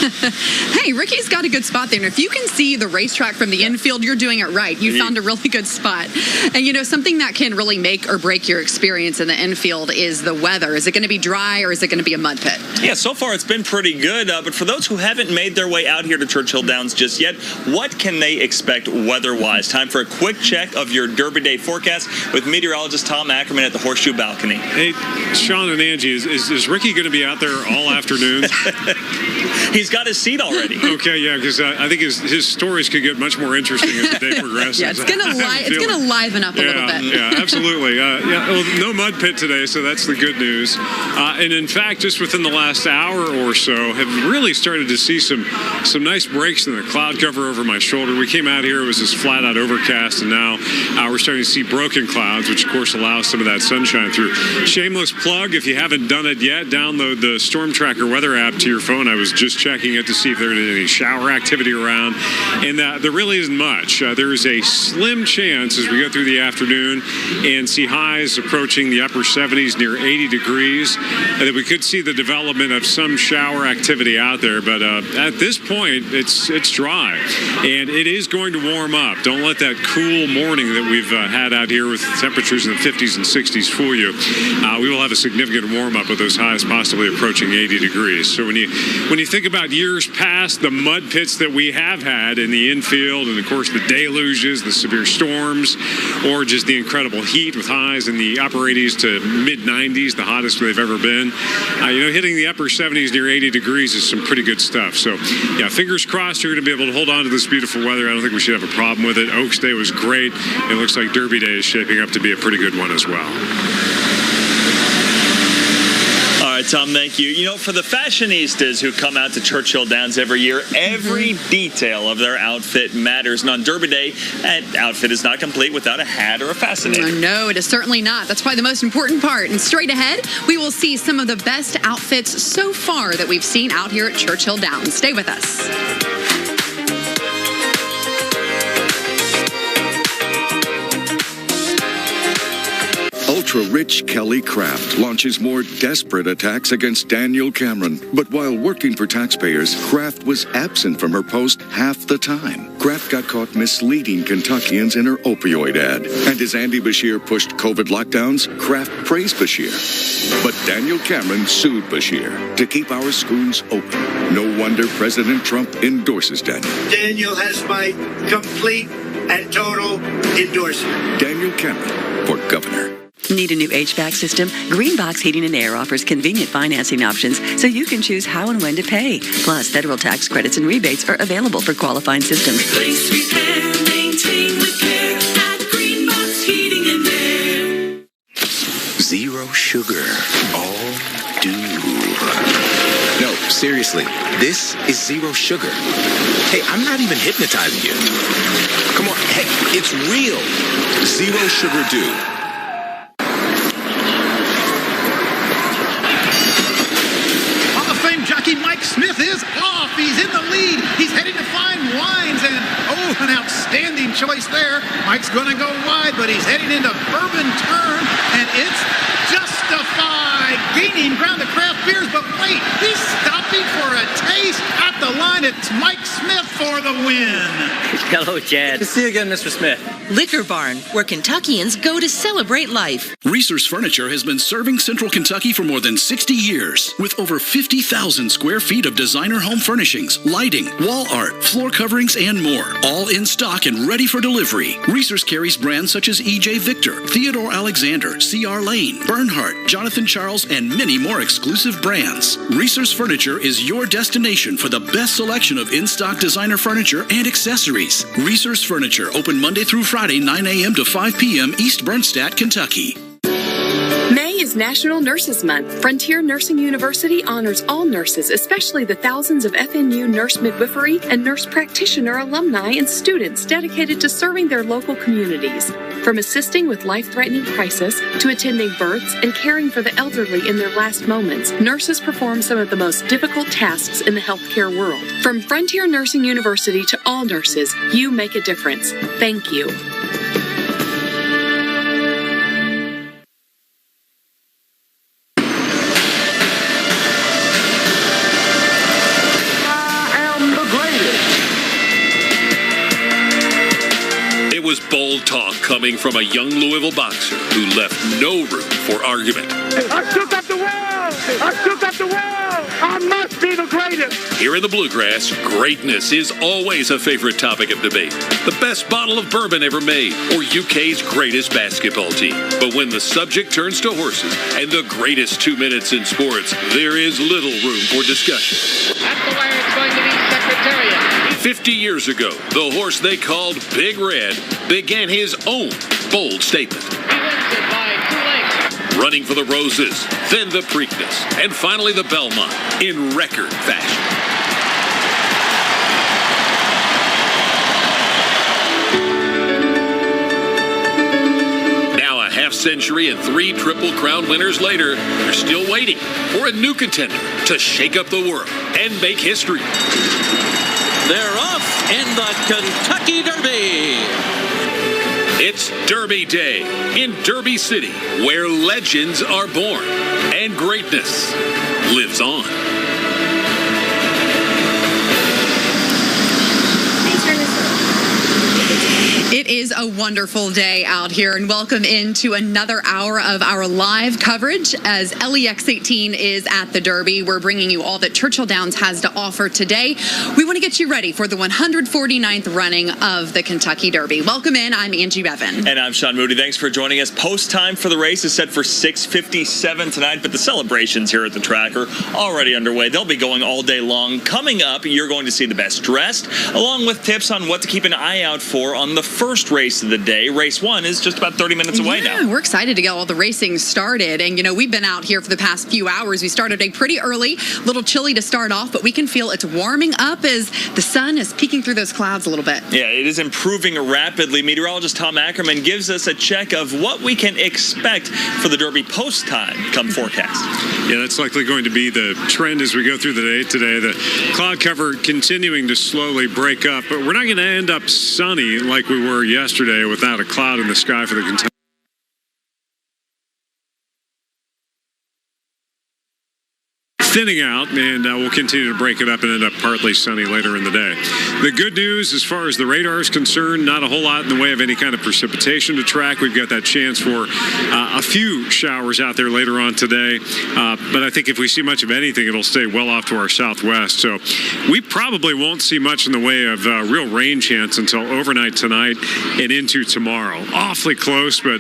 Hey, Ricky's got a good spot there. And if you can see the racetrack from the Infield, you're doing it right. You found a really good spot. And, you know, something that can really make or break your experience in the Infield is the weather. Is it going to be dry or is it going to be a mud pit? Yeah, so far it's been pretty good. But for those who haven't made their way out here to Churchill Downs just yet, what can they expect weather-wise? Time for a quick check of your Derby Day forecast with meteorologist Tom Ackerman at the Horseshoe Balcony. Hey, Sean and Angie, is Ricky going to be out there all afternoon? He's got his seat already. Okay, yeah, because I think his stories could get much more interesting as the day progresses. Yeah, it's gonna liven up a little bit. Yeah, absolutely. Well, no mud pit today, so that's the good news. And in fact, just within the last hour or so, have really started to see some nice breaks in the cloud cover over my shoulder. We came out here, it was just flat out overcast, and now we're starting to see broken clouds, which of course allows some of that sunshine through. Shameless plug, if you haven't done it yet, download the Storm Tracker weather app to your phone. I was just checking it to see if there is any shower activity around, and there really isn't much. There is a slim chance as we go through the afternoon and see highs approaching the upper 70s, near 80 degrees, and that we could see the development of some shower activity out there. But at this point, it's dry, and it is going to warm up. Don't let that cool morning that we've had out here with temperatures in the 50s and 60s fool you. We will have a significant warm up with those highs possibly approaching 80 degrees. So when you think think about years past, the mud pits that we have had in the infield, and of course the deluges, the severe storms, or just the incredible heat with highs in the upper 80s to mid 90s, the hottest they've ever been. Hitting the upper 70s near 80 degrees is some pretty good stuff. So, yeah, fingers crossed you're going to be able to hold on to this beautiful weather. I don't think we should have a problem with it. Oaks Day was great. It looks like Derby Day is shaping up to be a pretty good one as well. All right, Tom, thank you. For the fashionistas who come out to Churchill Downs every year, every detail of their outfit matters. And on Derby Day, that outfit is not complete without a hat or a fascinator. No, it is certainly not. That's probably the most important part. And straight ahead, we will see some of the best outfits so far that we've seen out here at Churchill Downs. Stay with us. Ultra-rich Kelly Kraft launches more desperate attacks against Daniel Cameron. But while working for taxpayers, Kraft was absent from her post half the time. Kraft got caught misleading Kentuckians in her opioid ad. And as Andy Beshear pushed COVID lockdowns, Kraft praised Beshear. But Daniel Cameron sued Beshear to keep our schools open. No wonder President Trump endorses Daniel. Daniel has my complete and total endorsement. Daniel Cameron for governor. Need a new HVAC system? Greenbox Heating and Air offers convenient financing options so you can choose how and when to pay. Plus, federal tax credits and rebates are available for qualifying systems. Place, repair, maintain with care at Greenbox Heating and Air. Zero sugar. All do. No, seriously, this is zero sugar. Hey, I'm not even hypnotizing you. Come on, hey, it's real. Zero sugar dew. Jockey Mike Smith is off. He's in the lead. He's heading to Fine Wines, and an outstanding choice there. Mike's going to go wide, but he's heading into Bourbon Turn, and it's Justified, gaining ground to Craft Beers. But wait, he's stopping for a taste at the line. It's Mike Smith for the win. Hello, Chad. Good to see you again, Mr. Smith. Liquor Barn, where Kentuckians go to celebrate life. Reese's Furniture has been serving Central Kentucky for more than 60 years. With over 50,000 square feet of designer home furnishings, lighting, wall art, floor coverings, and more. All in stock and ready for delivery. Reese's carries brands such as E.J. Victor, Theodore Alexander, C.R. Lane, Bernhardt, Jonathan Charles, and many more exclusive brands. Reese's Furniture is your destination for the best selection of in-stock designer furniture and accessories. Reese's Furniture, open Monday through Friday, 9 a.m. to 5 p.m. East Bernstadt, Kentucky. May is National Nurses Month. Frontier Nursing University honors all nurses, especially the thousands of FNU nurse midwifery and nurse practitioner alumni and students dedicated to serving their local communities. From assisting with life-threatening crisis to attending births and caring for the elderly in their last moments, nurses perform some of the most difficult tasks in the healthcare world. From Frontier Nursing University to all nurses, you make a difference. Thank you. Was bold talk coming from a young Louisville boxer who left no room for argument. I shook up the world! I shook up the world! I must be the greatest! Here in the Bluegrass, greatness is always a favorite topic of debate. The best bottle of bourbon ever made, or UK's greatest basketball team. But when the subject turns to horses and the greatest 2 minutes in sports, there is little room for discussion. That's the way it's going to be, Secretariat. 50 years ago, the horse they called Big Red began his own bold statement. He wins it by 2 lengths. Running for the Roses, then the Preakness, and finally the Belmont in record fashion. Now a half-century and 3 Triple Crown winners later, they're still waiting for a new contender to shake up the world and make history. They're off in the Kentucky Derby. It's Derby Day in Derby City, where legends are born and greatness lives on. It is a wonderful day out here, and welcome into another hour of our live coverage as LEX 18 is at the Derby. We're bringing you all that Churchill Downs has to offer today. We want to get you ready for the 149th running of the Kentucky Derby. Welcome in. I'm Angie Bevan. And I'm Sean Moody. Thanks for joining us. Post time for the race is set for 6:57 tonight, but the celebrations here at the track are already underway. They'll be going all day long. Coming up, you're going to see the best dressed, along with tips on what to keep an eye out for on the first race of the day. Race 1 is just about 30 minutes away now. We're excited to get all the racing started. And, we've been out here for the past few hours. We started a pretty early, a little chilly to start off, but we can feel it's warming up as the sun is peeking through those clouds a little bit. Yeah, it is improving rapidly. Meteorologist Tom Ackerman gives us a check of what we can expect for the Derby post time come forecast. Yeah, that's likely going to be the trend as we go through the day today. The cloud cover continuing to slowly break up, but we're not going to end up sunny like we were yesterday without a cloud in the sky for the Kentucky. Thinning out, and we'll continue to break it up and end up partly sunny later in the day. The good news, as far as the radar is concerned, not a whole lot in the way of any kind of precipitation to track. We've got that chance for a few showers out there later on today, but I think if we see much of anything, it'll stay well off to our southwest. So we probably won't see much in the way of real rain chance until overnight tonight and into tomorrow. Awfully close, but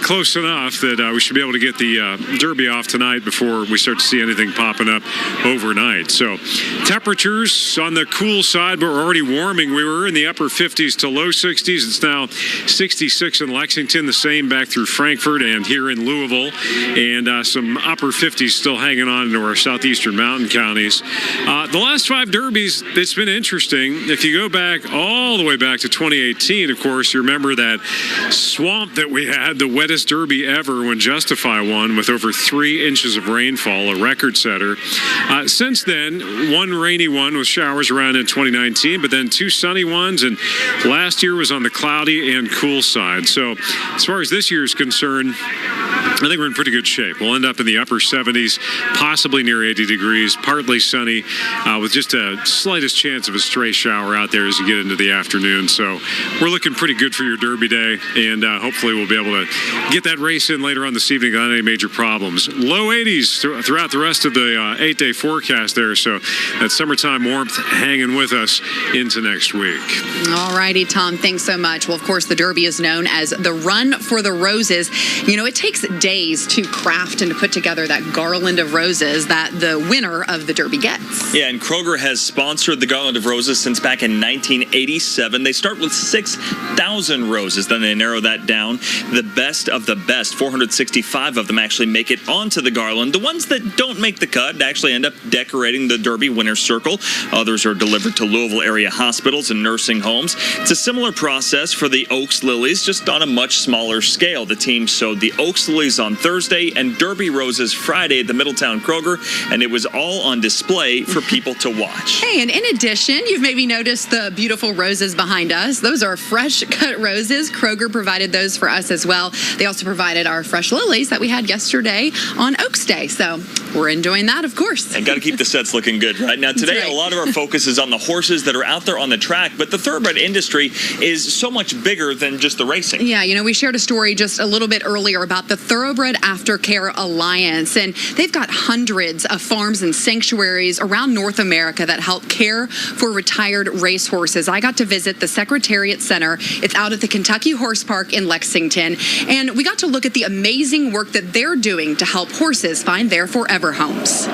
close enough that we should be able to get the Derby off tonight before we start to see anything popping up overnight. So temperatures on the cool side, but we're already warming. We were in the upper 50s to low 60s. It's now 66 in Lexington, the same back through Frankfort and here in Louisville, and some upper 50s still hanging on into our southeastern mountain counties. The last 5 derbies, it's been interesting. If you go back all the way back to 2018, of course, you remember that swamp that we had, the wettest derby ever when Justify won with over 3 inches of rainfall, a record setter. Since then, 1 rainy one with showers around in 2019, but then 2 sunny ones, and last year was on the cloudy and cool side. So as far as this year is concerned, I think we're in pretty good shape. We'll end up in the upper 70s, possibly near 80 degrees, partly sunny, with just a slightest chance of a stray shower out there as you get into the afternoon. So we're looking pretty good for your Derby day, and hopefully we'll be able to get that race in later on this evening without any major problems. Low 80s throughout the rest of the 8-day forecast there, so that summertime warmth hanging with us into next week. All righty, Tom, thanks so much. Well, of course, the Derby is known as the Run for the Roses. It takes days to craft and to put together that Garland of Roses that the winner of the Derby gets. Yeah, and Kroger has sponsored the Garland of Roses since back in 1987. They start with 6,000 roses, then they narrow that down. The best of the best, 465 of them actually make it onto the Garland. The ones that don't make the cut actually end up decorating the Derby winner's circle. Others are delivered to Louisville area hospitals and nursing homes. It's a similar process for the Oaks Lilies, just on a much smaller scale. The team sowed the Oaks Lilies on Thursday and Derby Roses Friday at the Middletown Kroger, and it was all on display for people to watch. Hey, and in addition, you've maybe noticed the beautiful roses behind us. Those are fresh cut roses. Kroger provided those for us as well. They also provided our fresh lilies that we had yesterday on Oaks Day. So we're enjoying that, of course. And got to keep the sets looking good right now. Today, right. A lot of our focus is on the horses that are out there on the track, but the thoroughbred industry is so much bigger than just the racing. Yeah, we shared a story just a little bit earlier about the Thoroughbred Aftercare Alliance, and they've got hundreds of farms and sanctuaries around North America that help care for retired racehorses. I got to visit the Secretariat Center. It's out at the Kentucky Horse Park in Lexington, and we got to look at the amazing work that they're doing to help horses find their forever homes.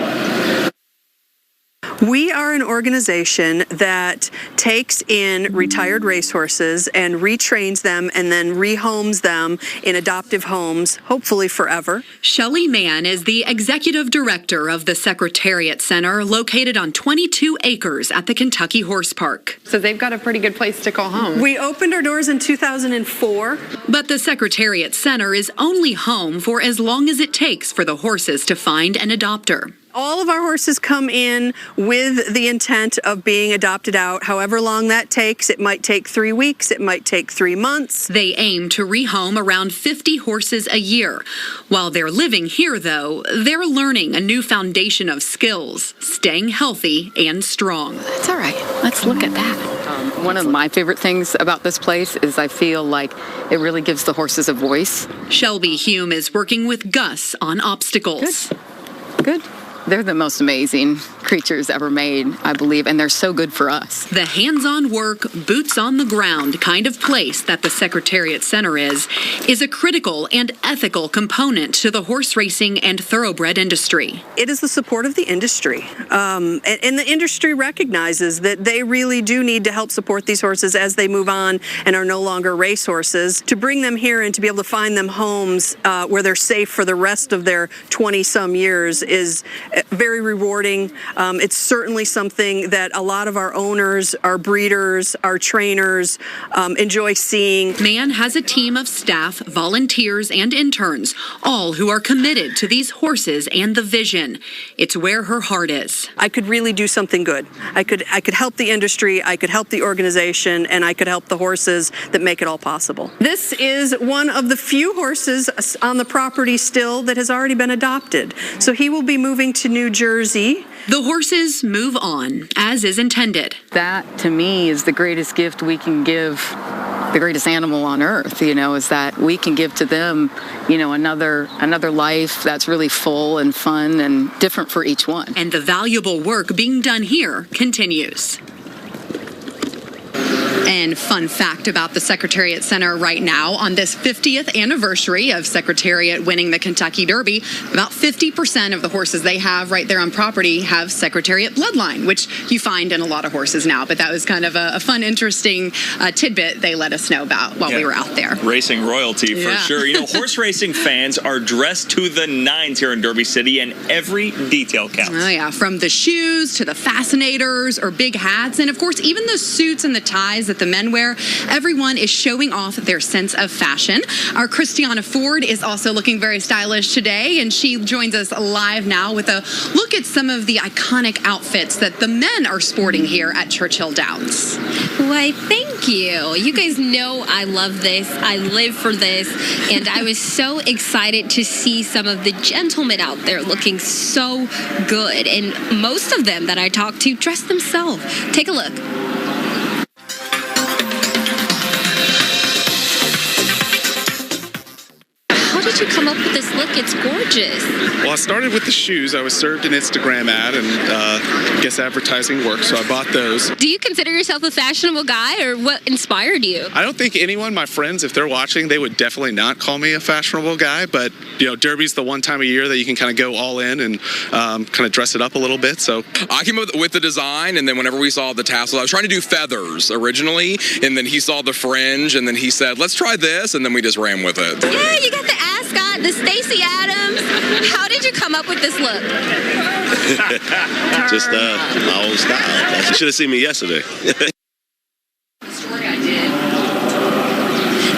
We are an organization that takes in retired racehorses and retrains them and then rehomes them in adoptive homes, hopefully forever. Shelley Mann is the executive director of the Secretariat Center, located on 22 acres at the Kentucky Horse Park. So they've got a pretty good place to call home. We opened our doors in 2004. But the Secretariat Center is only home for as long as it takes for the horses to find an adopter. All of our horses come in with the intent of being adopted out, however long that takes. It might take 3 weeks, it might take 3 months. They aim to rehome around 50 horses a year. While they're living here, though, they're learning a new foundation of skills, staying healthy and strong. That's all right. Let's look at that. One of my favorite things about this place is I feel like it really gives the horses a voice. Shelby Hume is working with Gus on obstacles. Good. They're the most amazing creatures ever made, I believe, and they're so good for us. The hands-on work, boots on the ground kind of place that the Secretariat Center is a critical and ethical component to the horse racing and thoroughbred industry. It is the support of the industry. And the industry recognizes that they really do need to help support these horses as they move on and are no longer race horses. To bring them here and to be able to find them homes where they're safe for the rest of their 20-some years is very rewarding. It's certainly something that a lot of our owners, our breeders, our trainers enjoy seeing. Man has a team of staff, volunteers, and interns, all who are committed to these horses and the vision. It's where her heart is. I could really do something good. I could help the industry, I could help the organization, and I could help the horses that make it all possible. This is one of the few horses on the property still that has already been adopted. So he will be moving to New Jersey. The horses move on, as is intended. That, to me, is the greatest gift we can give the greatest animal on earth, is that we can give to them, another life that's really full and fun and different for each one. And the valuable work being done here continues. And fun fact about the Secretariat Center right now, on this 50th anniversary of Secretariat winning the Kentucky Derby, about 50% of the horses they have right there on property have Secretariat bloodline, which you find in a lot of horses now. But that was kind of a fun, interesting tidbit they let us know about while we were out there. Racing royalty for sure. Horse racing fans are dressed to the nines here in Derby City, and every detail counts. Oh, yeah. From the shoes to the fascinators or big hats, and of course, even the suits and the ties that the men wear, everyone is showing off their sense of fashion. Our Christiana Ford is also looking very stylish today, and she joins us live now with a look at some of the iconic outfits that the men are sporting here at Churchill Downs. Why, thank you. You guys know I love this. I live for this, and I was so excited to see some of the gentlemen out there looking so good, and most of them that I talked to dress themselves. Take a look. How did you come up with this look? It's gorgeous. Well, I started with the shoes. I was served an Instagram ad, and I guess advertising worked, so I bought those. Do you consider yourself a fashionable guy, or what inspired you? I don't think anyone, my friends, if they're watching, they would definitely not call me a fashionable guy, but, Derby's the one time a year that you can kind of go all in and kind of dress it up a little bit, so. I came up with the design, and then whenever we saw the tassels, I was trying to do feathers originally, and then he saw the fringe, and then he said, let's try this, and then we just ran with it. Yeah, you got the ascot, the Stacey Adams. How did you come up with this look? Just my old style. You should have seen me yesterday.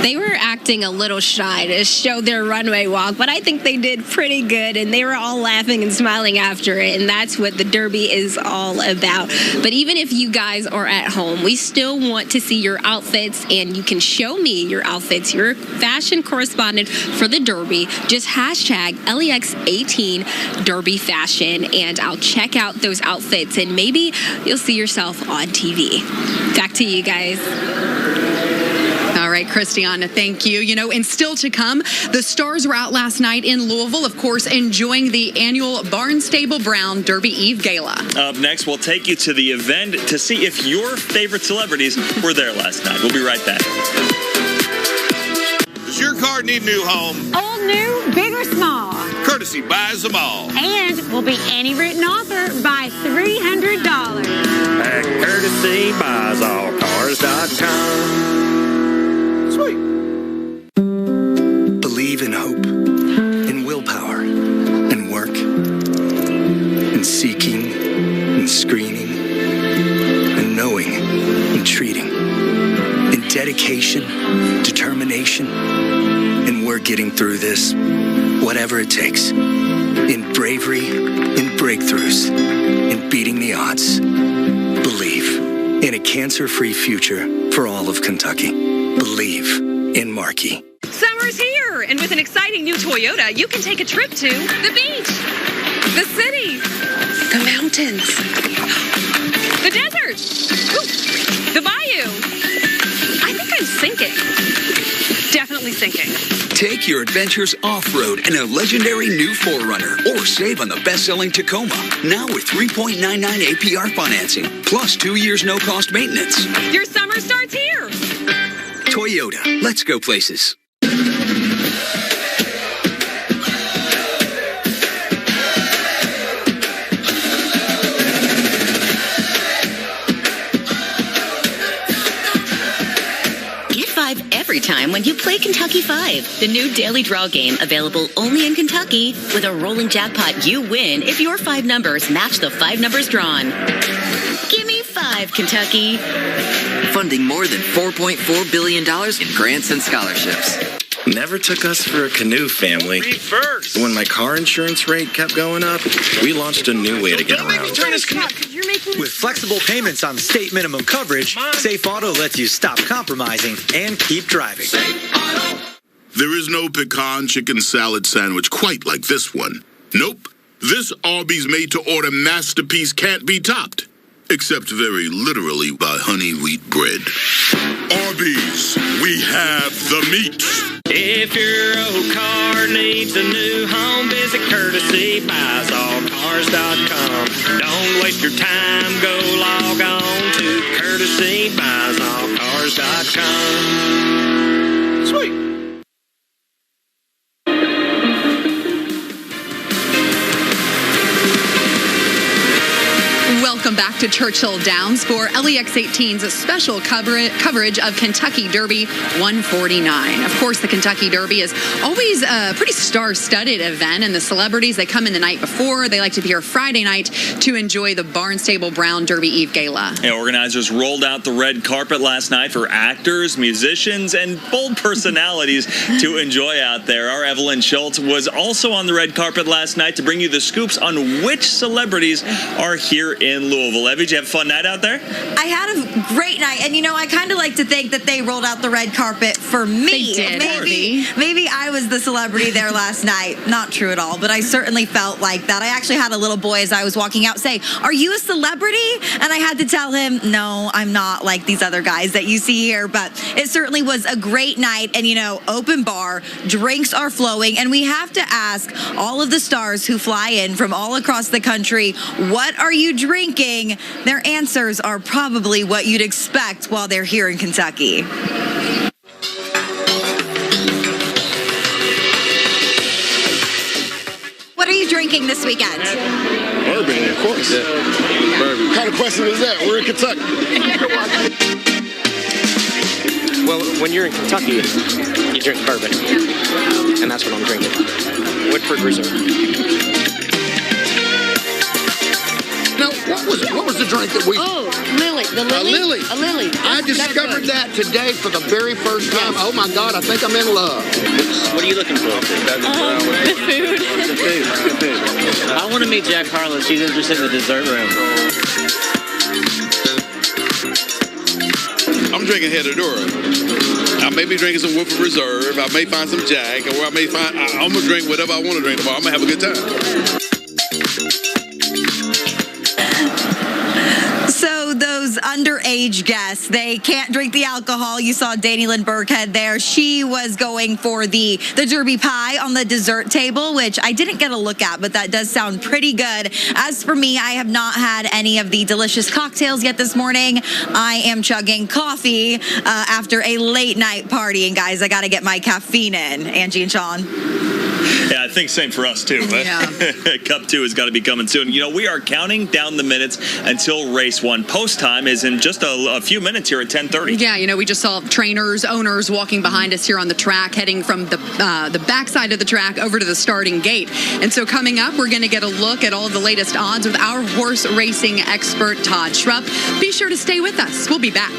They were acting a little shy to show their runway walk, but I think they did pretty good, and they were all laughing and smiling after it, and that's what the Derby is all about. But even if you guys are at home, we still want to see your outfits, and you can show me your outfits. You're a fashion correspondent for the Derby. Just hashtag LEX18 Derby Fashion, and I'll check out those outfits, and maybe you'll see yourself on TV. Back to you guys. All right, Christiana, thank you. And still to come, the Stars were out last night in Louisville, of course, enjoying the annual Barnstable Brown Derby Eve Gala. Up next, we'll take you to the event to see if your favorite celebrities were there last night. We'll be right back. Does your car need a new home? Old, new, big or small. Courtesy buys them all. And will be any written offer by $300. At courtesybuyallcars.com. Believe in hope, in willpower, in work, in seeking, in screening, in knowing, in treating, in dedication, determination, and we're getting through this, whatever it takes, in bravery, in breakthroughs, in beating the odds. Believe in a cancer-free future for all of Kentucky. Believe in Markey. Summer's here, and with an exciting new Toyota, you can take a trip to the beach, the city, the mountains, the desert, The bayou. I think I'm sinking. Definitely sinking. Take your adventures off-road in a legendary new 4Runner or save on the best-selling Tacoma. Now with 3.99 APR financing, plus 2 years no-cost maintenance. Your summer starts here. Toyota, let's go places. Every time when you play Kentucky 5, the new daily draw game available only in Kentucky. With a rolling jackpot, you win if your 5 numbers match the 5 numbers drawn. Give me 5, Kentucky. Funding more than $4.4 billion in grants and scholarships. Never took us for a canoe family. Reverse. When my car insurance rate kept going up, we launched a new way to get around. With flexible payments on state minimum coverage, Safe Auto lets you stop compromising and keep driving. There is no pecan chicken salad sandwich quite like this one. Nope. This Arby's made-to-order masterpiece can't be topped. Except very literally by honey wheat bread. Arby's, we have the meat. If your old car needs a new home, visit Courtesy BuysAllCars.com. Don't waste your time, go log on to Courtesy BuysAllCars.com. Sweet. Welcome back to Churchill Downs for LEX 18's special coverage of Kentucky Derby 149. Of course, the Kentucky Derby is always a pretty star-studded event, and the celebrities, they come in the night before. They like to be here Friday night to enjoy the Barnstable Brown Derby Eve Gala. Yeah, organizers rolled out the red carpet last night for actors, musicians, and bold personalities to enjoy out there. Our Evelyn Schultz was also on the red carpet last night to bring you the scoops on which celebrities are here in Louisville. Evie, did you have a fun night out there? I had a great night, and I kind of like to think that they rolled out the red carpet for me. They did. Maybe I was the celebrity there last night. Not true at all, but I certainly felt like that. I actually had a little boy as I was walking out say, "Are you a celebrity?" And I had to tell him, "No, I'm not like these other guys that you see here." But it certainly was a great night, and open bar, drinks are flowing, and we have to ask all of the stars who fly in from all across the country, what are you drinking? Their answers are probably what you'd expect while they're here in Kentucky. What are you drinking this weekend? Bourbon, of course. Yeah. Bourbon. What kind of question is that? We're in Kentucky. Well, when you're in Kentucky, you drink bourbon. And that's what I'm drinking. Woodford Reserve. Now, what was the drink that we... Oh, Lily. The Lily? A Lily. I discovered that today for the very first time. Oh, my God, I think I'm in love. What are you looking for? The food. The food. I want to meet Jack Harlow. She's interested in the dessert room. I'm drinking Hedadura. I may be drinking some Woodford Reserve. I may find some Jack, or I'm going to drink whatever I want to drink tomorrow. I'm going to have a good time. So those underage guests, they can't drink the alcohol. You saw Danny Lynn Burkhead there. She was going for the Derby pie on the dessert table, which I didn't get a look at, but that does sound pretty good. As for me, I have not had any of the delicious cocktails yet this morning. I am chugging coffee after a late night partying, guys. I got to get my caffeine in. Angie and Sean. Yeah, I think same for us, too. Yeah. Cup 2 has got to be coming soon. We are counting down the minutes until race 1. Post time is in just a few minutes here at 10:30. Yeah, we just saw trainers, owners walking behind us here on the track, heading from the backside of the track over to the starting gate. And so coming up, we're going to get a look at all of the latest odds with our horse racing expert, Todd Schrupp. Be sure to stay with us. We'll be back.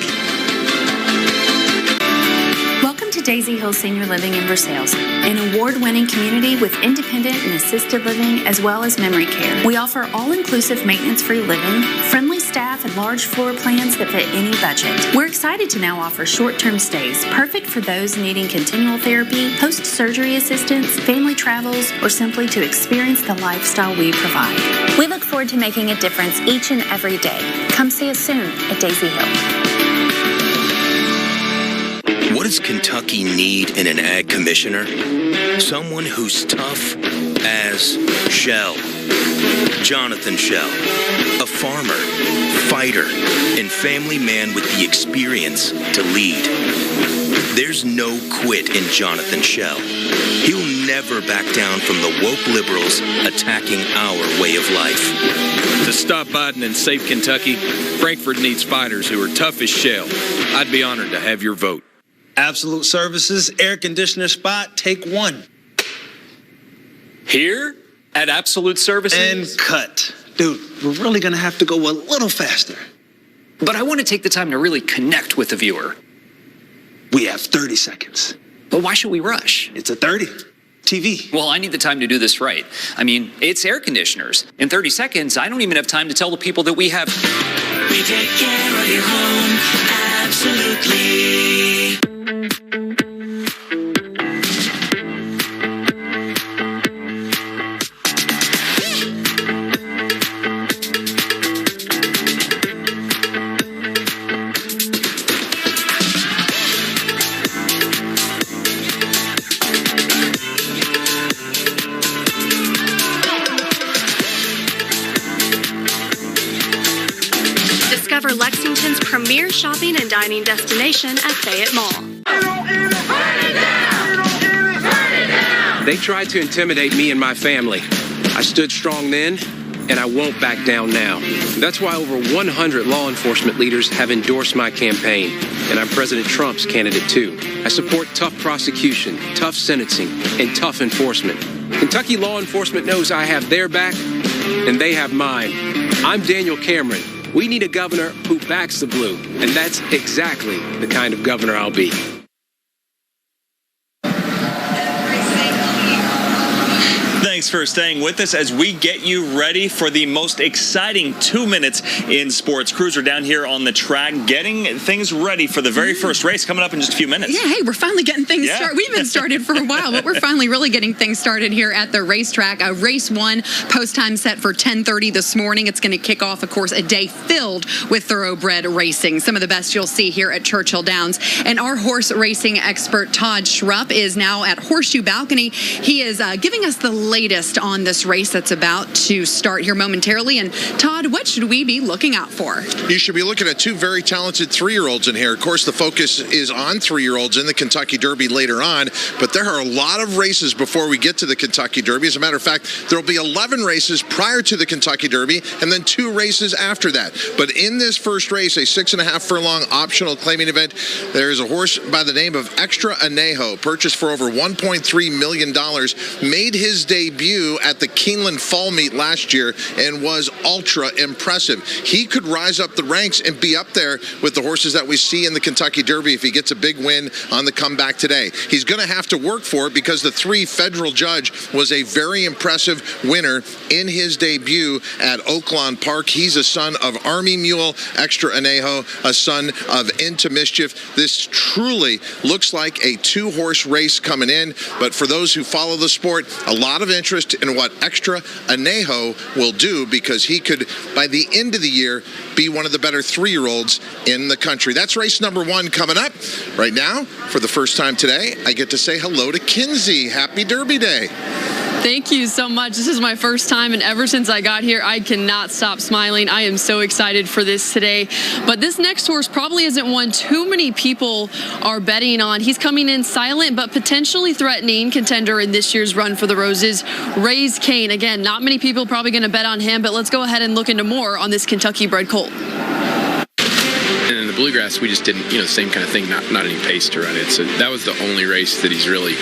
Welcome to Daisy Hill Senior Living in Versailles, an award-winning community with independent and assisted living as well as memory care. We offer all-inclusive maintenance-free living, friendly staff, and large floor plans that fit any budget. We're excited to now offer short-term stays, perfect for those needing continual therapy, post-surgery assistance, family travels, or simply to experience the lifestyle we provide. We look forward to making a difference each and every day. Come see us soon at Daisy Hill. What does Kentucky need in an ag commissioner? Someone who's tough as Shell. Jonathan Shell. A farmer, fighter, and family man with the experience to lead. There's no quit in Jonathan Shell. He'll never back down from the woke liberals attacking our way of life. To stop Biden and save Kentucky, Frankfort needs fighters who are tough as Shell. I'd be honored to have your vote. Absolute Services, air conditioner spot, take one. Here at Absolute Services. And cut. Dude, we're really going to have to go a little faster. But I want to take the time to really connect with the viewer. We have 30 seconds. But why should we rush? It's a 30. TV. Well, I need the time to do this right. I mean, it's air conditioners. In 30 seconds, I don't even have time to tell the people that we have... We take care of your home, absolutely. Discover Lexington's premier shopping and dining destination at Fayette Mall. They tried to intimidate me and my family. I stood strong then, and I won't back down now. That's why over 100 law enforcement leaders have endorsed my campaign, and I'm President Trump's candidate too. I support tough prosecution, tough sentencing, and tough enforcement. Kentucky law enforcement knows I have their back, and they have mine. I'm Daniel Cameron. We need a governor who backs the blue, and that's exactly the kind of governor I'll be. Thanks for staying with us as we get you ready for the most exciting 2 minutes in sports. Crews are down here on the track getting things ready for the very first race coming up in just a few minutes. Yeah, hey, we're finally getting things started. We've been started for a while, but we're finally really getting things started here at the racetrack. Race 1, post time set for 10:30 this morning. It's going to kick off, of course, a day filled with thoroughbred racing. Some of the best you'll see here at Churchill Downs. And our horse racing expert, Todd Schrupp, is now at Horseshoe Balcony. He is giving us the latest on this race that's about to start here momentarily. And Todd, what should we be looking out for? You should be looking at two very talented 3-year-olds in here. Of course, the focus is on 3-year-olds in the Kentucky Derby later on, but there are a lot of races before we get to the Kentucky Derby. As a matter of fact, there will be 11 races prior to the Kentucky Derby and then 2 races after that. But in this first race, a 6.5 furlong optional claiming event, there is a horse by the name of Extra Anejo, purchased for over $1.3 million, made his debut at the Keeneland Fall Meet last year and was ultra impressive. He could rise up the ranks and be up there with the horses that we see in the Kentucky Derby if he gets a big win on the comeback today. He's going to have to work for it because the 3 federal judge was a very impressive winner in his debut at Oaklawn Park. He's a son of Army Mule, Extra Anejo, a son of Into Mischief. This truly looks like a 2-horse race coming in, but for those who follow the sport, a lot of interest in what Extra Anejo will do because he could, by the end of the year, be one of the better 3-year-olds in the country. That's race number 1 coming up. Right now, for the first time today, I get to say hello to Kinsey. Happy Derby Day. Thank you so much. This is my first time, and ever since I got here, I cannot stop smiling. I am so excited for this today. But this next horse probably isn't one too many people are betting on. He's coming in silent, but potentially threatening contender in this year's Run for the Roses, Raise Kane. Again, not many people probably going to bet on him, but let's go ahead and look into more on this Kentucky-bred colt. And in the Bluegrass, we just didn't, the same kind of thing, not any pace to run it. So that was the only race that he's really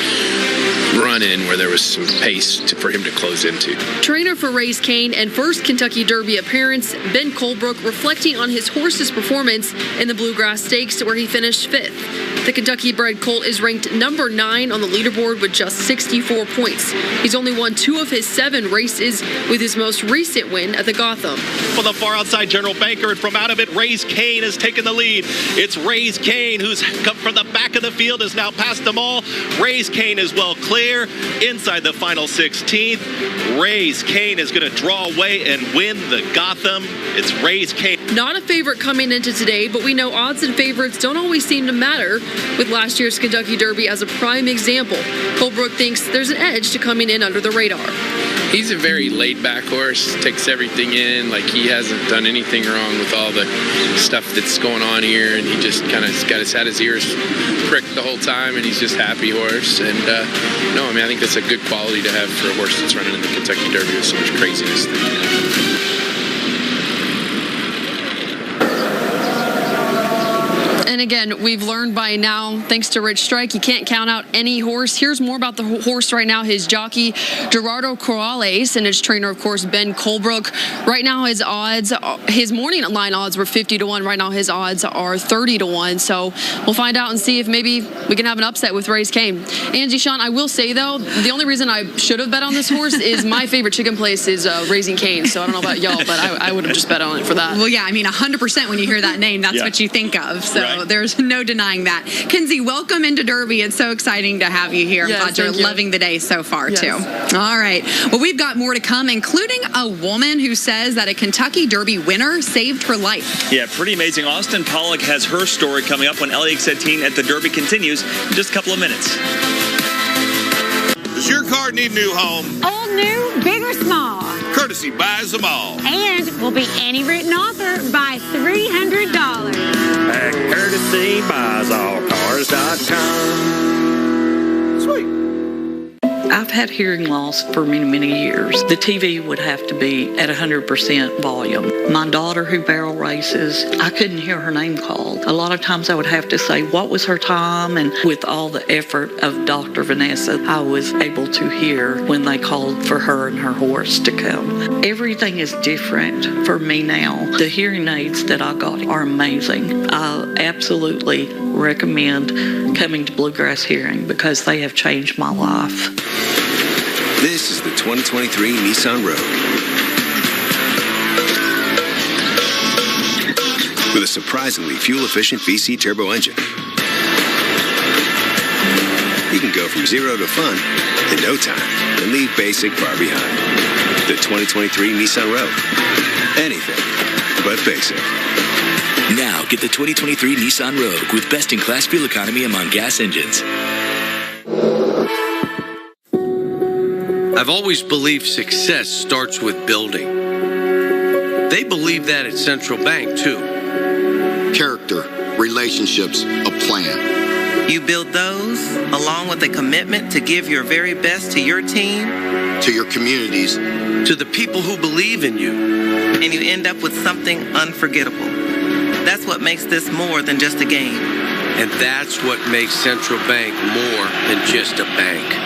run in where there was some pace for him to close into. Trainer for Raise Kane and first Kentucky Derby appearance, Ben Colebrook, reflecting on his horse's performance in the Bluegrass Stakes where he finished 5th. The Kentucky-bred colt is ranked number 9 on the leaderboard with just 64 points. He's only won 2 of his 7 races, with his most recent win at the Gotham. From the far outside, General Banker, and from out of it, Raise Kane has taken the lead. lead. It's Raise Kane, who's come from the back of the field, has now passed them all. Raise Kane is well clear inside the final 16th. Raise Kane is going to draw away and win the Gotham. It's Raise Kane. Not a favorite coming into today, but we know odds and favorites don't always seem to matter, with last year's Kentucky Derby as a prime example. Colebrook thinks there's an edge to coming in under the radar. He's a very laid-back horse, takes everything in, like he hasn't done anything wrong with all the stuff that's going on here, and he just kind of had his ears pricked the whole time, and he's just happy horse. And no, I mean, I think that's a good quality to have for a horse that's running in the Kentucky Derby with so much craziness. And again, we've learned by now, thanks to Rich Strike, you can't count out any horse. Here's more about the horse right now. His jockey, Gerardo Corrales, and his trainer, of course, Ben Colebrook. Right now, his odds, his morning line odds were 50-1. Right now, his odds are 30-1. So we'll find out and see if maybe we can have an upset with Raise Kane. Angie, Sean, I will say, though, the only reason I should have bet on this horse is my favorite chicken place is Raising Cane. So I don't know about y'all, but I would have just bet on it for that. Well, yeah, I mean, 100% when you hear that name, that's what you think of. So there's no denying that. Kinsey, welcome into Derby. It's so exciting to have you here. I'm glad you're loving the day so far, too. All right. Well, we've got more to come, including a woman who says that a Kentucky Derby winner saved her life. Yeah, pretty amazing. Austin Pollock has her story coming up when LEX 18 at the Derby continues in just a couple of minutes. Does your car need a new home? Old, new, big or small. Courtesy buys them all. And will be any written offer by $300. At courtesybuysallcars.com. Sweet. I've had hearing loss for many, many years. The TV would have to be at 100% volume. My daughter who barrel races, I couldn't hear her name called. A lot of times I would have to say, what was her time? And with all the effort of Dr. Vanessa, I was able to hear when they called for her and her horse to come. Everything is different for me now. The hearing aids that I got are amazing. I absolutely recommend coming to Bluegrass Hearing because they have changed my life. This is the 2023 Nissan Rogue. With a surprisingly fuel-efficient VC turbo engine. You can go from zero to fun in no time and leave basic far behind. The 2023 Nissan Rogue. Anything but basic. Now get the 2023 Nissan Rogue with best-in-class fuel economy among gas engines. I've always believed success starts with building. They believe that at Central Bank, too. Character, relationships, a plan. You build those along with a commitment to give your very best to your team, to your communities, to the people who believe in you. And you end up with something unforgettable. That's what makes this more than just a game. And that's what makes Central Bank more than just a bank.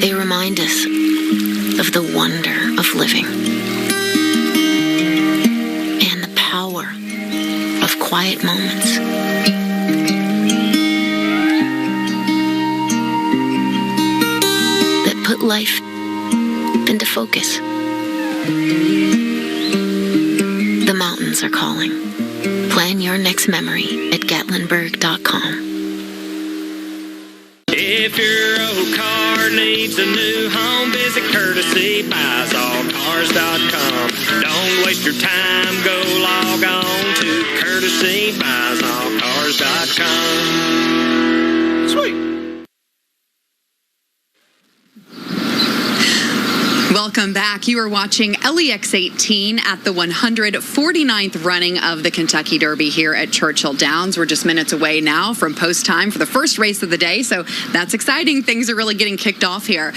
They remind us of the wonder of living and the power of quiet moments. That put life into focus. The mountains are calling. Plan your next memory at Gatlinburg.com. If your old car needs a new home, visit courtesybuysallcars.com. Don't waste your time, go log on to courtesybuysallcars.com. Sweet. Welcome back. You are watching LEX 18 at the 149th running of the Kentucky Derby here at Churchill Downs. We're just minutes away now from post time for the first race of the day, so that's exciting. Things are really getting kicked off here.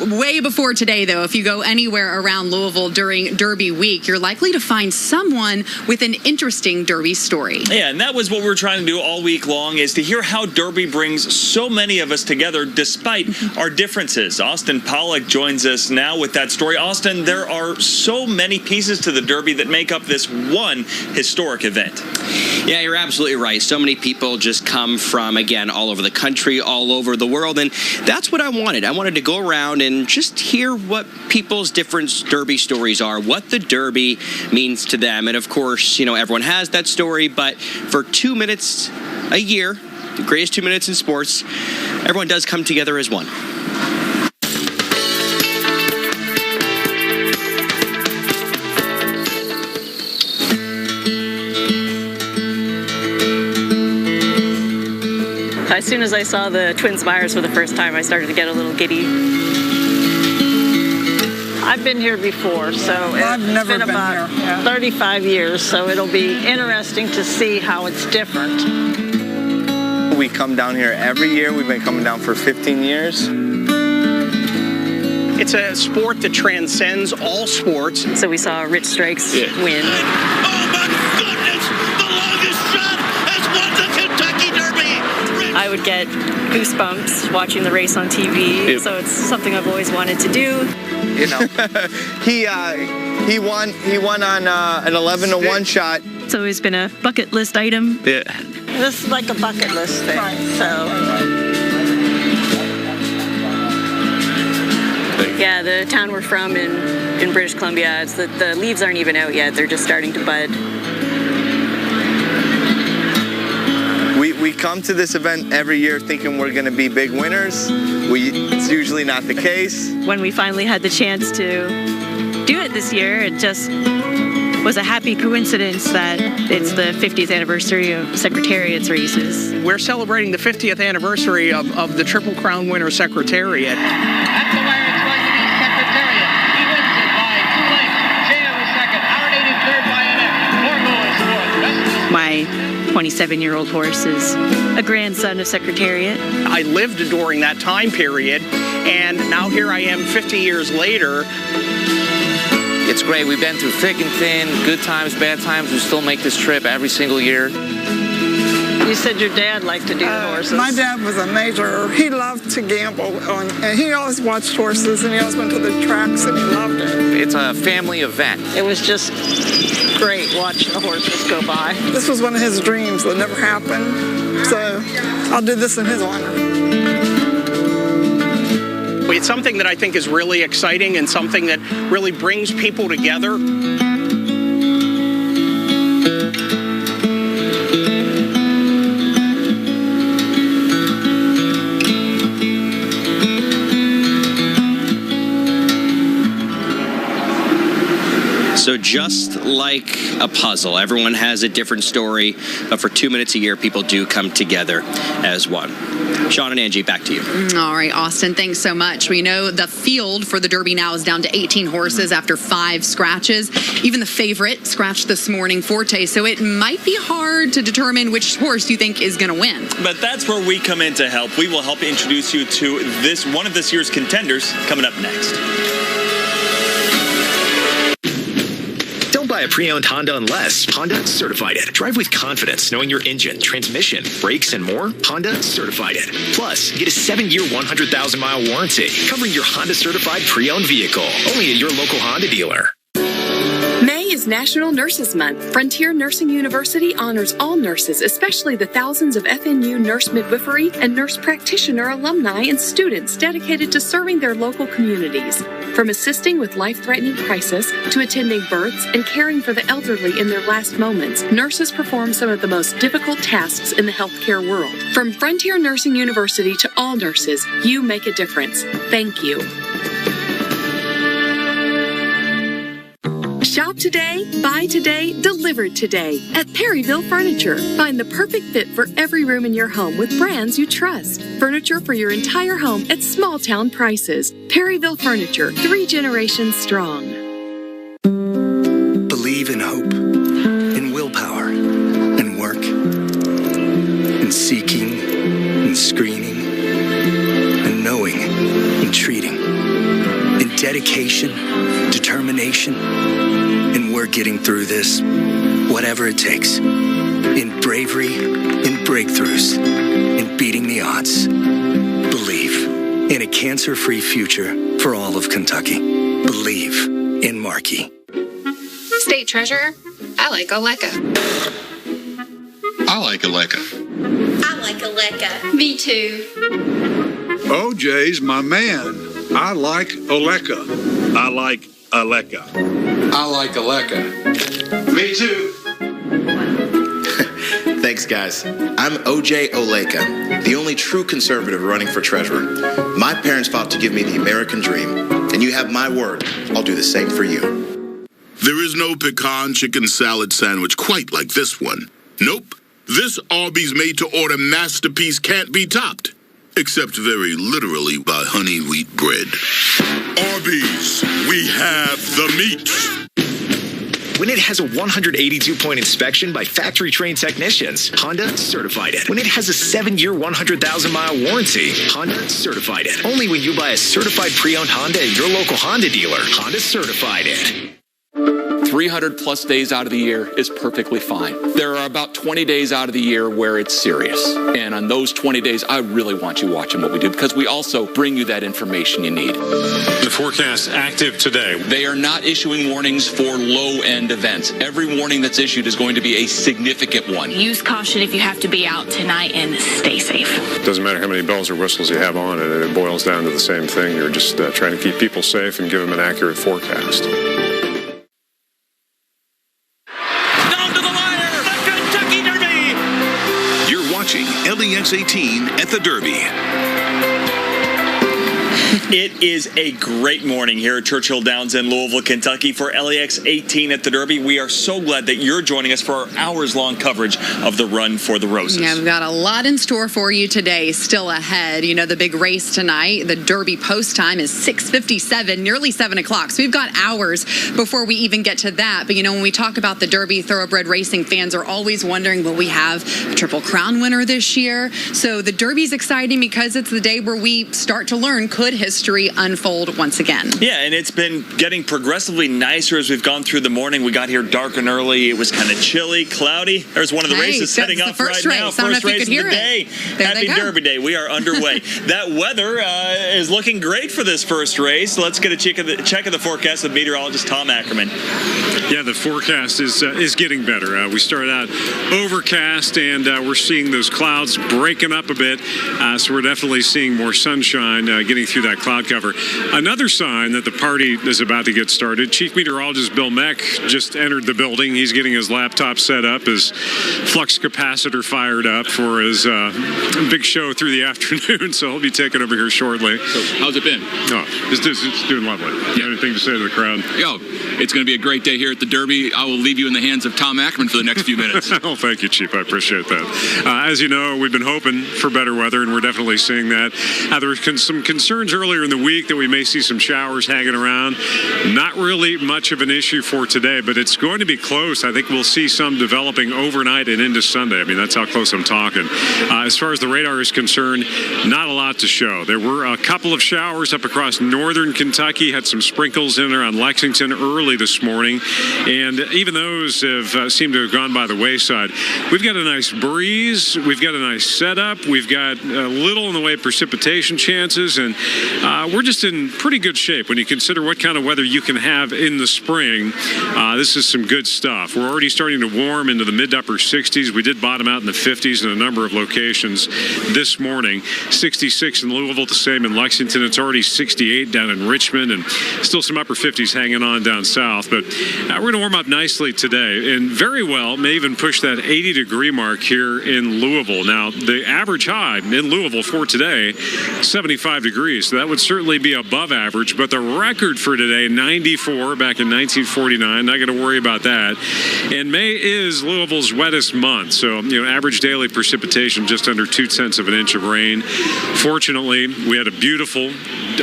Way before today, though, if you go anywhere around Louisville during Derby week, you're likely to find someone with an interesting Derby story. Yeah, and that was what we're trying to do all week long, is to hear how Derby brings so many of us together despite our differences. Austin Pollock joins us now with that story story. Austin, there are so many pieces to the Derby that make up this one historic event. Yeah, you're absolutely right. So many people just come from, again, all over the country, all over the world, and that's what I wanted. I wanted to go around and just hear what people's different Derby stories are, what the Derby means to them. And of course, you know, everyone has that story, but for 2 minutes a year, the greatest 2 minutes in sports, everyone does come together as one. As soon as I saw the twin spires for the first time, I started to get a little giddy. I've been here before, so I've never been about here. Yeah. 35 years, so it'll be interesting to see how it's different. We come down here every year. We've been coming down for 15 years. It's a sport that transcends all sports. So we saw Rich Strikes win. I would get goosebumps watching the race on TV, so it's something I've always wanted to do. You know, he won on an 11-to-1 shot. It's always been a bucket list item. Yeah. This is like a bucket list thing, so. Yeah, the town we're from in British Columbia, it's the leaves aren't even out yet. They're just starting to bud. We come to this event every year thinking we're going to be big winners. It's usually not the case. When we finally had the chance to do it this year, it just was a happy coincidence that it's the 50th anniversary of Secretariat's races. We're celebrating the 50th anniversary of the Triple Crown winner Secretariat. That's the wire. It's going to be Secretariat. He wins it by 2 lengths. Shea was second. Howard 8 is third. Bayonet. Morgo is fourth. My 27-year-old horse is a grandson of Secretariat. I lived during that time period, and now here I am 50 years later. It's great. We've been through thick and thin, good times, bad times. We still make this trip every single year. You said your dad liked to do the horses. My dad was a major. He loved to gamble, and he always watched horses, and he always went to the tracks, and he loved it. It's a family event. It was just great watching the horses go by. This was one of his dreams that never happened, so I'll do this in his honor. It's something that I think is really exciting and something that really brings people together. So just like a puzzle, everyone has a different story, but for 2 minutes a year, people do come together as one. Sean and Angie, back to you. All right, Austin, thanks so much. We know the field for the Derby now is down to 18 horses after 5 scratches. Even the favorite scratched this morning, Forte, so it might be hard to determine which horse you think is going to win. But that's where we come in to help. We will help introduce you to one of this year's contenders coming up next. Buy a pre-owned Honda unless Honda certified it. Drive with confidence knowing your engine, transmission, brakes, and more. Honda certified it. Plus, get a 7-year, 100,000-mile warranty covering your Honda certified pre-owned vehicle. Only at your local Honda dealer. May is National Nurses Month. Frontier Nursing University honors all nurses, especially the thousands of FNU nurse midwifery and nurse practitioner alumni and students dedicated to serving their local communities. From assisting with life-threatening crisis to attending births and caring for the elderly in their last moments, nurses perform some of the most difficult tasks in the healthcare world. From Frontier Nursing University to all nurses, you make a difference. Thank you. Shop today, buy today, delivered today at Perryville Furniture. Find the perfect fit for every room in your home with brands you trust. Furniture for your entire home at small town prices. Perryville Furniture, 3 generations strong. Believe in hope, in willpower, in work, in seeking, in screening, in knowing, in treating, in dedication, determination. And we're getting through this, whatever it takes. In bravery, in breakthroughs, in beating the odds. Believe in a cancer-free future for all of Kentucky. Believe in Markey. State Treasurer, I like Oleka. I like Oleka. I like Oleka. Me too. OJ's my man. I like Oleka. I like Oleka. I like Oleka. Me too. Thanks, guys. I'm OJ Oleka, the only true conservative running for treasurer. My parents fought to give me the American dream, and you have my word. I'll do the same for you. There is no pecan chicken salad sandwich quite like this one. Nope. This Arby's made-to-order masterpiece can't be topped. Except very literally by honey wheat bread. Arby's, we have the meat. When it has a 182-point inspection by factory-trained technicians, Honda certified it. When it has a 7-year, 100,000-mile warranty, Honda certified it. Only when you buy a certified pre-owned Honda at your local Honda dealer, Honda certified it. 300 plus days out of the year is perfectly fine. There are about 20 days out of the year where it's serious. And on those 20 days, I really want you watching what we do because we also bring you that information you need. The forecast active today. They are not issuing warnings for low-end events. Every warning that's issued is going to be a significant one. Use caution if you have to be out tonight and stay safe. Doesn't matter how many bells or whistles you have on it. It boils down to the same thing. You're just trying to keep people safe and give them an accurate forecast. LEX 18 at the Derby. It is a great morning here at Churchill Downs in Louisville, Kentucky for LEX 18 at the Derby. We are so glad that you're joining us for our hours-long coverage of the Run for the Roses. Yeah, we've got a lot in store for you today, still ahead. You know, the big race tonight, the Derby post time is 6:57, nearly 7 o'clock. So we've got hours before we even get to that. But, you know, when we talk about the Derby, thoroughbred racing fans are always wondering, will we have a Triple Crown winner this year? So the Derby's exciting because it's the day where we start to learn, could history unfold once again? Yeah, and it's been getting progressively nicer as we've gone through the morning. We got here dark and early. It was kind of chilly, cloudy. There's one of the races setting up right now. First race of the day. Happy Derby Day. We are underway. That weather is looking great for this first race. Let's get a check of the forecast with meteorologist Tom Ackerman. Yeah, the forecast is getting better. We started out overcast, and we're seeing those clouds breaking up a bit. So we're definitely seeing more sunshine getting through that cloud cover. Another sign that the party is about to get started. Chief Meteorologist Bill Meck just entered the building. He's getting his laptop set up, his flux capacitor fired up for his big show through the afternoon, so he'll be taking over here shortly. So how's it been? Oh, it's doing lovely. Yeah. Anything to say to the crowd? Yo, it's going to be a great day here at the Derby. I will leave you in the hands of Tom Ackerman for the next few minutes. Oh, thank you, Chief. I appreciate that. As you know, we've been hoping for better weather, and we're definitely seeing that. There were some concerns earlier in the week that we may see some showers hanging around. Not really much of an issue for today, but it's going to be close. I think we'll see some developing overnight and into Sunday. I mean, that's how close I'm talking. As far as the radar is concerned, not a lot to show. There were a couple of showers up across northern Kentucky, had some sprinkles in there on Lexington early this morning, and even those have seemed to have gone by the wayside. We've got a nice breeze. We've got a nice setup. We've got a little in the way of precipitation chances, and we're just in pretty good shape when you consider what kind of weather you can have in the spring. This is some good stuff. We're already starting to warm into the mid to upper 60s. We did bottom out in the 50s in a number of locations this morning. 66 in Louisville, the same in Lexington. It's already 68 down in Richmond, and still some upper 50s hanging on down south. But we're going to warm up nicely today, and very well may even push that 80-degree mark here in Louisville. Now, the average high in Louisville for today, 75 degrees. So that would certainly be above average, but the record for today, 94 back in 1949. Not going to worry about that. And May is Louisville's wettest month, so average daily precipitation just under 0.2 of an inch of rain. Fortunately, we had a beautiful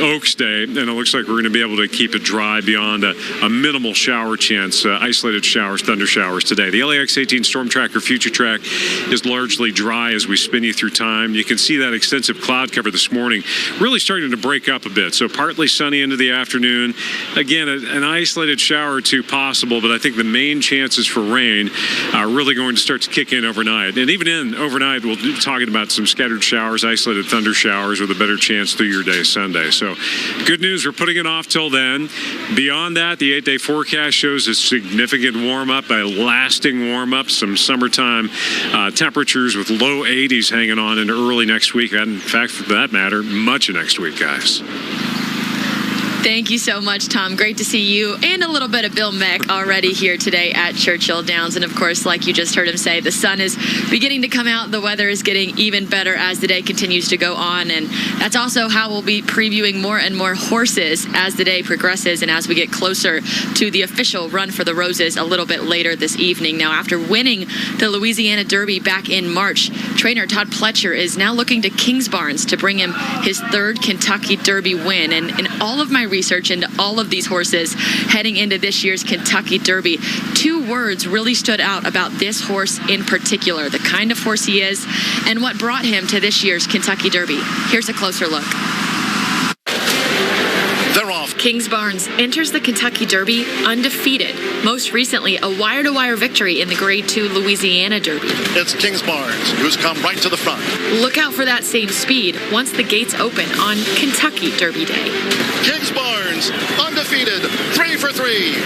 Oaks Day, and it looks like we're going to be able to keep it dry beyond a minimal shower chance, isolated showers, thunder showers today. The LEX 18 Storm Tracker Future Track is largely dry as we spin you through time. You can see that extensive cloud cover this morning really starting to break break up a bit. So partly sunny into the afternoon. Again, an isolated shower or two possible, but I think the main chances for rain are really going to start to kick in overnight. And even overnight, we'll be talking about some scattered showers, isolated thunder showers with a better chance through your day Sunday. So good news, we're putting it off till then. Beyond that, the 8-day forecast shows a significant warm-up, a lasting warm-up, some summertime temperatures with low 80s hanging on into early next week. And in fact, for that matter, much of next week, guys. Thank you so much, Tom. Great to see you and a little bit of Bill Meck already here today at Churchill Downs. And of course, like you just heard him say, the sun is beginning to come out. The weather is getting even better as the day continues to go on. And that's also how we'll be previewing more and more horses as the day progresses and as we get closer to the official Run for the Roses a little bit later this evening. Now, after winning the Louisiana Derby back in March, trainer Todd Pletcher is now looking to Kingsbarns to bring him his third Kentucky Derby win. And in all of my research into all of these horses heading into this year's Kentucky Derby, two words really stood out about this horse in particular, the kind of horse he is and what brought him to this year's Kentucky Derby. Here's a closer look. They're off. Kingsbarns enters the Kentucky Derby undefeated. Most recently, a wire-to-wire victory in the Grade 2 Louisiana Derby. It's Kingsbarns, who's come right to the front. Look out for that same speed once the gates open on Kentucky Derby Day. Kingsbarns, undefeated, 3 for 3.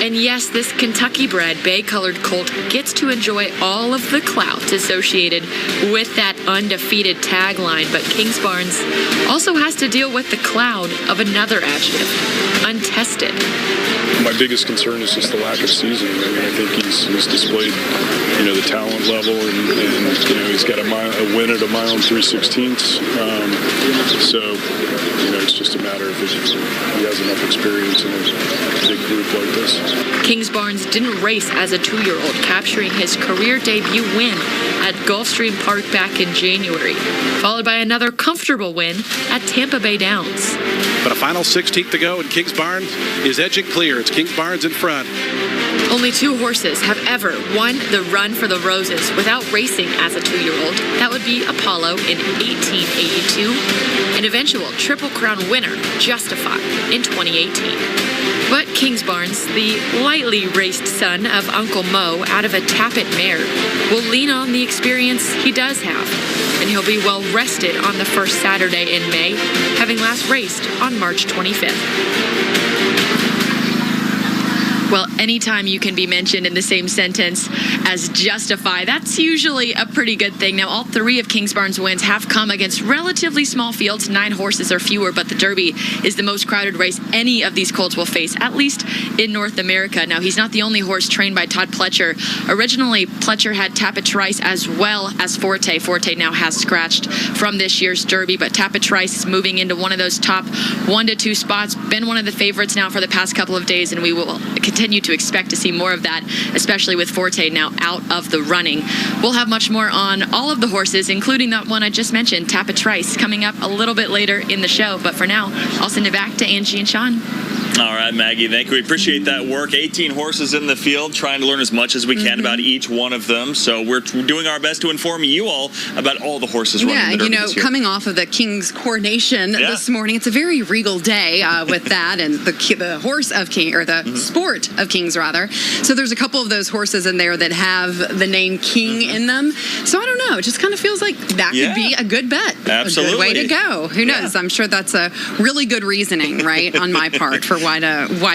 And yes, this Kentucky-bred bay-colored colt gets to enjoy all of the clout associated with that undefeated tagline, but Kingsbarns also has to deal with the cloud of another adjective, untested. My biggest concern is just the lack of seasoning. I mean, I think he's displayed, the talent level, and he's got a win at a mile and 3/16. So, it's just a matter of if he has enough experience in a big group like this. Kingsbarns didn't race as a 2-year-old, capturing his career debut win at Gulfstream Park back in January, followed by another comfortable win at Tampa Bay Downs. But a final 16th to go, and Kingsbarns is edging clear. It's Kingsbarns in front. Only 2 horses have ever won the Run for the Roses without racing as a 2-year-old. That would be Apollo in 1882, and eventual Triple Crown winner Justify in 2018. But Kingsbarns, the lightly raced son of Uncle Mo out of a Tappet mare, will lean on the experience he does have, and he'll be well rested on the first Saturday in May, having last raced on March 25th. Well, anytime you can be mentioned in the same sentence as Justify, that's usually a pretty good thing. Now, all 3 of Kingsbarns' wins have come against relatively small fields, 9 horses or fewer, but the Derby is the most crowded race any of these colts will face, at least in North America. Now, he's not the only horse trained by Todd Pletcher. Originally, Pletcher had Tappet Trice as well as Forte. Forte now has scratched from this year's Derby, but Tappet Trice is moving into one of those top 1 to 2 spots. Been one of the favorites now for the past couple of days, and we will continue to expect to see more of that, especially with Forte now out of the running. We'll have much more on all of the horses, including that one I just mentioned, Tappet Trice, coming up a little bit later in the show. But for now, I'll send it back to Angie and Sean. All right, Maggie, thank you. We appreciate that work. 18 horses in the field, trying to learn as much as we can about each one of them. So we're doing our best to inform you all about all the horses running the Derby this year. Coming off of the King's coronation this morning, it's a very regal day with that and the horse of King, or the sport of Kings, rather. So there's a couple of those horses in there that have the name King in them. So I don't know. It just kind of feels like that could be a good bet. Absolutely. A good way to go. Who knows? I'm sure that's a really good reasoning, right, on my part for why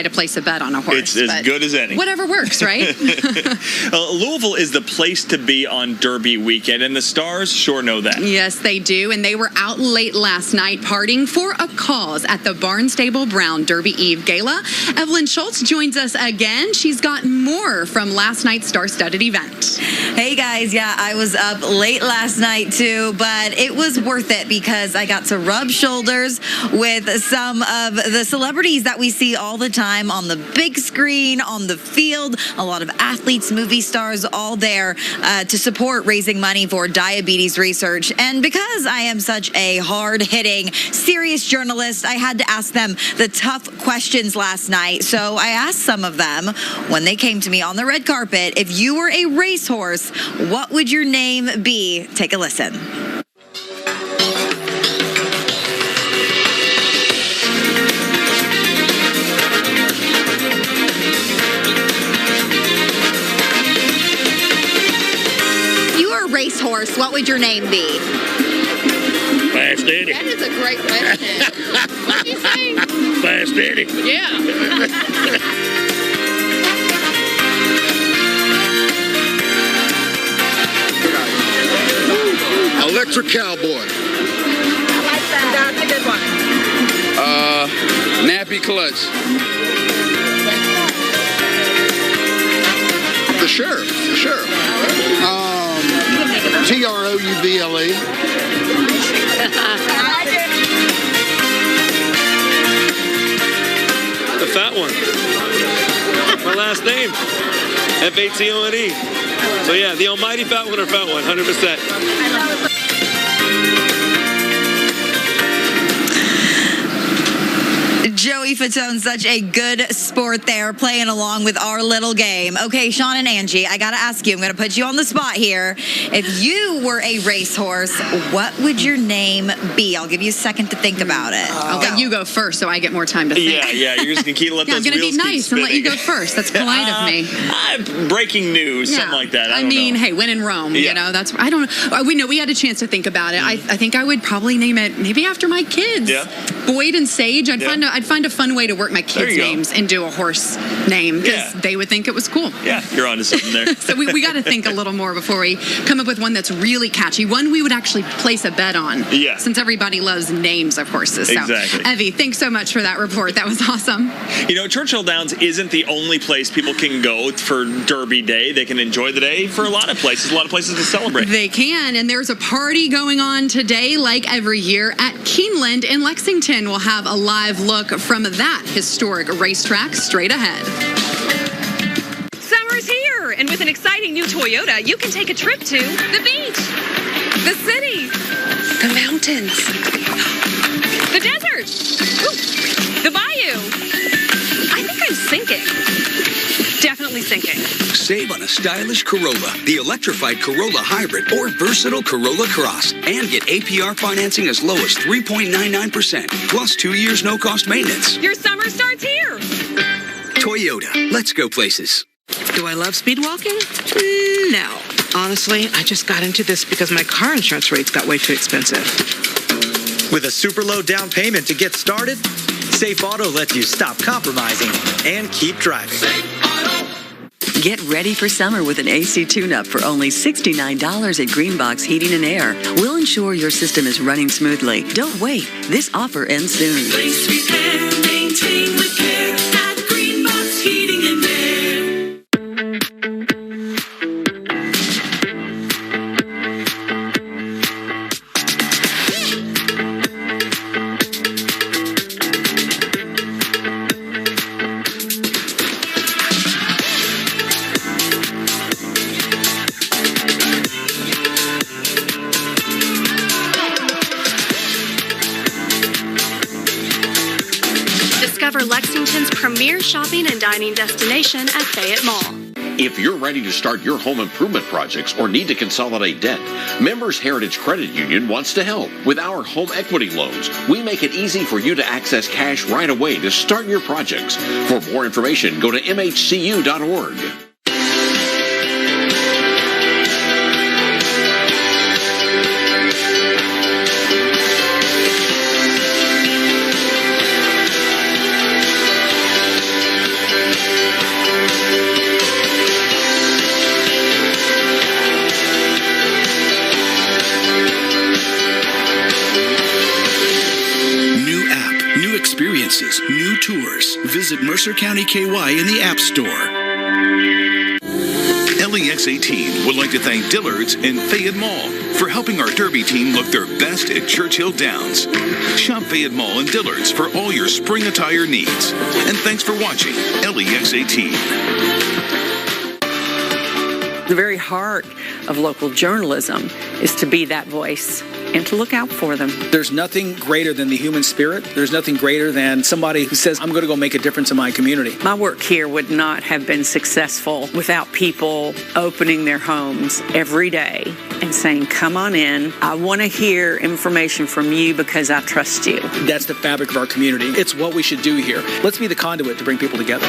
to place a bet on a horse. It's as good as any. Whatever works, right? Louisville is the place to be on Derby weekend, and the Stars sure know that. Yes, they do, and they were out late last night partying for a cause at the Barnstable Brown Derby Eve Gala. Evelyn Schultz joins us again. She's got more from last night's star-studded event. Hey guys, I was up late last night too, but it was worth it because I got to rub shoulders with some of the celebrities that we see all the time on the big screen, on the field. A lot of athletes, movie stars, all there to support raising money for diabetes research. And because I am such a hard-hitting, serious journalist, I had to ask them the tough questions last night. So I asked some of them when they came to me on the red carpet, if you were a racehorse, what would your name be? Take a listen. racehorse, what would your name be? Fast Eddie. That is a great question. What do you say? Fast Eddie. Yeah. Electric Cowboy. I like that. That's a good one. Nappy Clutch. The Sheriff. The Sheriff. Trouble. The fat one. My last name. Fatone. So yeah, the almighty fat one or fat one, 100%. Joey Fatone, such a good sport there, playing along with our little game. Okay, Sean and Angie, I got to ask you, I'm going to put you on the spot here. If you were a racehorse, what would your name be? I'll give you a second to think about it. I'll let you go first so I get more time to think. Yeah, you're just going to keep let those wheels keep spinning. I'm going to be nice and let you go first. That's polite of me. Breaking news, something like that. I don't know. Hey, when in Rome, you know, that's, I don't know. We had a chance to think about it. I think I would probably name it maybe after my kids. Yeah. Boyd and Sage. I'd find a fun way to work my kids' names into a horse name because they would think it was cool. Yeah, you're onto something there. So we got to think a little more before we come up with one that's really catchy. One we would actually place a bet on. Yeah. Since everybody loves names of horses. So, exactly. Evie, thanks so much for that report. That was awesome. You know, Churchill Downs isn't the only place people can go for Derby Day. They can enjoy the day for a lot of places. A lot of places to celebrate. They can, and there's a party going on today, like every year, at Keeneland in Lexington. We'll have a live look from that historic racetrack straight ahead. Summer's here, and with an exciting new Toyota, you can take a trip to the beach, the city, the mountains, the desert, the bayou. I think I'm sinking. Definitely sinking. Save on a stylish Corolla, the electrified Corolla Hybrid or versatile Corolla Cross, and get APR financing as low as 3.99%, plus 2 years no-cost maintenance. Your summer starts here. Toyota, let's go places. Do I love speed walking? No. Honestly, I just got into this because my car insurance rates got way too expensive. With a super low down payment to get started, Safe Auto lets you stop compromising and keep driving. Get ready for summer with an AC tune-up for only $69 at Greenbox Heating and Air. We'll ensure your system is running smoothly. Don't wait. This offer ends soon. Place, repair, maintain with care at Greenbox Heating and Air. Discover Lexington's premier shopping and dining destination at Fayette Mall. If you're ready to start your home improvement projects or need to consolidate debt, Members Heritage Credit Union wants to help. With our home equity loans, we make it easy for you to access cash right away to start your projects. For more information, go to mhcu.org. Experiences, new tours. Visit Mercer County KY in the App Store. LEX 18 would like to thank Dillard's and Fayette Mall for helping our Derby team look their best at Churchill Downs. Shop Fayette Mall and Dillard's for all your spring attire needs. And thanks for watching LEX 18. The very heart of local journalism is to be that voice and to look out for them. There's nothing greater than the human spirit. There's nothing greater than somebody who says, I'm going to go make a difference in my community. My work here would not have been successful without people opening their homes every day and saying, come on in. I want to hear information from you because I trust you. That's the fabric of our community. It's what we should do here. Let's be the conduit to bring people together.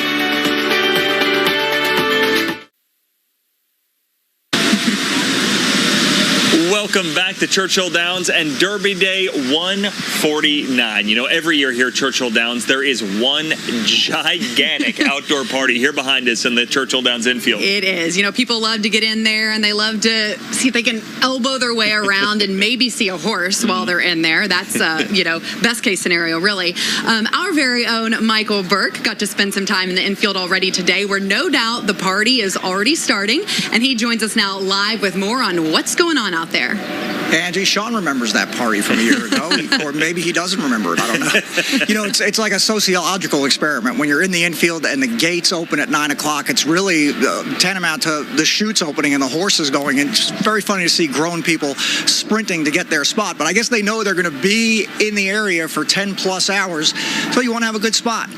Welcome back to Churchill Downs and Derby Day 149. You know, every year here at Churchill Downs, there is one gigantic outdoor party here behind us in the Churchill Downs infield. It is. You know, people love to get in there and they love to see if they can elbow their way around and maybe see a horse while they're in there. That's, you know, best case scenario, really. Our very own Michael Burke got to spend some time in the infield already today, where no doubt the party is already starting. And he joins us now live with more on what's going on out there. Angie, Sean remembers that party from a year ago, or maybe he doesn't remember it. I don't know. You know, it's like a sociological experiment. When you're in the infield and the gates open at 9 o'clock, it's really tantamount to the chutes opening and the horses going. And it's very funny to see grown people sprinting to get their spot. But I guess they know they're going to be in the area for 10 plus hours, so you want to have a good spot.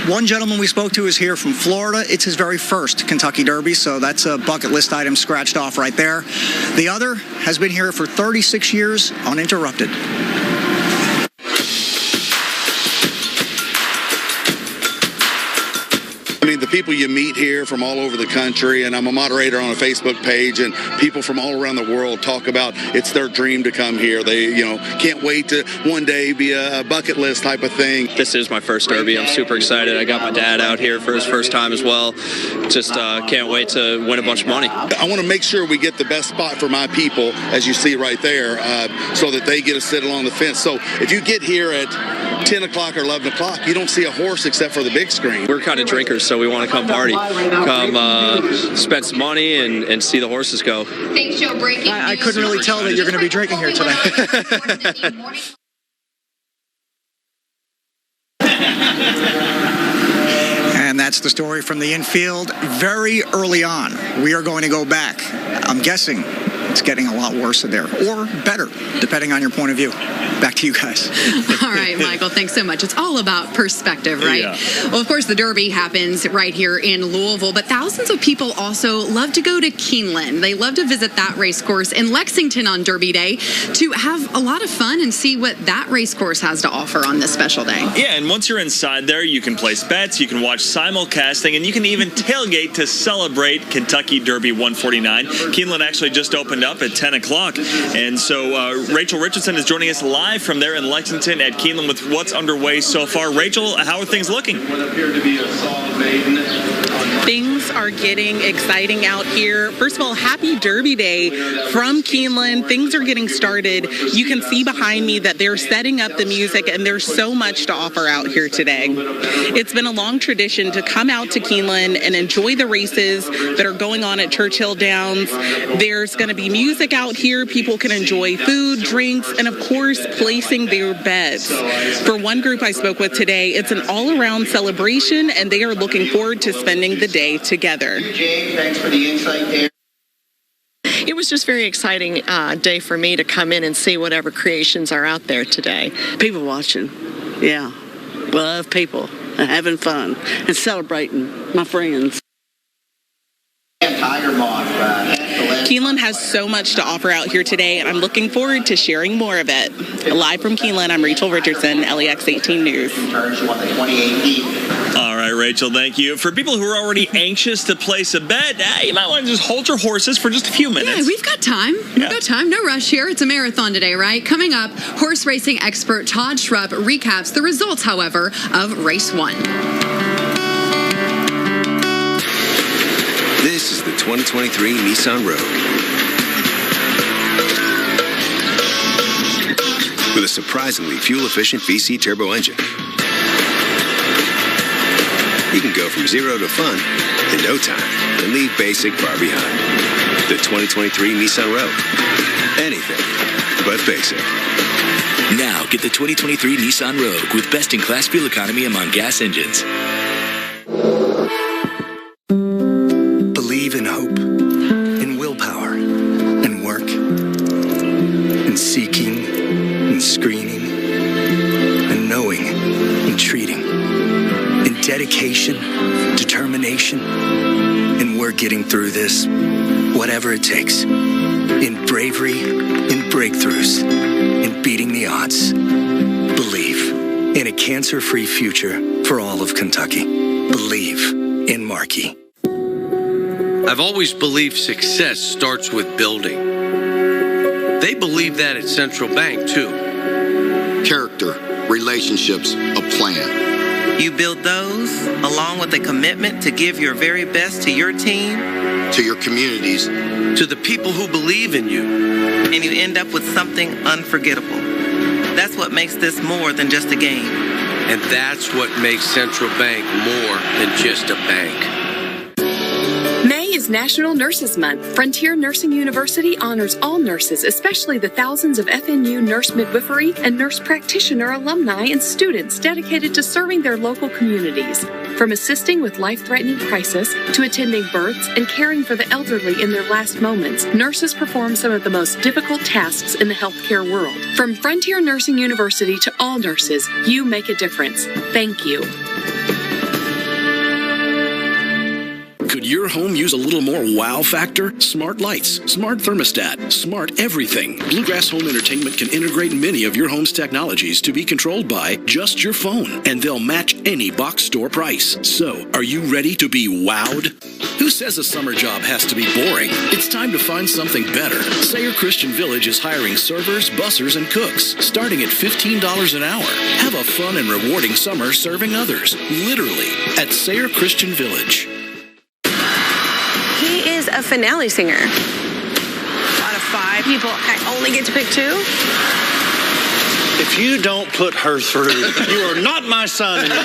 One gentleman we spoke to is here from Florida. It's his very first Kentucky Derby, so that's a bucket list item scratched off right there. The other has been here for 36 years uninterrupted. I mean, the people you meet here from all over the country, and I'm a moderator on a Facebook page, and people from all around the world talk about it's their dream to come here. They, you know, can't wait to one day be a bucket list type of thing. This is my first Derby. I'm super excited. I got my dad out here for his first time as well. Just can't wait to win a bunch of money. I want to make sure we get the best spot for my people, as you see right there, so that they get to sit along the fence. So if you get here at 10 o'clock or 11 o'clock, you don't see a horse except for the big screen. We're kind of drinkers, so we want to come party, come spend some money and see the horses go. Thanks, Joe. Breaking I couldn't really tell that you're going to be drinking here today. And that's the story from the infield very early on. We are going to go back. I'm guessing it's getting a lot worse in there, or better, depending on your point of view. Back to you guys. All right, Michael, thanks so much. It's all about perspective, right? Yeah. Well, of course, the Derby happens right here in Louisville, but thousands of people also love to go to Keeneland. They love to visit that race course in Lexington on Derby Day to have a lot of fun and see what that race course has to offer on this special day. Yeah, and once you're inside there, you can place bets, you can watch simulcasting, and you can even tailgate to celebrate Kentucky Derby 149. Keeneland actually just opened up at 10 o'clock, and so Rachel Richardson is joining us live from there in Lexington at Keeneland with what's underway so far. Rachel, how are things looking? Things are getting exciting out here. First of all, happy Derby Day from Keeneland. Things are getting started. You can see behind me that they're setting up the music, and there's so much to offer out here today. It's been a long tradition to come out to Keeneland and enjoy the races that are going on at Churchill Downs. There's going to be music out here. People can enjoy food, drinks, and of course, placing their bets. For one group I spoke with today, it's an all-around celebration, and they are looking forward to spending the day together. Thanks for the insight there. It was just very exciting day for me to come in and see whatever creations are out there today. People watching, yeah. Love people and having fun and celebrating my friends. Tiger Moth. Keeneland has so much to offer out here today, and I'm looking forward to sharing more of it. Live from Keeneland, I'm Rachel Richardson, LEX 18 News. All right, Rachel, thank you. For people who are already anxious to place a bet, you might want to just hold your horses for just a few minutes. Yeah, we've got time. We've got time. No rush here. It's a marathon today, right? Coming up, horse racing expert Todd Schrupp recaps the results, however, of race 1. This is the 2023 Nissan Rogue. With a surprisingly fuel-efficient VC turbo engine. You can go from zero to fun in no time and leave basic far behind. The 2023 Nissan Rogue. Anything but basic. Now get the 2023 Nissan Rogue with best-in-class fuel economy among gas engines. Believe in hope, in willpower, and work, in seeking, and screening, and knowing, and treating, in dedication, determination, and we're getting through this, whatever it takes, in bravery, in breakthroughs, in beating the odds. Believe in a cancer-free future for all of Kentucky. Believe in Markey. I've always believed success starts with building. They believe that at Central Bank, too. Character, relationships, a plan. You build those along with a commitment to give your very best to your team, to your communities, to the people who believe in you. And you end up with something unforgettable. That's what makes this more than just a game. And that's what makes Central Bank more than just a bank. May is National Nurses Month. Frontier Nursing University honors all nurses, especially the thousands of FNU nurse midwifery and nurse practitioner alumni and students dedicated to serving their local communities. From assisting with life-threatening crisis to attending births and caring for the elderly in their last moments, nurses perform some of the most difficult tasks in the healthcare world. From Frontier Nursing University to all nurses, you make a difference. Thank you. Could your home use a little more wow factor? Smart lights, smart thermostat, smart everything. Bluegrass Home Entertainment can integrate many of your home's technologies to be controlled by just your phone, and they'll match any box store price. So, are you ready to be wowed? Who says a summer job has to be boring? It's time to find something better. Sayre Christian Village is hiring servers, bussers, and cooks, starting at $15 an hour. Have a fun and rewarding summer serving others, literally, at Sayre Christian Village. He is a finale singer. Out of 5 people, I only get to pick 2. If you don't put her through, you are not my son anymore.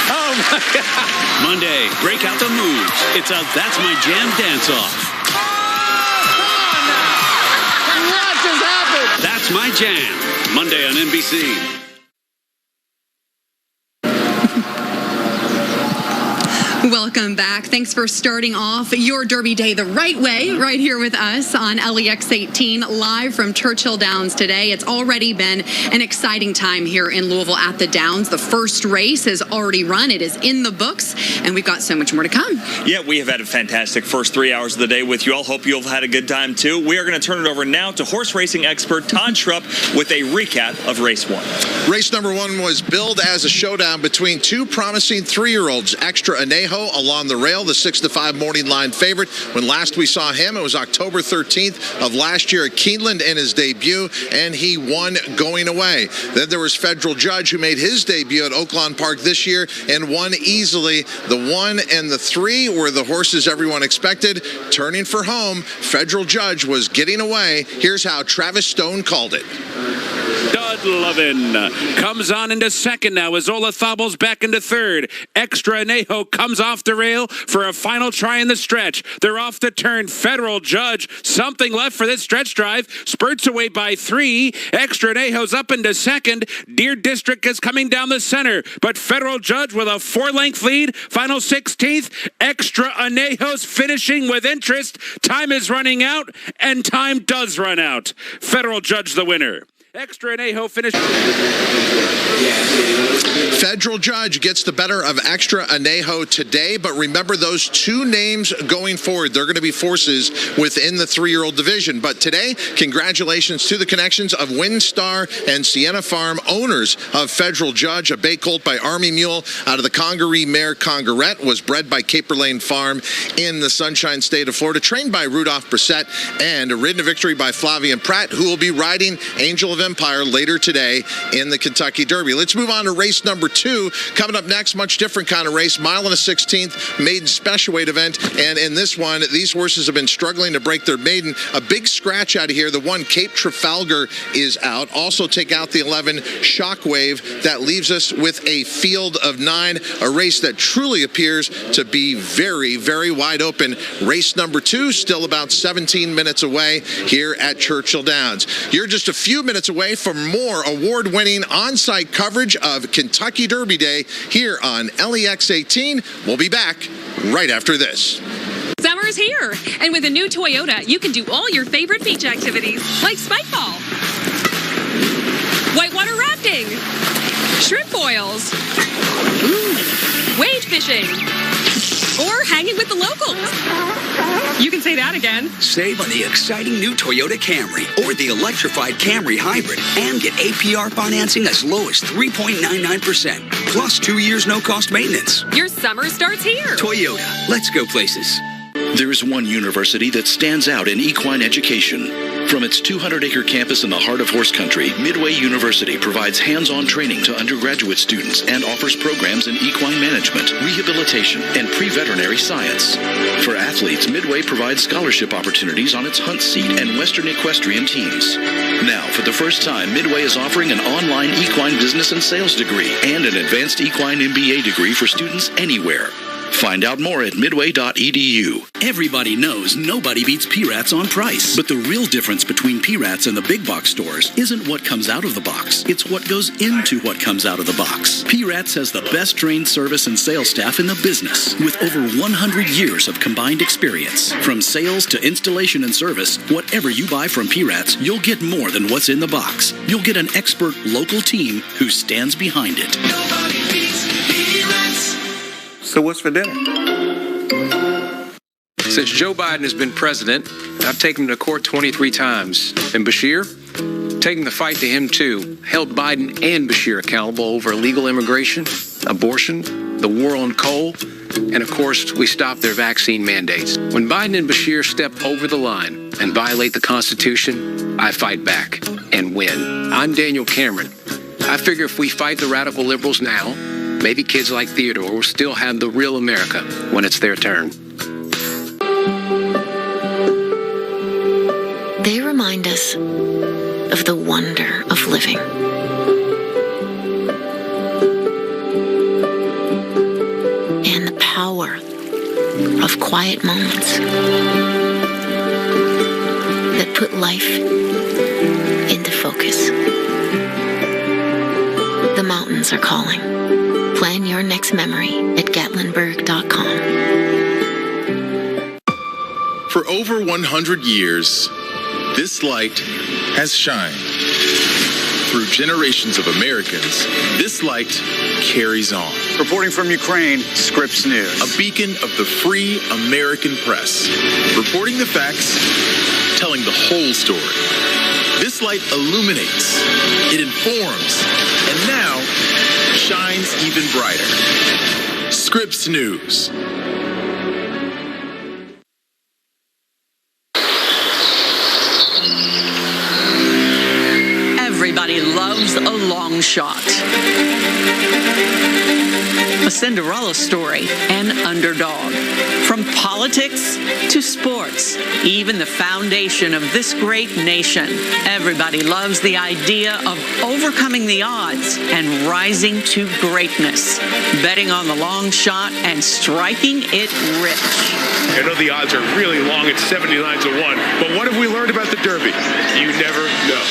Oh my God. Monday, break out the moves. It's a That's My Jam dance-off. What just happened? That's My Jam, Monday on NBC. Welcome back. Thanks for starting off your Derby Day the right way, right here with us on LEX 18, live from Churchill Downs today. It's already been an exciting time here in Louisville at the Downs. The first race is already run. It is in the books, and we've got so much more to come. Yeah, we have had a fantastic first 3 hours of the day with you all. Hope you'll have had a good time, too. We are going to turn it over now to horse racing expert Todd Schrupp with a recap of race 1. Race number 1 was billed as a showdown between 2 promising 3-year-olds, Extra Anejo along the rail, the 6-5 morning line favorite. When last we saw him, it was October 13th of last year at Keeneland in his debut, and he won going away. Then there was Federal Judge, who made his debut at Oaklawn Park this year and won easily. The 1 and the 3 were the horses everyone expected. Turning for home, Federal Judge was getting away. Here's how Travis Stone called it. Dud Lovin comes on into second now as Ola Thobbles back into third. Extra Anejo comes off the rail for a final try in the stretch. They're off the turn. Federal Judge, something left for this stretch drive. Spurts away by 3. Extra Anejo's up into second. Deer District is coming down the center, but Federal Judge with a 4-length lead. Final 16th. Extra Anejo's finishing with interest. Time is running out, and time does run out. Federal Judge the winner. Extra Anejo finished. Federal Judge gets the better of Extra Anejo today, but remember those 2 names going forward. They're going to be forces within the 3-year-old division. But today, congratulations to the connections of Windstar and Sienna Farm, owners of Federal Judge. A bay colt by Army Mule out of the Congaree mare Congarette, was bred by Caper Lane Farm in the Sunshine State of Florida, trained by Rudolph Brissett, and a ridden to victory by Flavian Pratt, who will be riding Angel of Empire later today in the Kentucky Derby. Let's move on to race number 2. Coming up next, much different kind of race, mile and a 16th, maiden special weight event. And in this one, these horses have been struggling to break their maiden. A big scratch out of here. The 1 Cape Trafalgar is out. Also take out the 11 Shockwave. That leaves us with a field of 9, a race that truly appears to be very, very wide open. Race number 2, still about 17 minutes away here at Churchill Downs. You're just a few minutes away from more award-winning on-site coverage of Kentucky Derby Day here on LEX 18. We'll be back right after this. Summer's here, and with a new Toyota, you can do all your favorite beach activities, like spikeball, whitewater rafting, shrimp boils, wade fishing, or hanging with the locals. You can say that again. Save on the exciting new Toyota Camry or the electrified Camry Hybrid and get APR financing as low as 3.99%. Plus 2 years no-cost maintenance. Your summer starts here. Toyota. Let's go places. There is one university that stands out in equine education. From its 200-acre campus in the heart of horse country, Midway University provides hands-on training to undergraduate students and offers programs in equine management, rehabilitation, and pre-veterinary science. For athletes, Midway provides scholarship opportunities on its Hunt Seat and Western Equestrian teams. Now, for the first time, Midway is offering an online equine business and sales degree and an advanced equine MBA degree for students anywhere. Find out more at midway.edu. Everybody knows nobody beats P-Rats on price. But the real difference between P-Rats and the big box stores isn't what comes out of the box. It's what goes into what comes out of the box. P-Rats has the best trained service and sales staff in the business with over 100 years of combined experience. From sales to installation and service, whatever you buy from P-Rats, you'll get more than what's in the box. You'll get an expert local team who stands behind it. Nobody beats P-Rats. So what's for dinner? Since Joe Biden has been president, I've taken him to court 23 times. And Bashir, taking the fight to him too, held Biden and Bashir accountable over illegal immigration, abortion, the war on coal, and of course, we stopped their vaccine mandates. When Biden and Bashir step over the line and violate the Constitution, I fight back and win. I'm Daniel Cameron. I figure if we fight the radical liberals now, maybe kids like Theodore will still have the real America when it's their turn. They remind us of the wonder of living. And the power of quiet moments that put life into focus. The mountains are calling. Plan your next memory at gatlinburg.com. For over 100 years, this light has shined. Through generations of Americans, this light carries on. Reporting from Ukraine, Scripps News. A beacon of the free American press. Reporting the facts, telling the whole story. This light illuminates, it informs, and now shines even brighter. Scripps News. Everybody loves a long shot. A Cinderella story, an underdog. From politics to sports, even the foundation of this great nation. Everybody loves the idea of overcoming the odds and rising to greatness. Betting on the long shot and striking it rich. I know the odds are really long at 79 to 1, but what have we learned about the Derby? You never know.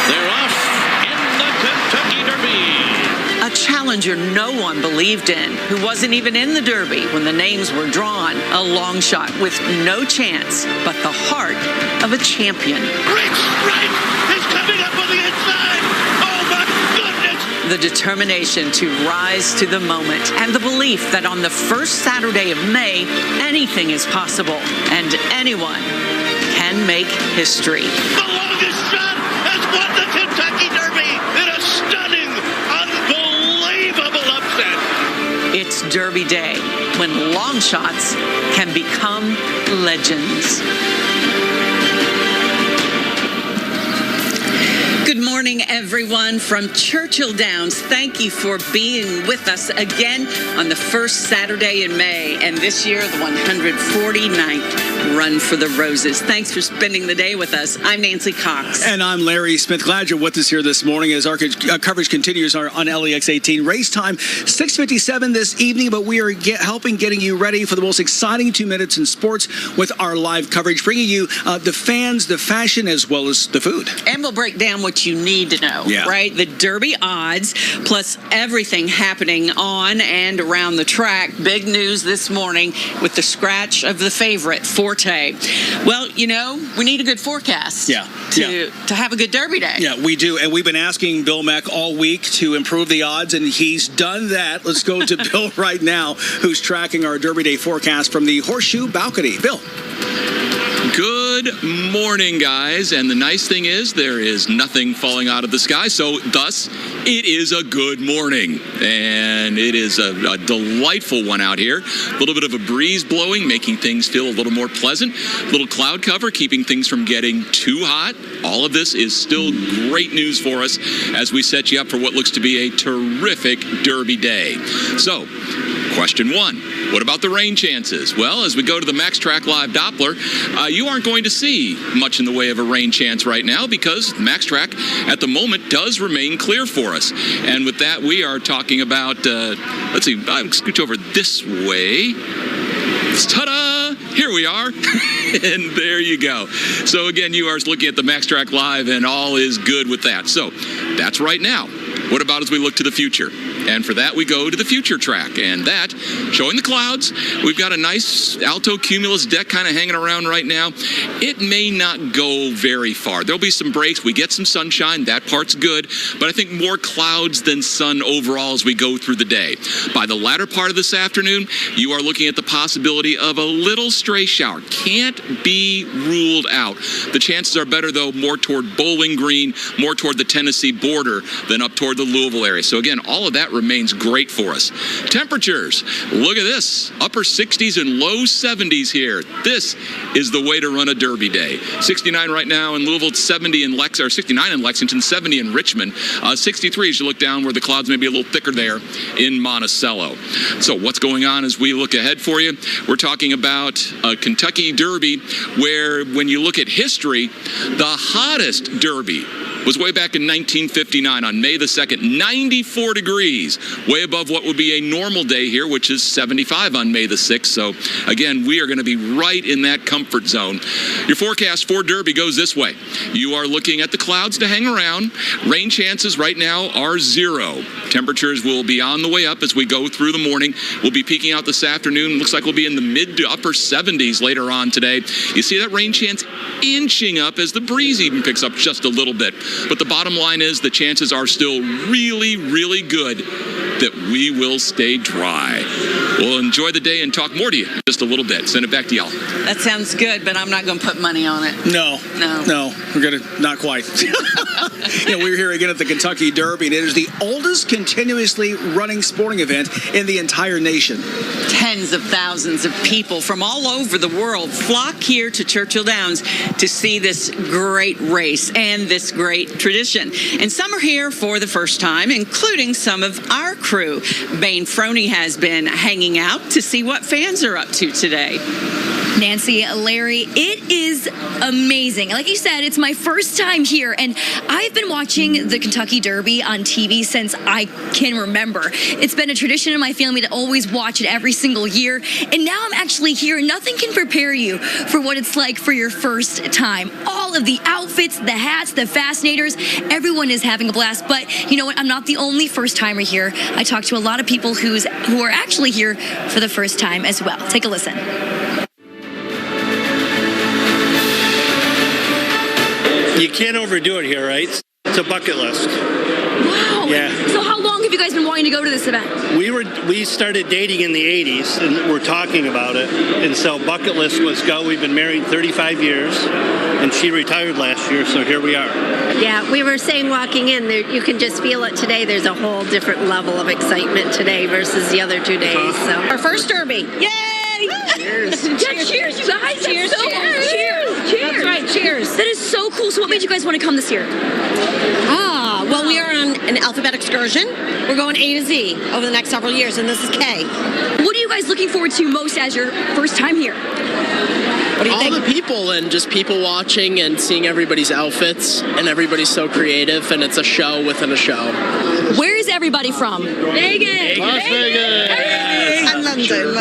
They're off in the Kentucky Derby. A challenger no one believed in, who wasn't even in the Derby when the names were drawn. A long shot with no chance, but the heart of a champion. Great strike is coming up on the inside. Oh my goodness! The determination to rise to the moment and the belief that on the first Saturday of May, anything is possible and anyone can make history. The longest shot has won the Kentucky Derby in a stunning, unbelievable upset. It's Derby Day, when long shots can become legends. Good morning, everyone, from Churchill Downs. Thank you for being with us again on the first Saturday in May, and this year, the 149th Run for the Roses. Thanks for spending the day with us. I'm Nancy Cox. And I'm Larry Smith. Glad you're with us here this morning as our coverage continues on LEX 18. Race time, 6:57 this evening, but we are getting you ready for the most exciting 2 minutes in sports with our live coverage, bringing you the fans, the fashion, as well as the food. And we'll break down what you need to know, right? The Derby odds, plus everything happening on and around the track. Big news this morning with the scratch of the favorite, Forte. Forte. Well, you know, we need a good forecast to have a good Derby day. Yeah, we do. And we've been asking Bill Mack all week to improve the odds, and he's done that. Let's go to Bill right now, who's tracking our Derby day forecast from the Horseshoe Balcony. Bill. Good morning, guys. And the nice thing is there is nothing falling out of the sky, so thus it is a good morning. And it is a delightful one out here. A little bit of a breeze blowing, making things feel a little more pleasant. A little cloud cover, keeping things from getting too hot. All of this is still great news for us as we set you up for what looks to be a terrific Derby day. So, question one. What about the rain chances? Well, as we go to the Max Track Live Doppler, you aren't going to see much in the way of a rain chance right now because Max Track at the moment does remain clear for us. And with that, we are talking about, let's see, I'll scooch over this way. Ta-da! Here we are. And there you go. So again, you are looking at the Max Track Live and all is good with that. So that's right now. What about as we look to the future? And for that, we go to the future track. And that, showing the clouds, we've got a nice alto cumulus deck kind of hanging around right now. It may not go very far. There'll be some breaks. We get some sunshine. That part's good. But I think more clouds than sun overall as we go through the day. By the latter part of this afternoon, you are looking at the possibility of a little stray shower. Can't be ruled out. The chances are better, though, more toward Bowling Green, more toward the Tennessee border than up toward the Louisville area. So again, all of that remains great for us. Temperatures, look at this, upper 60s and low 70s here. This is the way to run a Derby day. 69 right now in Louisville, 70 in Lex, or 69 in Lexington, 70 in Richmond, 63 as you look down where the clouds may be a little thicker there in Monticello. So what's going on as we look ahead for you? We're talking about a Kentucky Derby where when you look at history, the hottest Derby was way back in 1959 on May the 2nd, 94 degrees, way above what would be a normal day here, which is 75 on May the 6th. So again, we are going to be right in that comfort zone. Your forecast for Derby goes this way. You are looking at the clouds to hang around. Rain chances right now are 0. Temperatures will be on the way up as we go through the morning. We'll be peaking out this afternoon. Looks like we'll be in the mid to upper 70s later on today. You see that rain chance inching up as the breeze even picks up just a little bit. But the bottom line is the chances are still really, really good that we will stay dry. We'll enjoy the day and talk more to you in just a little bit. Send it back to y'all. That sounds good, but I'm not going to put money on it. No, we're going to, not quite. We're here again at the Kentucky Derby, and it is the oldest continuously running sporting event in the entire nation. Tens of thousands of people from all over the world flock here to Churchill Downs to see this great race and this great tradition. And some are here for the first time, including some of our crew. Bane Froney has been hanging out to see what fans are up to today. Nancy, Larry, it is amazing. Like you said, it's my first time here, and I've been watching the Kentucky Derby on TV since I can remember. It's been a tradition in my family to always watch it every single year, and now I'm actually here. Nothing can prepare you for what it's like for your first time. All of the outfits, the hats, the fascinators, everyone is having a blast. But you know what? I'm not the only first-timer here. I talked to a lot of people who are actually here for the first time as well. Take a listen. You can't overdo it here, right? It's a bucket list. Wow. Yeah. So how long have you guys been wanting to go to this event? We started dating in the 80s, and we're talking about it. And so bucket list was go. We've been married 35 years, and she retired last year, so here we are. Yeah, we were saying walking in, there, you can just feel it today. There's a whole different level of excitement today versus the other 2 days. So our first Derby. Yay! Cheers. Yeah, cheers, you guys. Cheers, so cheers. Cool. Cheers. Cheers. That's right, cheers. That is so cool. So what made you guys want to come this year? Well, we are on an alphabet excursion. We're going A to Z over the next several years, and this is K. What are you guys looking forward to most as your first time here? What do you think? All the people and just people watching and seeing everybody's outfits, and everybody's so creative, and it's a show within a show. Where is everybody from? Vegas. Las Vegas. And London.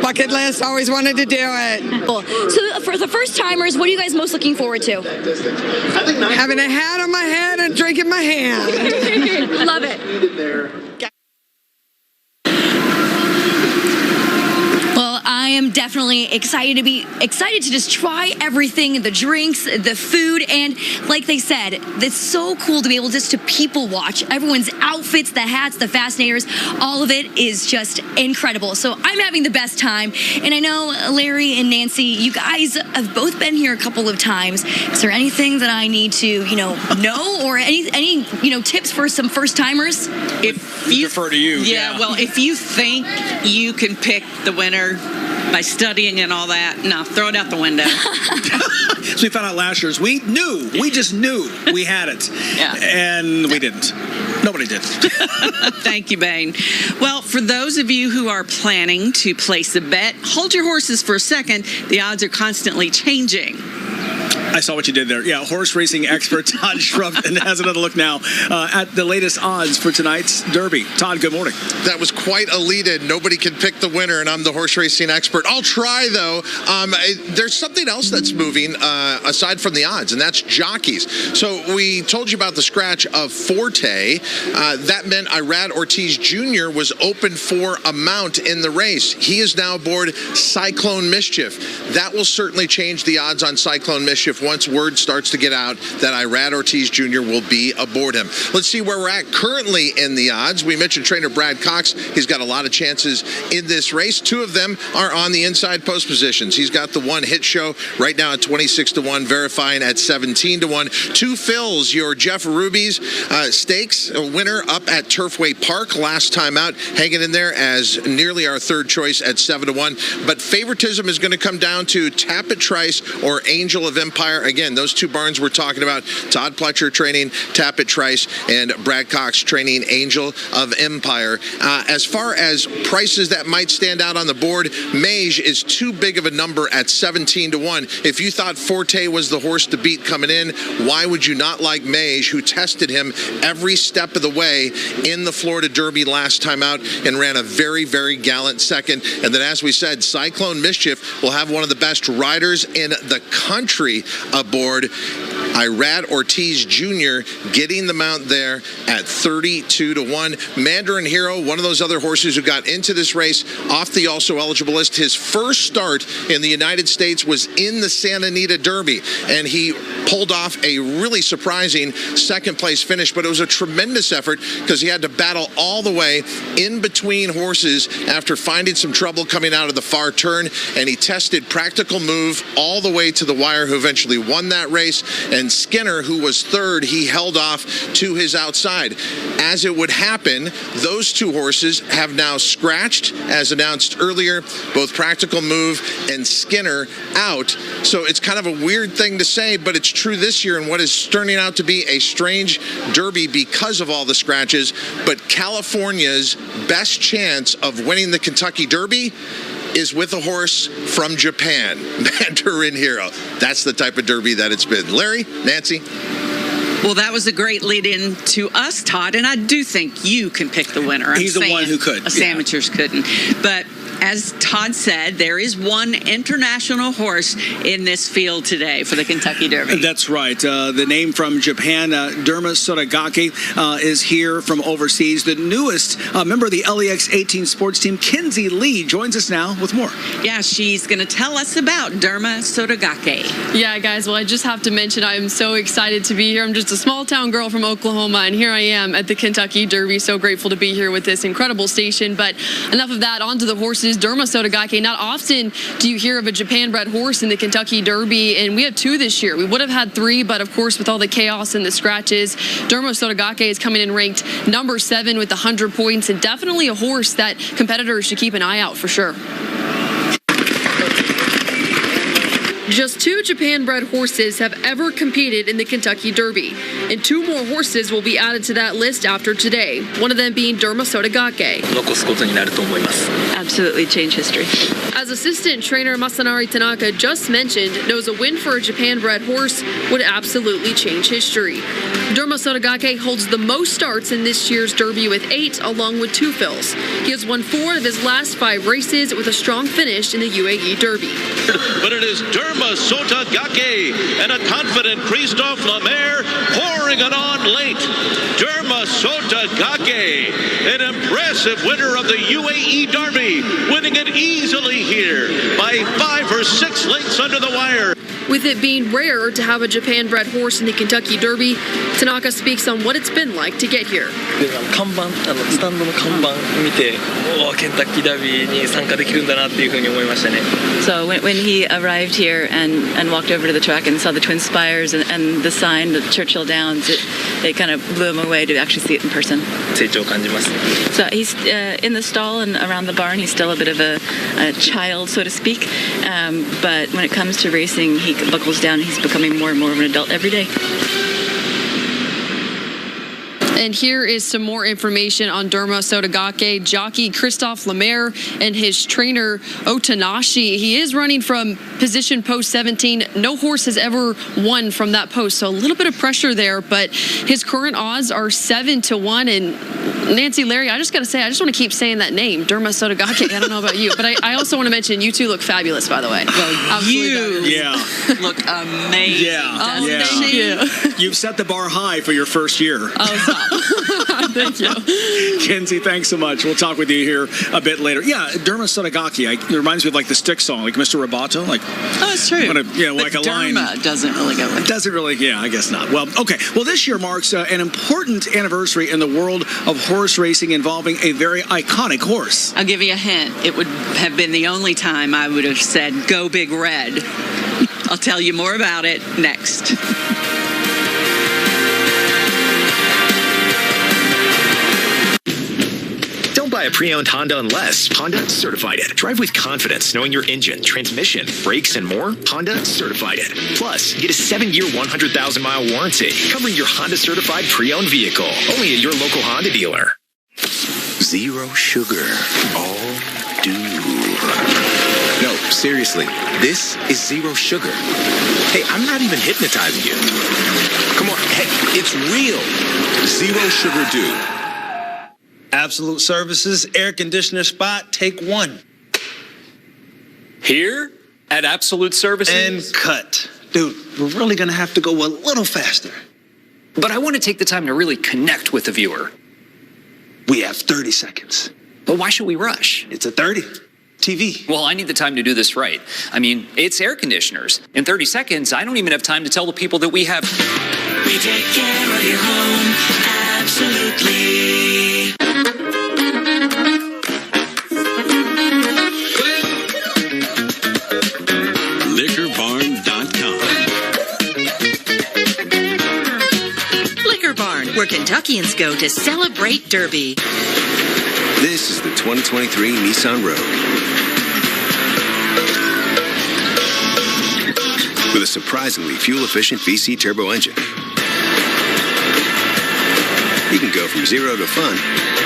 Bucket list, always wanted to do it. Cool. So for the first timers, what are you guys most looking forward to? Having a hat on my head and a drink in my hand. Love it. Well, I am definitely excited to just try everything, the drinks, the food, and like they said, it's so cool to be able just to people watch everyone's outfits, the hats, the fascinators. All of it is just incredible. So I'm having the best time, and I know Larry and Nancy, you guys have both been here a couple of times. Is there anything that I need to know or any tips for some first timers? If you defer to you, yeah. Well, if you think you can pick the winner by studying and all that, no, throw it out the window. So we found out last year's. We just knew we had it. Yeah. And we didn't. Nobody did. Thank you, Bane. Well, for those of you who are planning to place a bet, hold your horses for a second. The odds are constantly changing. I saw what you did there. Yeah, horse racing expert Todd Schrupp and has another look now at the latest odds for tonight's Derby. Todd, good morning. That was quite a lead-in. Nobody can pick the winner, and I'm the horse racing expert. I'll try, though. There's something else that's moving aside from the odds, and that's jockeys. So we told you about the scratch of Forte. That meant Irad Ortiz Jr. was open for a mount in the race. He is now aboard Cyclone Mischief. That will certainly change the odds on Cyclone Mischief once word starts to get out that Irad Ortiz Jr. will be aboard him. Let's see where we're at currently in the odds. We mentioned trainer Brad Cox. He's got a lot of chances in this race. Two of them are on the inside post positions. He's got the one hit show right now at 26-1, verifying at 17-1. Two fills, your Jeff Ruby's stakes, a winner up at Turfway Park last time out, hanging in there as nearly our third choice at 7-1. But favoritism is going to come down to Tapit Trice or Angel of Empire. Again, those two barns we're talking about, Todd Pletcher training Tapit Trice and Brad Cox training Angel of Empire. As far as prices that might stand out on the board, Mage is too big of a number at 17-1. If you thought Forte was the horse to beat coming in, why would you not like Mage, who tested him every step of the way in the Florida Derby last time out and ran a very, very gallant second? And then, as we said, Cyclone Mischief will have one of the best riders in the country aboard. Irad Ortiz Jr. getting the mount there at 32-1. Mandarin Hero, one of those other horses who got into this race off the also eligible list. His first start in the United States was in the Santa Anita Derby, and he pulled off a really surprising second place finish, but it was a tremendous effort because he had to battle all the way in between horses after finding some trouble coming out of the far turn, and he tested Practical Move all the way to the wire, who eventually won that race. And Skinner, who was third, he held off to his outside. As it would happen, those two horses have now scratched, as announced earlier, both Practical Move and Skinner out. So it's kind of a weird thing to say, but it's true this year in what is turning out to be a strange Derby because of all the scratches. But California's best chance of winning the Kentucky Derby is with a horse from Japan, Mandarin Hero. That's the type of Derby that it's been. Larry, Nancy? Well, that was a great lead-in to us, Todd, and I do think you can pick the winner. He's the one who could. Us amateurs couldn't. But as Todd said, there is one international horse in this field today for the Kentucky Derby. That's right. The name from Japan, Derma Sotogake, is here from overseas. The newest member of the LEX 18 sports team, Kinsey Lee, joins us now with more. Yeah, she's going to tell us about Derma Sotogake. Yeah, guys, well, I just have to mention I am so excited to be here. I'm just a small-town girl from Oklahoma, and here I am at the Kentucky Derby. So grateful to be here with this incredible station. But enough of that, on to the horses. Derma Sotogake. Not often do you hear of a Japan-bred horse in the Kentucky Derby, and we have two this year. We would have had three, but of course, with all the chaos and the scratches, Derma Sotogake is coming in ranked number 7 with 100 points, and definitely a horse that competitors should keep an eye out for sure. Just 2 Japan-bred horses have ever competed in the Kentucky Derby, and 2 more horses will be added to that list after today, one of them being Derma Sotogake. Absolutely change history. As assistant trainer Masanari Tanaka just mentioned, knows a win for a Japan-bred horse would absolutely change history. Derma Sotogake holds the most starts in this year's Derby with 8, along with 2 fills. He has won 4 of his last 5 races with a strong finish in the UAE Derby. But it is Derma Derma Sotagake and a confident Christophe Lemaire pouring it on late. Derma Sotagake, an impressive winner of the UAE Derby, winning it easily here by 5 or 6 lengths under the wire. With it being rare to have a Japan-bred horse in the Kentucky Derby, Tanaka speaks on what it's been like to get here. 看板、スタンドの看板見て、ケンタッキーダービーに参加できるんだなっていう風に思いましたね。So when he arrived here and walked over to the track and saw the Twin Spires and the sign, the Churchill Downs, it kind of blew him away to actually see it in person. 成長を感じます。So he's in the stall and around the barn. He's still a bit of a child, so to speak. But when it comes to racing, he buckles down and he's becoming more and more of an adult every day. And here is some more information on Derma Sotagake. Jockey Christophe Lemaire and his trainer Otanashi. He is running from position post 17. No horse has ever won from that post, so a little bit of pressure there, but his current odds are 7-1. And Nancy, Larry, I just got to say, I just want to keep saying that name, Derma Sotagake. I don't know about you, but I also want to mention you two look fabulous, by the way. Look amazing. Yeah. You've set the bar high for your first year. Oh, stop. Thank you. Kenzie, thanks so much. We'll talk with you here a bit later. Yeah, Derma Sotagake. It reminds me of like the Stick song, like Mr. Roboto. Like, oh, it's true. Like a line. Derma doesn't really go with it. Doesn't really, yeah, I guess not. Well, okay. Well, this year marks an important anniversary in the world of horse racing involving a very iconic horse. I'll give you a hint. It would have been the only time I would have said, "Go Big Red." I'll tell you more about it next. Buy a pre-owned Honda unless Honda certified it. Drive with confidence knowing your engine, transmission, brakes, and more. Honda certified it. Plus, get a 7-year, 100,000-mile warranty covering your Honda certified pre-owned vehicle. Only at your local Honda dealer. Zero sugar. All do. No, seriously. This is zero sugar. Hey, I'm not even hypnotizing you. Come on. Hey, it's real. Zero sugar dew. Absolute Services air conditioner spot, take 1. Here at Absolute Services? And cut. Dude, we're really going to have to go a little faster. But I want to take the time to really connect with the viewer. We have 30 seconds. But why should we rush? It's a 30. TV. Well, I need the time to do this right. I mean, it's air conditioners. In 30 seconds, I don't even have time to tell the people that we have... We take care of your home, absolutely. LiquorBarn.com. Liquor Barn, where Kentuckians go to celebrate Derby. This is the 2023 Nissan Rogue. With a surprisingly fuel-efficient VC turbo engine. You can go from zero to fun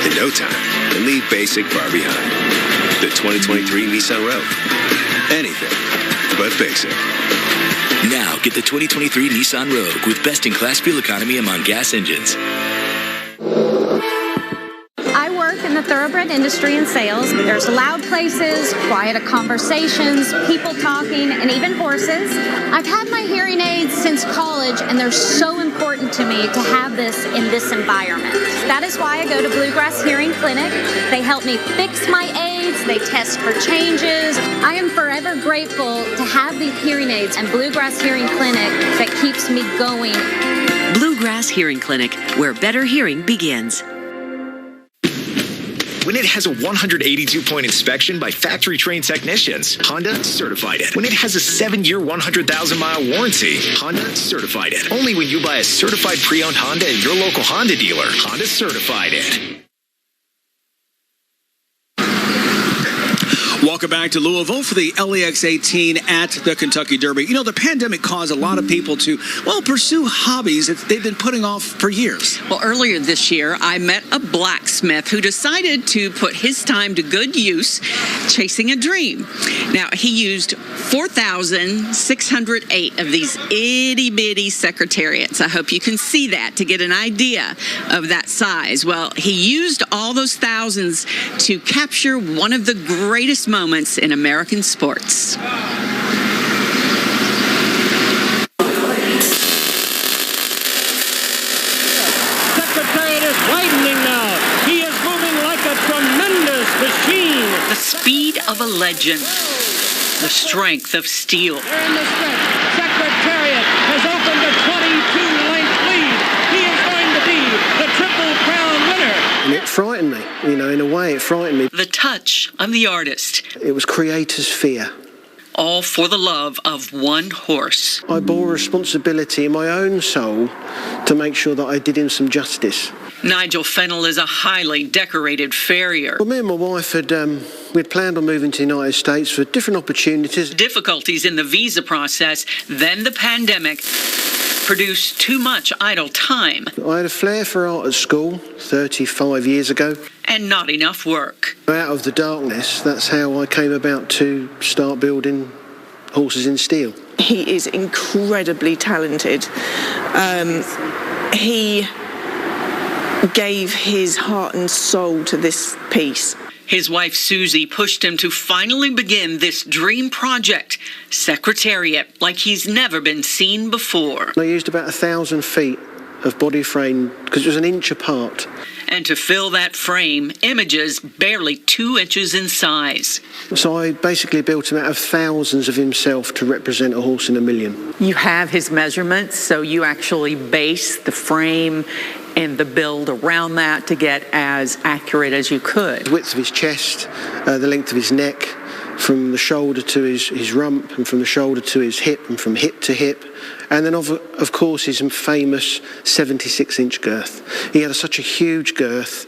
in no time and leave basic far behind. The 2023 Nissan Rogue. Anything but basic. Now get the 2023 Nissan Rogue with best-in-class fuel economy among gas engines. I work in the thoroughbred industry and sales. There's loud places, quiet conversations, people talking, and even horses. I've had my hearing aids since college, and they're so important to me to have this in this environment. That is why I go to Bluegrass Hearing Clinic. They help me fix my aids. They test for changes. I am forever grateful to have these hearing aids and Bluegrass Hearing Clinic that keeps me going. Bluegrass Hearing Clinic, where better hearing begins. When it has a 182-point inspection by factory-trained technicians, Honda certified it. When it has a 7-year, 100,000-mile warranty, Honda certified it. Only when you buy a certified pre-owned Honda at your local Honda dealer, Honda certified it. Welcome back to Louisville for the LEX 18 at the Kentucky Derby. You know, the pandemic caused a lot of people to, well, pursue hobbies that they've been putting off for years. Well, earlier this year, I met a blacksmith who decided to put his time to good use chasing a dream. Now, he used 4,608 of these itty-bitty secretariats. I hope you can see that to get an idea of that size. Well, he used all those thousands to capture one of the greatest moments in American sports. machine. The speed of a legend. The strength of steel. They're in the stretch. Secretariat has opened a 22-length lead. He is going to be the Triple Crown winner. And it frightened me, in a way it frightened me. The touch of the artist. It was creator's fear. All for the love of one horse. I bore responsibility in my own soul to make sure that I did him some justice. Nigel Fennell is a highly decorated farrier. Well, me and my wife we'd planned on moving to the United States for different opportunities. Difficulties in the visa process, then the pandemic produced too much idle time. I had a flair for art at school 35 years ago. And not enough work. Out of the darkness, that's how I came about to start building horses in steel. He is incredibly talented. He gave his heart and soul to this piece. His wife Susie pushed him to finally begin this dream project, Secretariat, like he's never been seen before. I used about 1,000 feet of body frame because it was an inch apart. And to fill that frame, images barely 2 inches in size. So I basically built him out of thousands of himself to represent a horse in a million. You have his measurements, so you actually base the frame and the build around that to get as accurate as you could. The width of his chest, the length of his neck, from the shoulder to his rump, and from the shoulder to his hip, and from hip to hip. And then, of course, his famous 76-inch girth. He had such a huge girth,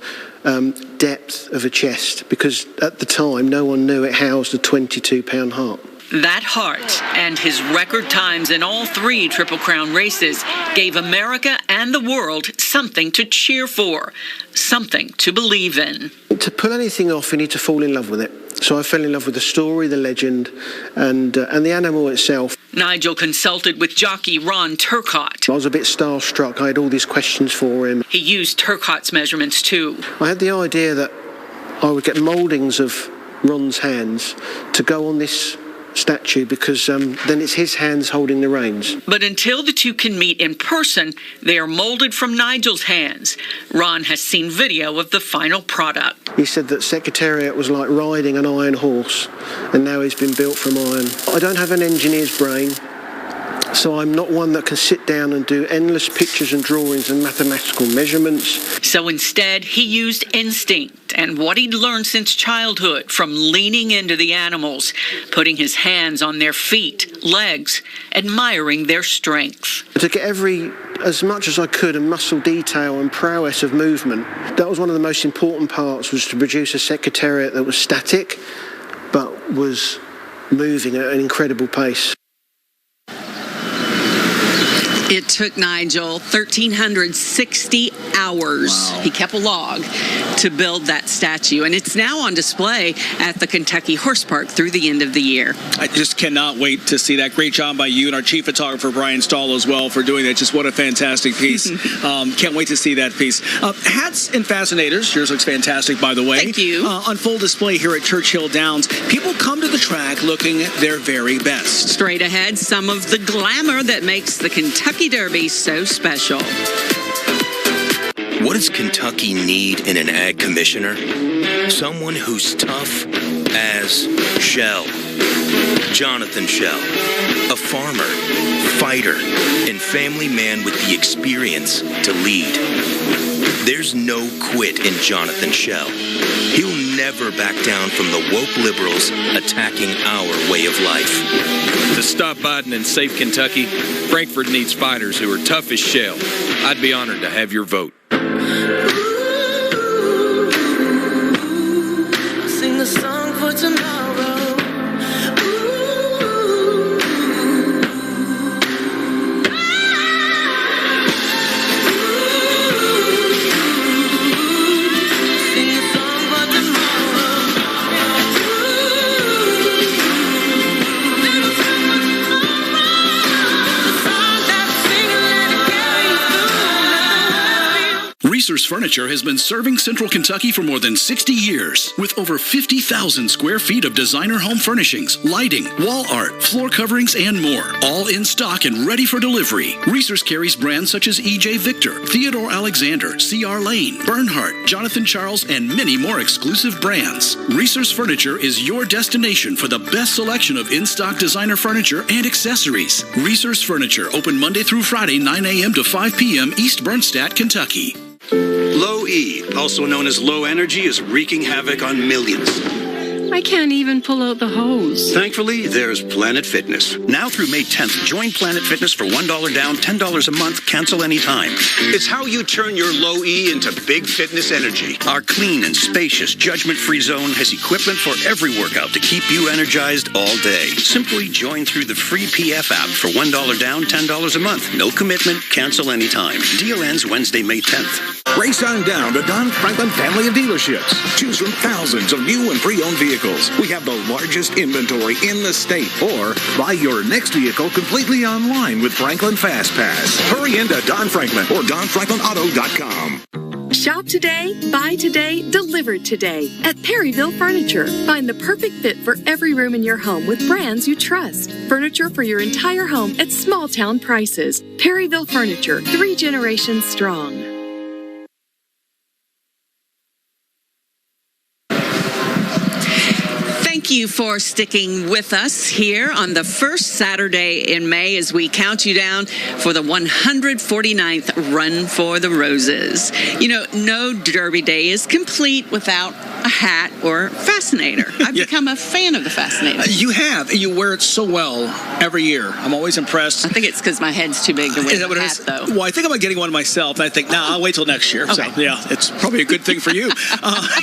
depth of a chest, because at the time, no one knew it housed a 22-pound heart. That heart and his record times in all 3 Triple Crown races gave America and the world something to cheer for, something to believe in. To pull anything off, you need to fall in love with it. So I fell in love with the story, the legend, and the animal itself. Nigel consulted with jockey Ron Turcotte. I was a bit starstruck. I had all these questions for him. He used Turcotte's measurements too. I had the idea that I would get mouldings of Ron's hands to go on this statue because then it's his hands holding the reins. But until the two can meet in person, they are molded from Nigel's hands. Ron has seen video of the final product. He said that Secretariat was like riding an iron horse, and now he's been built from iron. I don't have an engineer's brain, so I'm not one that can sit down and do endless pictures and drawings and mathematical measurements. So instead, he used instinct and what he'd learned since childhood from leaning into the animals, putting his hands on their feet, legs, admiring their strength. To get as much as I could in muscle detail and prowess of movement, that was one of the most important parts, was to produce a Secretariat that was static but was moving at an incredible pace. It took Nigel 1,360 hours. Wow. He kept a log to build that statue, and it's now on display at the Kentucky Horse Park through the end of the year. I just cannot wait to see that. Great job by you and our chief photographer, Brian Stahl, as well, for doing that. Just what a fantastic piece. Can't wait to see that piece. Hats and fascinators. Yours looks fantastic, by the way. Thank you. On full display here at Churchill Downs. People come to the track looking their very best. Straight ahead, some of the glamour that makes the Kentucky Derby so special. What does Kentucky need in an ag commissioner? Someone who's tough as Shell. Jonathan Shell, a farmer, fighter, and family man with the experience to lead. There's no quit in Jonathan Shell. He'll never back down from the woke liberals attacking our way of life. To stop Biden and save Kentucky, Frankfort needs fighters who are tough as Shell. I'd be honored to have your vote. Sing the song for tomorrow. Resource Furniture has been serving Central Kentucky for more than 60 years. With over 50,000 square feet of designer home furnishings, lighting, wall art, floor coverings, and more. All in stock and ready for delivery. Resource carries brands such as E.J. Victor, Theodore Alexander, C.R. Lane, Bernhardt, Jonathan Charles, and many more exclusive brands. Resource Furniture is your destination for the best selection of in-stock designer furniture and accessories. Resource Furniture, open Monday through Friday, 9 a.m. to 5 p.m. East Bernstadt, Kentucky. Low E, also known as low energy, is wreaking havoc on millions. I can't even pull out the hose. Thankfully, there's Planet Fitness. Now through May 10th, join Planet Fitness for $1 down, $10 a month, cancel anytime. It's how you turn your low E into big fitness energy. Our clean and spacious, judgment-free zone has equipment for every workout to keep you energized all day. Simply join through the free PF app for $1 down, $10 a month. No commitment, cancel anytime. Deal ends Wednesday, May 10th. Race on down to Don Franklin Family of Dealerships. Choose from thousands of new and pre-owned vehicles. We have the largest inventory in the state. Or buy your next vehicle completely online with Franklin Fast Pass. Hurry into Don Franklin or DonFranklinAuto.com. Shop today, buy today, delivered today at Perryville Furniture. Find the perfect fit for every room in your home with brands you trust. Furniture for your entire home at small town prices. Perryville Furniture, 3 generations strong. Thank you for sticking with us here on the first Saturday in May as we count you down for the 149th Run for the Roses. You know, no Derby Day is complete without a hat or fascinator. I've become a fan of the fascinator. You have. You wear it so well every year. I'm always impressed. I think it's because my head's too big to wear the hat, though. Well, I think about getting one myself, and I think, I'll wait till next year. Okay. So, yeah, it's probably a good thing for you.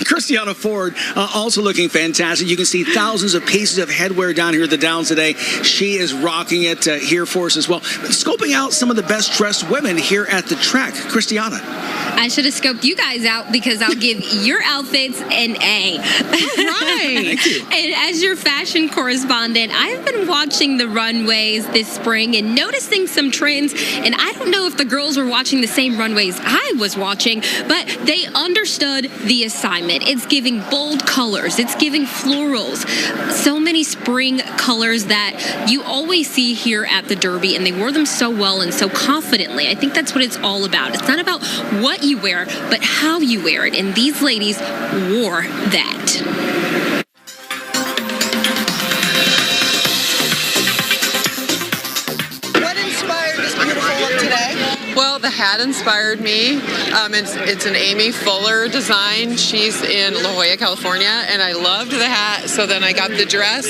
Christiana Ford, also looking fantastic. You can see thousands of pieces of headwear down here at the Downs today. She is rocking it here for us as well. Scoping out some of the best dressed women here at the track. Christiana. I should have scoped you guys out because I'll give your outfits an A. Right. Thank you. And as your fashion correspondent, I've been watching the runways this spring and noticing some trends. And I don't know if the girls were watching the same runways I was watching, but they understood the assignment. It's giving bold colors. It's giving florals. So many spring colors that you always see here at the Derby, and they wore them so well and so confidently. I think that's what it's all about. It's not about what you wear, but how you wear it. And these ladies wore that. What inspired this beautiful look today? Well, the hat inspired me. It's an Amy Fuller design. She's in La Jolla, California, and I loved the hat, so then I got the dress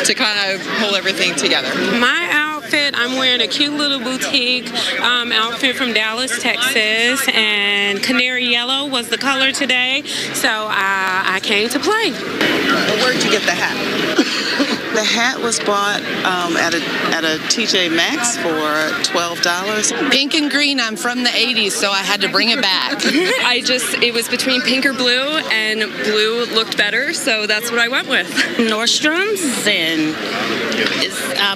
to kind of pull everything together. My outfit, I'm wearing a cute little boutique outfit from Dallas, Texas, and canary yellow was the color today, so I came to play. Where'd you get the hat? The hat was bought at a TJ Maxx for $12. Pink and green, I'm from the 80s, so I had to bring it back. It was between pink or blue, and blue looked better, so that's what I went with. Nordstrom's, and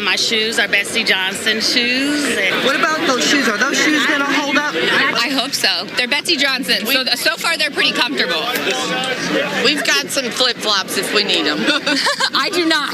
my shoes are Betsy Johnson shoes. What about those shoes? Are those shoes going to hold up? I hope so. They're Betsy Johnson, so far they're pretty comfortable. We've got some flip-flops if we need them. I do not.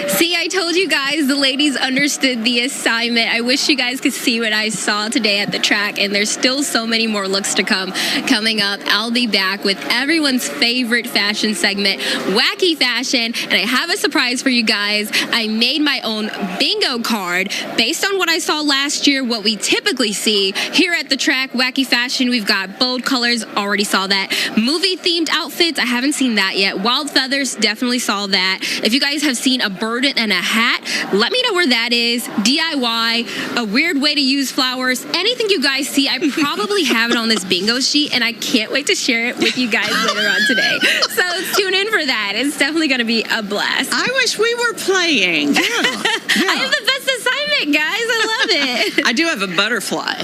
See, I told you guys the ladies understood the assignment. I wish you guys could see what I saw today at the track, and there's still so many more looks to come. Coming up, I'll be back with everyone's favorite fashion segment, Wacky Fashion, and I have a surprise for you guys. I made my own bingo card based on what I saw last year, what we typically see here at the track, Wacky Fashion. We've got bold colors, already saw that. Movie-themed outfits, I haven't seen that yet. Wild feathers, definitely saw that. If you guys have seen a bird and a hat, let me know where that is. DIY, a weird way to use flowers, anything you guys see, I probably have it on this bingo sheet, and I can't wait to share it with you guys later on today. So tune in for that. It's definitely going to be a blast. I wish we were playing. I have the best assignment, guys. I love it. I do have a butterfly.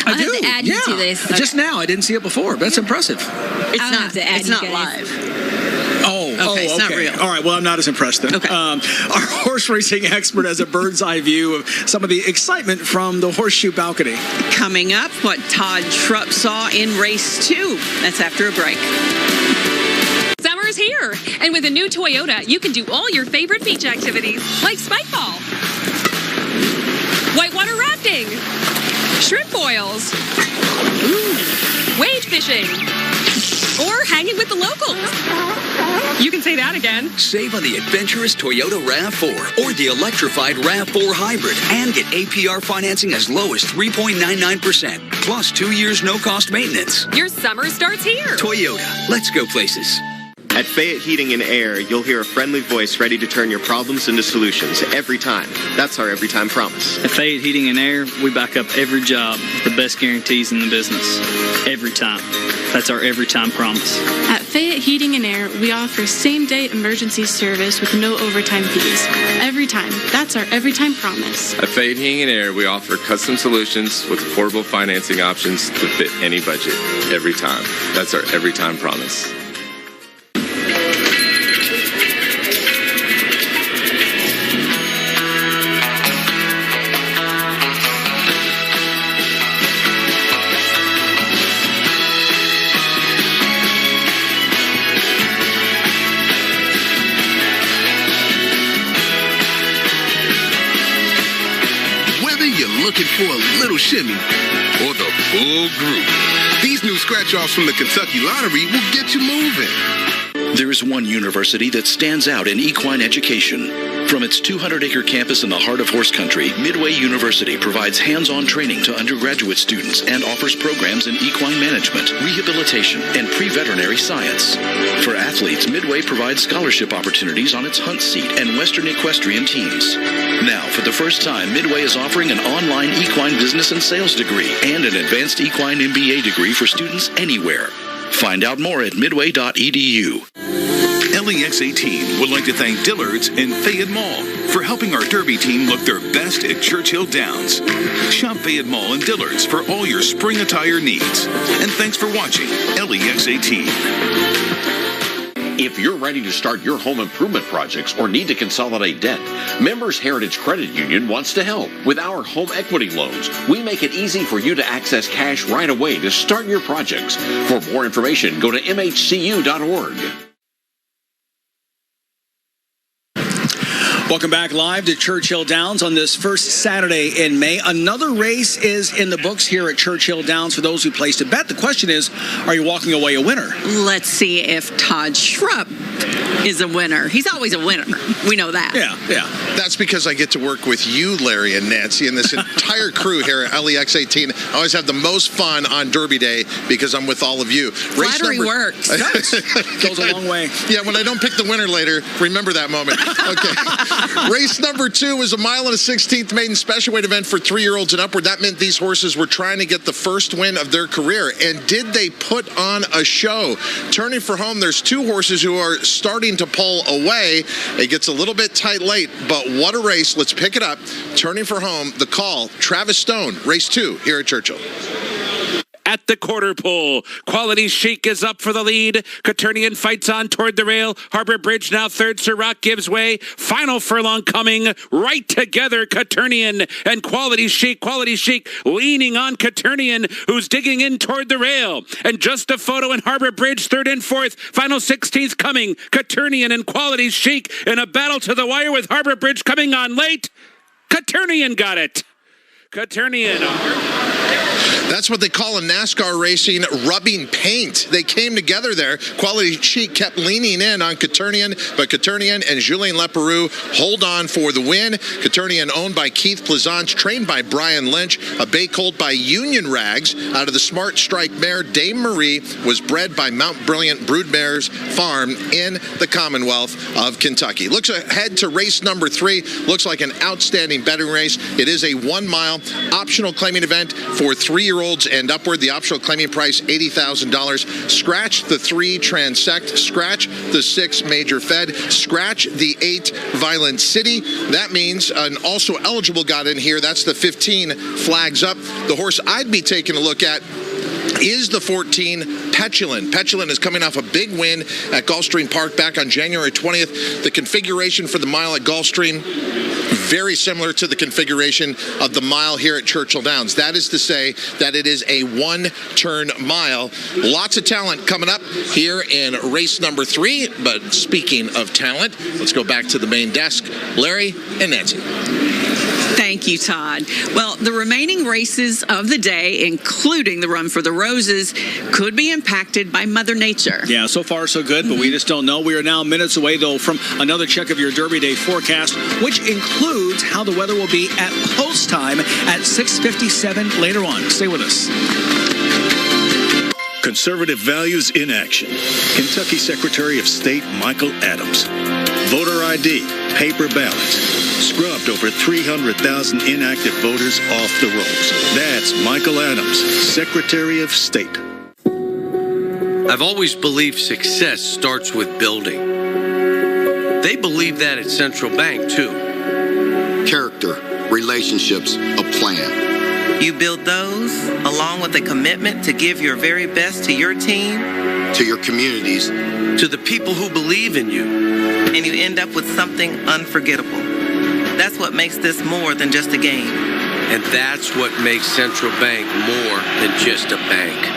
I'll have to add you to this. Just now, I didn't see it before. But that's impressive. It's not live. Okay, it's not real. real. All right, well, I'm not as impressed then. Okay. Our horse racing expert has a bird's eye view of some of the excitement from the horseshoe balcony. Coming up, what Todd Schrupp saw in race 2. That's after a break. Summer's here, and with a new Toyota, you can do all your favorite beach activities, like spike ball, whitewater rafting, shrimp boils, wade fishing, or hanging with the locals. You can say that again. Save on the adventurous Toyota RAV4 or the electrified RAV4 Hybrid and get APR financing as low as 3.99%, plus 2 years no-cost maintenance. Your summer starts here. Toyota, let's go places. At Fayette Heating and Air, you'll hear a friendly voice ready to turn your problems into solutions every time. That's our every time promise. At Fayette Heating and Air, we back up every job with the best guarantees in the business. Every time. That's our every time promise. At Fayette Heating and Air, we offer same-day emergency service with no overtime fees. Every time. That's our every time promise. At Fayette Heating and Air, we offer custom solutions with affordable financing options to fit any budget. Every time. That's our every time promise. Looking for a little shimmy or the full group, these new scratch-offs from the Kentucky Lottery will get you moving. There is one university that stands out in equine education. From its 200-acre campus in the heart of horse country, Midway University provides hands-on training to undergraduate students and offers programs in equine management, rehabilitation, and pre-veterinary science. For athletes, Midway provides scholarship opportunities on its Hunt Seat and Western Equestrian teams. Now, for the first time, Midway is offering an online equine business and sales degree and an advanced equine MBA degree for students anywhere. Find out more at midway.edu. LEX 18 would like to thank Dillard's and Fayette Mall for helping our Derby team look their best at Churchill Downs. Shop Fayette Mall and Dillard's for all your spring attire needs. And thanks for watching LEX 18. If you're ready to start your home improvement projects or need to consolidate debt, Members Heritage Credit Union wants to help. With our home equity loans, we make it easy for you to access cash right away to start your projects. For more information, go to mhcu.org. Welcome back live to Churchill Downs on this first Saturday in May. Another race is in the books here at Churchill Downs for those who placed a bet. The question is, are you walking away a winner? Let's see if Todd Schrupp is a winner. He's always a winner. We know that. Yeah. That's because I get to work with you, Larry and Nancy, and this entire crew here at LEX 18. I always have the most fun on Derby Day because I'm with all of you. Flattery works. Goes a long way. Yeah, when I don't pick the winner later, remember that moment. Okay. Race number 2 was a 1 1/16 maiden special weight event for 3-year-olds and upward. That meant these horses were trying to get the first win of their career. And did they put on a show? Turning for home, there's 2 horses who are starting to pull away. It gets a little bit tight late, but what a race. Let's pick it up. Turning for home, the call, Travis Stone, race 2 here at Churchill. At the quarter pole, Quality Chic is up for the lead. Coturnian fights on toward the rail. Harbor Bridge now third. Sirach gives way. Final furlong coming. Right together, Coturnian and Quality Chic. Quality Chic leaning on Coturnian, who's digging in toward the rail. And just a photo in Harbor Bridge, third and fourth. Final 16th coming. Coturnian and Quality Chic in a battle to the wire with Harbor Bridge coming on late. Coturnian got it. Coturnian. That's what they call in NASCAR racing rubbing paint. They came together there. Quality Chic kept leaning in on Coturnian, but Coturnian and Julien Leperoux hold on for the win. Coturnian owned by Keith Pleasance, trained by Brian Lynch, a bay colt by Union Rags out of the Smart Strike mare. Dame Marie was bred by Mount Brilliant Broodmares Farm in the Commonwealth of Kentucky. Looks ahead to race number 3. Looks like an outstanding betting race. It is a 1 mile optional claiming event for 3-year-olds and upward. The optional claiming price, $80,000. Scratch the 3 Transect. Scratch the 6 Major Fed. Scratch the 8 Violent City. That means an also eligible got in here. That's the 15 Flags Up. The horse I'd be taking a look at is the 14 Petulant. Petulant is coming off a big win at Gulfstream Park back on January 20th. The configuration for the mile at Gulfstream, very similar to the configuration of the mile here at Churchill Downs. That is to say that it is a one-turn mile. Lots of talent coming up here in race number 3. But speaking of talent, let's go back to the main desk. Larry and Nancy. Thank you, Todd. Well, the remaining races of the day, including the Run for the Roses, could be impacted by Mother Nature. Yeah, so far so good, but we just don't know. We are now minutes away, though, from another check of your Derby Day forecast, which includes how the weather will be at post time at 6:57 later on. Stay with us. Conservative values in action. Kentucky Secretary of State Michael Adams. Voter ID, paper ballots. Scrubbed over 300,000 inactive voters off the rolls. That's Michael Adams, Secretary of State. I've always believed success starts with building. They believe that at Central Bank, too. Character, relationships, a plan. You build those along with a commitment to give your very best to your team, to your communities, to the people who believe in you. And you end up with something unforgettable. That's what makes this more than just a game. And that's what makes Central Bank more than just a bank.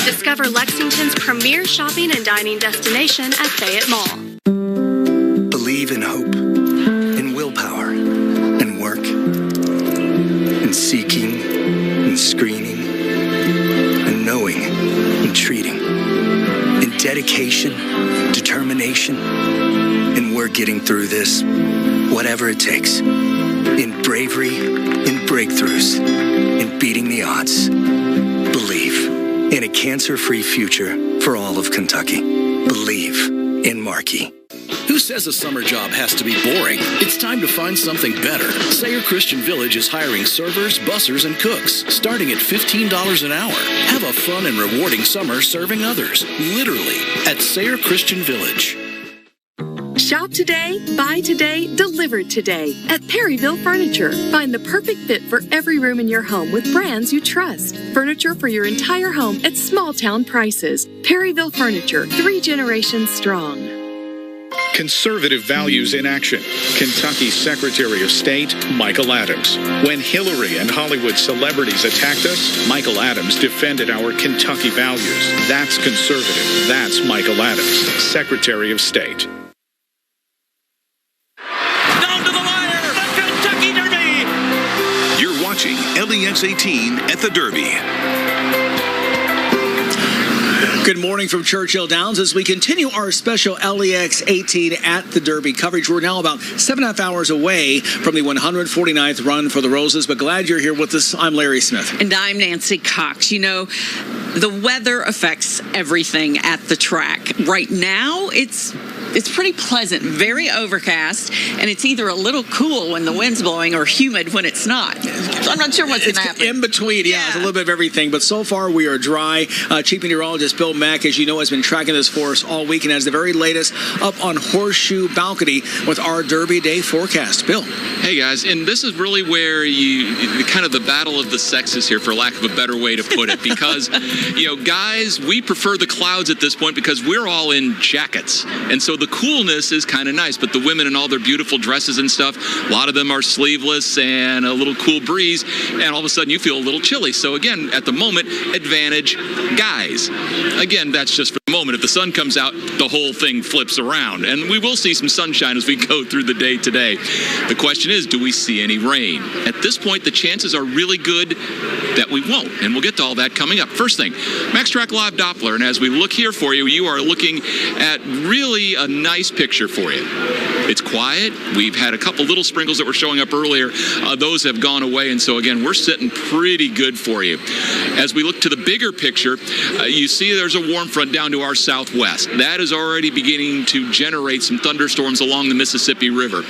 Discover Lexington's premier shopping and dining destination at Fayette Mall. Believe in hope, in willpower, in work, in seeking, in screening, in knowing, in treating, in dedication, determination, and we're getting through this, whatever it takes, in bravery, in breakthroughs, in beating the odds. Believe in a cancer-free future for all of Kentucky. Believe in Markey. Who says a summer job has to be boring? It's time to find something better. Sayre Christian Village is hiring servers, bussers, and cooks, starting at $15 an hour. Have a fun and rewarding summer serving others, literally, at Sayre Christian Village. Shop today, buy today, delivered today at Perryville Furniture. Find the perfect fit for every room in your home with brands you trust. Furniture for your entire home at small town prices. Perryville Furniture, 3 generations strong. Conservative values in action. Kentucky Secretary of State Michael Adams. When Hillary and Hollywood celebrities attacked us, Michael Adams defended our Kentucky values. That's conservative. That's Michael Adams, Secretary of State. Watching LEX 18 at the Derby. Good morning from Churchill Downs as we continue our special LEX 18 at the Derby coverage. We're now about 7.5 hours away from the 149th Run for the Roses, but glad you're here with us. I'm Larry Smith. And I'm Nancy Cox. You know, the weather affects everything at the track. Right now, it's pretty pleasant, very overcast, and it's either a little cool when the wind's blowing or humid when it's not. So I'm not sure what's going to happen. In between, yeah, it's a little bit of everything. But so far, we are dry. Chief Meteorologist Bill Mack, as you know, has been tracking this for us all week and has the very latest up on Horseshoe Balcony with our Derby Day forecast. Bill. Hey, guys, and this is really where you kind of the battle of the sexes here, for lack of a better way to put it, because, you know, guys, we prefer the clouds at this point because we're all in jackets. And so the coolness is kind of nice, but the women in all their beautiful dresses and stuff, a lot of them are sleeveless and a little cool breeze, and all of a sudden you feel a little chilly. So again, at the moment, advantage guys. Again, that's just for the moment. If the sun comes out, the whole thing flips around, and we will see some sunshine as we go through the day today. The question is, do we see any rain? At this point, the chances are really good that we won't, and we'll get to all that coming up. First thing, MaxTrack Live Doppler, and as we look here for you, you are looking at really a nice picture for you. It's quiet. We've had a couple little sprinkles that were showing up earlier. Those have gone away, and so again, we're sitting pretty good for you. As we look to the bigger picture, you see there's a warm front down to our southwest. That is already beginning to generate some thunderstorms along the Mississippi River.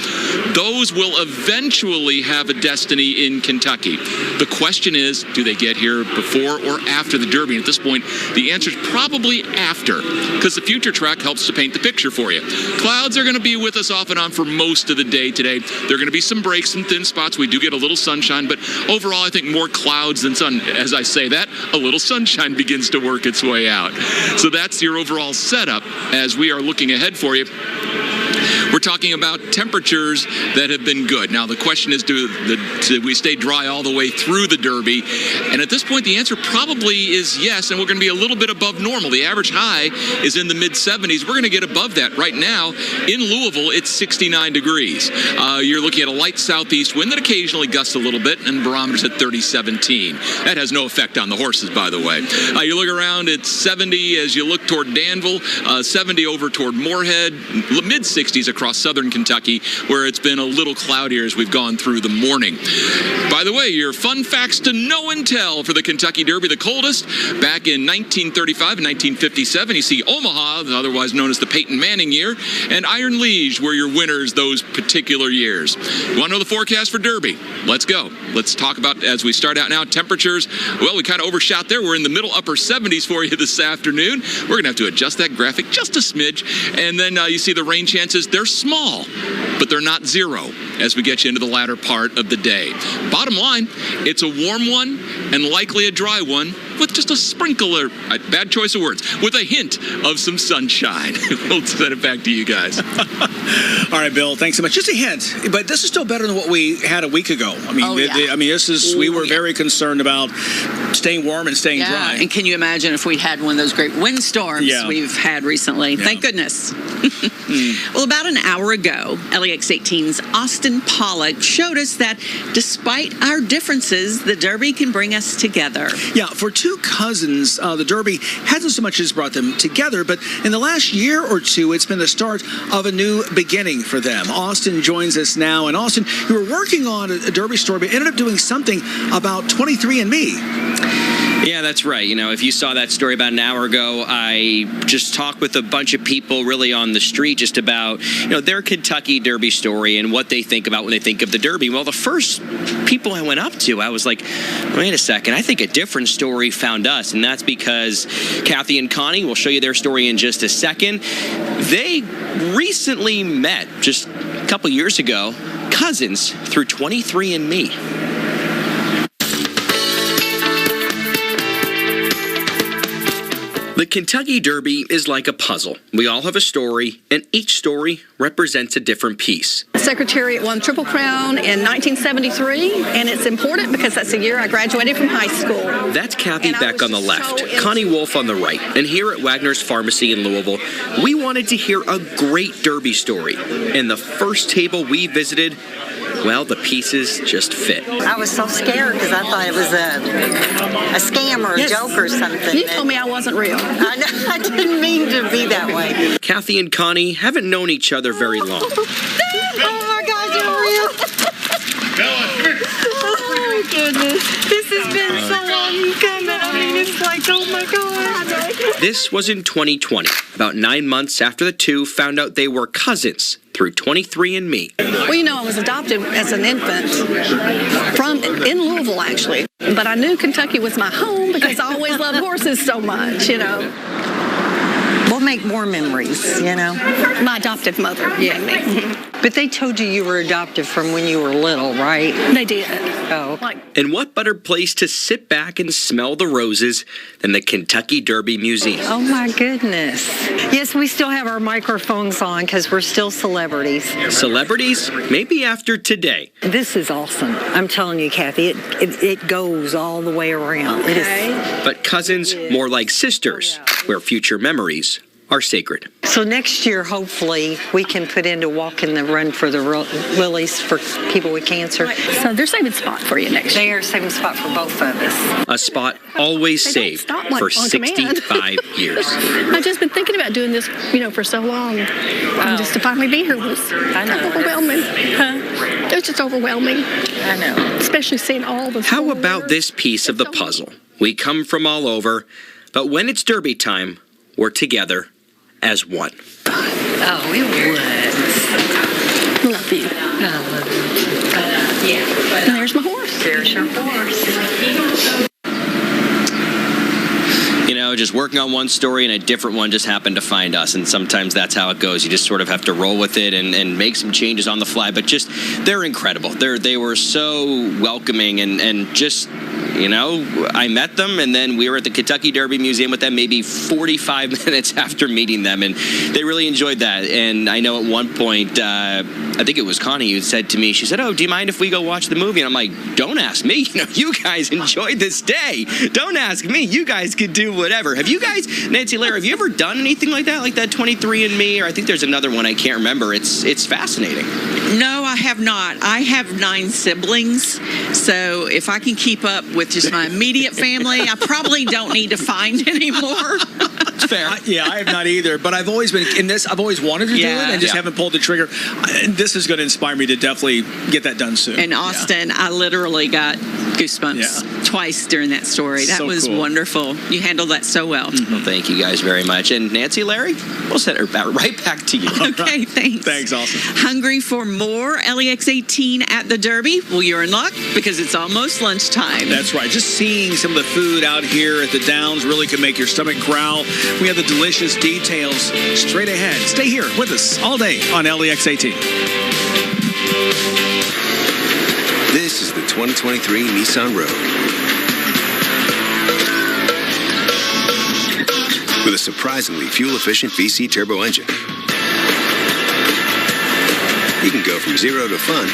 Those will eventually have a destiny in Kentucky. The question is, do they get here before or after the Derby? And at this point, the answer is probably after, because the future track helps to paint the picture for you. Clouds are going to be with us off and on for most of the day today. There are going to be some breaks and thin spots. We do get a little sunshine, but overall, I think more clouds than sun. As I say that, a little sunshine begins to work its way out. So that's your overall setup as we are looking ahead for you. We're talking about temperatures that have been good. Now, the question is, do we stay dry all the way through the Derby? And at this point, the answer probably is yes, and we're going to be a little bit above normal. The average high is in the mid-70s. We're going to get above that. Right now, in Louisville, it's 69 degrees. You're looking at a light southeast wind that occasionally gusts a little bit, and the barometer's at 30-17. That has no effect on the horses, by the way. You look around, it's 70 as you look toward Danville, 70 over toward Moorhead, mid-60s across southern Kentucky, where it's been a little cloudier as we've gone through the morning. By the way, your fun facts to know and tell for the Kentucky Derby: the coldest back in 1935 and 1957. You see Omaha, otherwise known as the Peyton Manning year, and Iron Liege were your winners those particular years. You want to know the forecast for Derby? Let's go. Let's talk about, as we start out now, temperatures. Well, we kind of overshot there. We're in the middle upper 70s for you this afternoon. We're going to have to adjust that graphic just a smidge. And then you see the rain chances. They're small, but they're not zero as we get you into the latter part of the day. Bottom line, it's a warm one and likely a dry one with just a sprinkle, or bad choice of words, with a hint of some sunshine. We'll send it back to you guys. All right, Bill, thanks so much. Just a hint, but this is still better than what we had a week ago. I mean, this is, we were very concerned about staying warm and staying dry. And can you imagine if we had one of those great windstorms we've had recently? Thank goodness. Well, about an hour ago, LEX 18's Austin Pollock showed us that despite our differences, the Derby can bring us together. Yeah, for two cousins, the Derby hasn't so much as brought them together, but in the last year or two, it's been the start of a new beginning for them. Austin joins us now. And Austin, you were working on a Derby story, but ended up doing something about 23andMe. Yeah, that's right. You know, if you saw that story about an hour ago, I just talked with a bunch of people really on the street just about, their Kentucky Derby story and what they think about when they think of the Derby. Well, the first people I went up to, I was like, wait a second, I think a different story found us. And that's because Kathy and Connie, we'll show you their story in just a second. They recently met just a couple years ago, cousins through 23andMe. The Kentucky Derby is like a puzzle. We all have a story, and each story represents a different piece. Secretariat won Triple Crown in 1973, and it's important because that's the year I graduated from high school. That's Kathy Beck on the left, Connie Wolf on the right. And here at Wagner's Pharmacy in Louisville, we wanted to hear a great Derby story. And the first table we visited, well, the pieces just fit. I was so scared because I thought it was a scam or a joke or something. You told me I wasn't real. I didn't mean to be that way. Kathy and Connie haven't known each other very long. Oh my God, you're real. Oh my goodness. This has been so long coming. I mean, it's like, oh my God. This was in 2020, about 9 months after the two found out they were cousins through 23andMe. Well, I was adopted as an infant in Louisville, actually. But I knew Kentucky was my home because I always loved horses so much, We'll make more memories, My adoptive mother gave me. But they told you were adopted from when you were little, right? They did. Oh. And what better place to sit back and smell the roses than the Kentucky Derby Museum? Oh, my goodness. Yes, we still have our microphones on because we're still celebrities. Celebrities? Maybe after today. This is awesome. I'm telling you, Kathy, it goes all the way around. Okay. It is. But cousins, more like sisters, where future memories are sacred. So next year, hopefully, we can put in to walk in the run for the lilies for people with cancer. So they're saving a spot for you next year. They are saving a spot for both of us. A spot always saved for 65 years. I've just been thinking about doing this, for so long. And just to finally be here was overwhelming. It was just overwhelming. I know. Especially seeing all the How about this piece of the puzzle? We come from all over, but when it's Derby time, we're together as one. Oh, we would. Love you. I love you. Yeah. And there's my horse. There's your horse. You know, just working on one story and a different one just happened to find us. And sometimes that's how it goes. You just sort of have to roll with it and make some changes on the fly. But just, they're incredible. They were so welcoming and just, you know, I met them and then we were at the Kentucky Derby Museum with them maybe 45 minutes after meeting them. And they really enjoyed that. And I know at one point, I think it was Connie who said to me, she said, "Oh, do you mind if we go watch the movie?" And I'm like, "Don't ask me. You know, you guys enjoyed this day. Don't ask me. You guys could do whatever." Have you guys, Nancy Lara, have you ever done anything like that 23andMe? Or I think there's another one I can't remember. It's fascinating. No, I have not. I have 9 siblings, so if I can keep up with just my immediate family, I probably don't need to find anymore. It's fair. I have not either, but I've always been in this. I've always wanted to do it and just haven't pulled the trigger. This is going to inspire me to definitely get that done soon. In Austin, I literally got goosebumps twice during that story. That was cool. Wonderful. You handled that so well. Well, thank you guys very much. And Nancy, Larry, we'll send her right back to you. Okay, thanks. Thanks, Austin. Hungry for more LEX 18 at the Derby? Well, you're in luck because it's almost lunchtime. That's right. Just seeing some of the food out here at the Downs really can make your stomach growl. We have the delicious details straight ahead. Stay here with us all day on LEX 18. This is the 2023 Nissan Rogue. With a surprisingly fuel-efficient VC turbo engine. You can go from zero to fun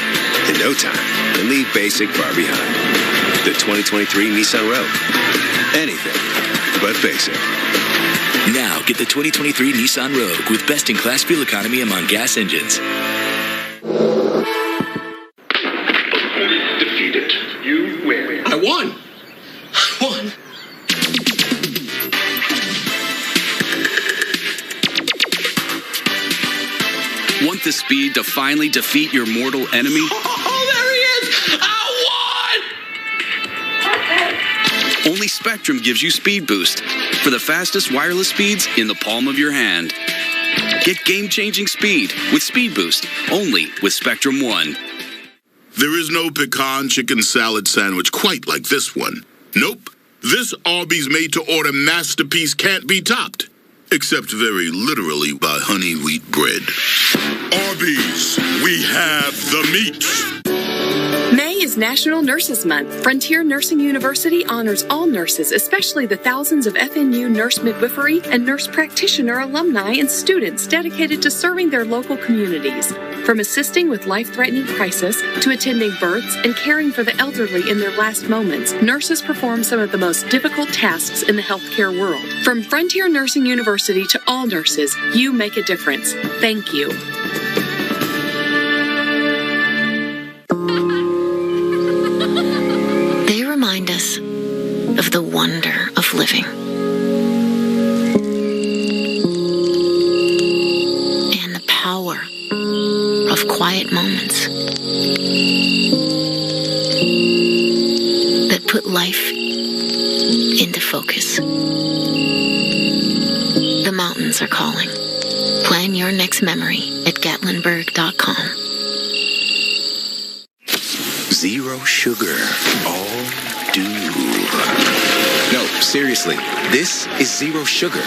in no time and leave basic far behind. The 2023 Nissan Rogue. Anything but basic. Now get the 2023 Nissan Rogue with best-in-class fuel economy among gas engines. Defeated. You win. I won. I won. Want the speed to finally defeat your mortal enemy? Oh, there he is! I won! Only Spectrum gives you Speed Boost for the fastest wireless speeds in the palm of your hand. Get game-changing speed with Speed Boost, only with Spectrum One. There is no pecan chicken salad sandwich quite like this one. Nope. This Arby's made-to-order masterpiece can't be topped. Except very literally by honey wheat bread. Arby's, we have the meat. May is National Nurses Month. Frontier Nursing University honors all nurses, especially the thousands of FNU nurse midwifery and nurse practitioner alumni and students dedicated to serving their local communities. From assisting with life-threatening crisis to attending births and caring for the elderly in their last moments, nurses perform some of the most difficult tasks in the healthcare world. From Frontier Nursing University to all nurses, you make a difference. Thank you. They remind us of the wonder of living. And the power of quiet moments that put life into focus. The mountains are calling. Plan your next memory at gatlinburg.com. Zero sugar. All do. No, seriously. This is zero sugar.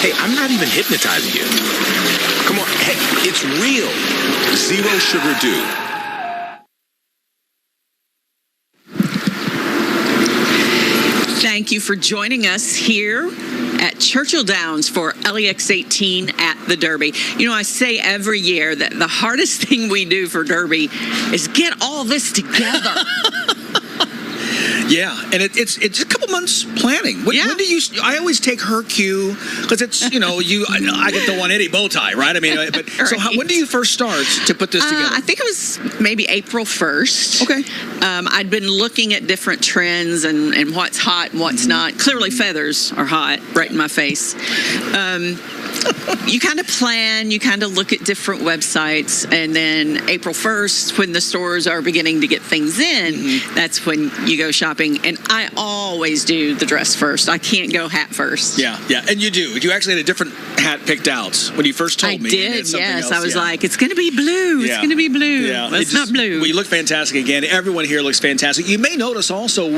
Hey, I'm not even hypnotizing you. Come on. Hey, it's real. Zero sugar dew. Thank you for joining us here at Churchill Downs for LEX 18 at the Derby. You know, I say every year that the hardest thing we do for Derby is get all this together. Yeah, and it's a couple months planning. When do you? I always take her cue because it's I get the 180 bow tie, right? I mean, but right. So when do you first start to put this together? I think it was maybe April 1st. Okay. I'd been looking at different trends and what's hot and what's not. Clearly, feathers are hot, right in my face. you kind of plan, you kind of look at different websites, and then April 1st, when the stores are beginning to get things in, that's when you go shopping. And I always do the dress first. I can't go hat first. Yeah. And you do. You actually had a different hat picked out when you first told me. I did, yes. I was like, it's going to be blue. It's going to be blue. Yeah. It's not blue. Well, you look fantastic again. Everyone here looks fantastic. You may notice also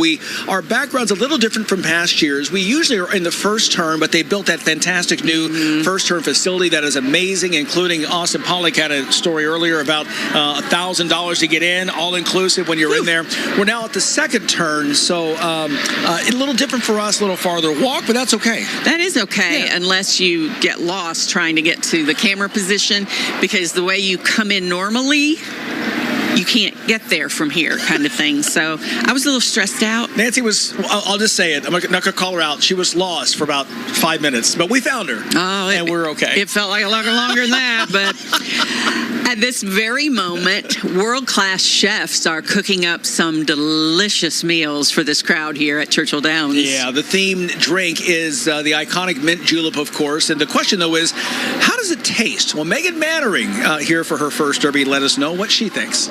our background's a little different from past years. We usually are in the first turn, but they built that fantastic new first turn facility that is amazing, including Austin Pollock had a story earlier about $1,000 to get in, all inclusive when you're in there. We're now at the second turn, so a little different for us, a little farther walk, but that's okay. That is okay, unless you get lost trying to get to the camera position, because the way you come in normally, you can't get there from here, kind of thing. So I was a little stressed out. Nancy was, I'll just say it, I'm not going to call her out. She was lost for about 5 minutes, but we found her. And we're okay. It felt like a lot longer than that, but at this very moment, world-class chefs are cooking up some delicious meals for this crowd here at Churchill Downs. Yeah, the themed drink is the iconic mint julep, of course. And the question, though, is how does it taste? Well, Megan Mannering here for her first Derby let us know what she thinks.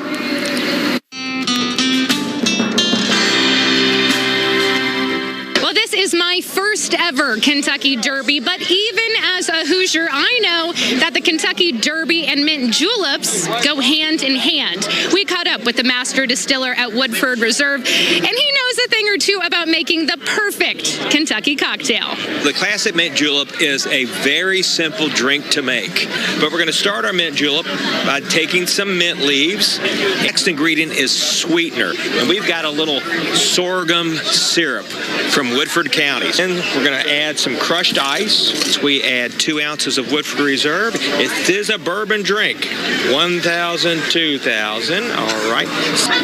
Well, this is my first ever Kentucky Derby, but even as a Hoosier, I know that the Kentucky Derby and mint juleps go hand in hand. We caught up with the master distiller at Woodford Reserve, and he knows a thing or two about making the perfect Kentucky cocktail. The classic mint julep is a very simple drink to make, but we're going to start our mint julep by taking some mint leaves. Next ingredient is sweetener, and we've got a little sorghum syrup from Woodford County. And we're going to add some crushed ice. We add 2 ounces of Woodford Reserve. It is a bourbon drink. 1,000, 2,000. All right.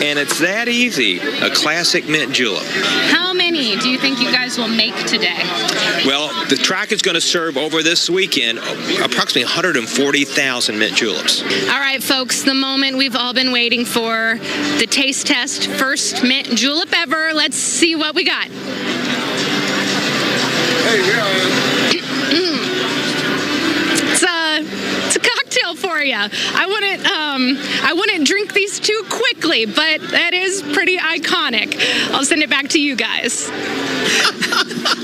And it's that easy. A classic mint julep. How many do you think you guys will make today? Well, the track is going to serve over this weekend approximately 140,000 mint juleps. All right, folks, the moment we've all been waiting for, the taste test. First mint julep ever. Let's see what we got. It's a cocktail for you. I wouldn't drink these too quickly, but that is pretty iconic. I'll send it back to you guys.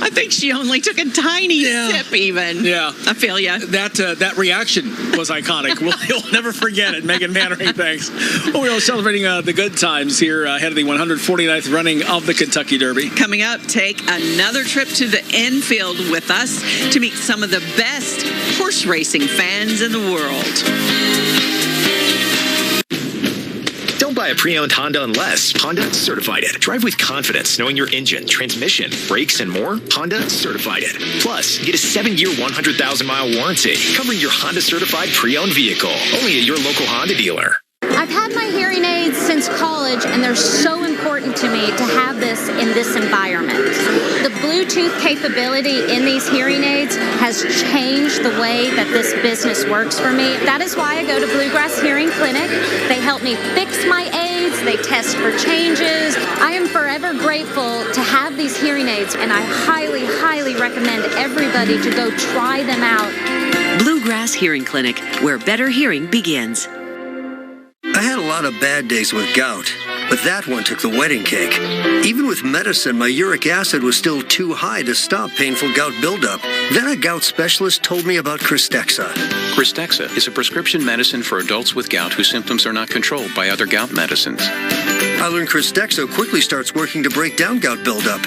I think she only took a tiny sip even. Yeah. I feel ya. That reaction was iconic. We'll never forget it. Megan Mannering, thanks. Well, we're celebrating the good times here ahead of the 149th running of the Kentucky Derby. Coming up, take another trip to the Infield with us to meet some of the best horse racing fans in the world. Don't buy a pre-owned Honda unless Honda certified it. Drive with confidence knowing your engine, transmission, brakes, and more. Honda certified it. Plus, get a 7-year, 100,000-mile warranty covering your Honda certified pre-owned vehicle. Only at your local Honda dealer. I've had my hearing aids since college, and they're so important to me to have this in this environment. The Bluetooth capability in these hearing aids has changed the way that this business works for me. That is why I go to Bluegrass Hearing Clinic. They help me fix my aids. They test for changes. I am forever grateful to have these hearing aids, and I highly, highly recommend everybody to go try them out. Bluegrass Hearing Clinic, where better hearing begins. I had a lot of bad days with gout, but that one took the wedding cake. Even with medicine, my uric acid was still too high to stop painful gout buildup. Then a gout specialist told me about Cristexa. Cristexa is a prescription medicine for adults with gout whose symptoms are not controlled by other gout medicines. I learned Cristexa quickly starts working to break down gout buildup.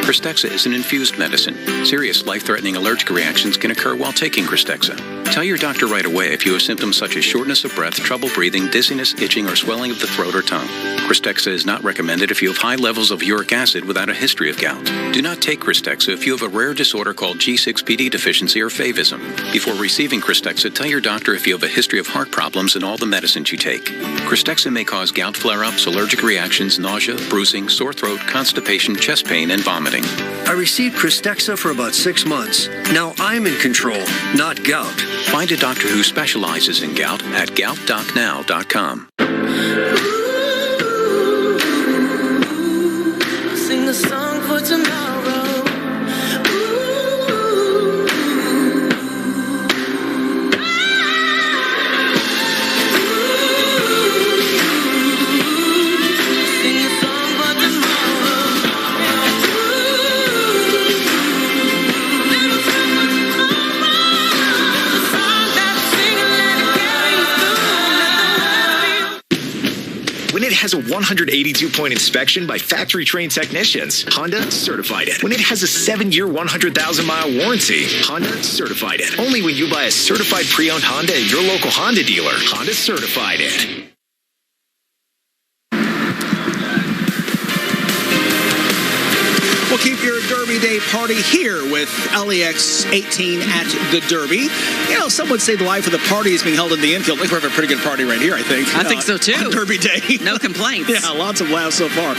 Cristexa is an infused medicine. Serious life-threatening allergic reactions can occur while taking Cristexa. Tell your doctor right away if you have symptoms such as shortness of breath, trouble breathing, dizziness, itching, or swelling of the throat or tongue. Cristexa is not recommended if you have high levels of uric acid without a history of gout. Do not take Cristexa if you have a rare disorder called G6PD deficiency or favism. Before receiving Cristexa, tell your doctor if you have a history of heart problems and all the medicines you take. Cristexa may cause gout flare-ups, allergic reactions, nausea, bruising, sore throat, constipation, chest pain, and vomiting. I received Cristexa for about 6 months. Now I'm in control, not gout. Find a doctor who specializes in gout at goutdocnow.com. Sing the song for tomorrow. has a 182-point inspection by factory-trained technicians, Honda certified it. When it has a 7-year, 100,000-mile warranty, Honda certified it. Only when you buy a certified pre-owned Honda at your local Honda dealer, Honda certified it. We'll keep your Derby Day party here with LEX 18 at the Derby. You know, some would say the life of the party is being held in the Infield. We're having a pretty good party right here, I think. I think so, too. On Derby Day. No complaints. Yeah, lots of laughs so far.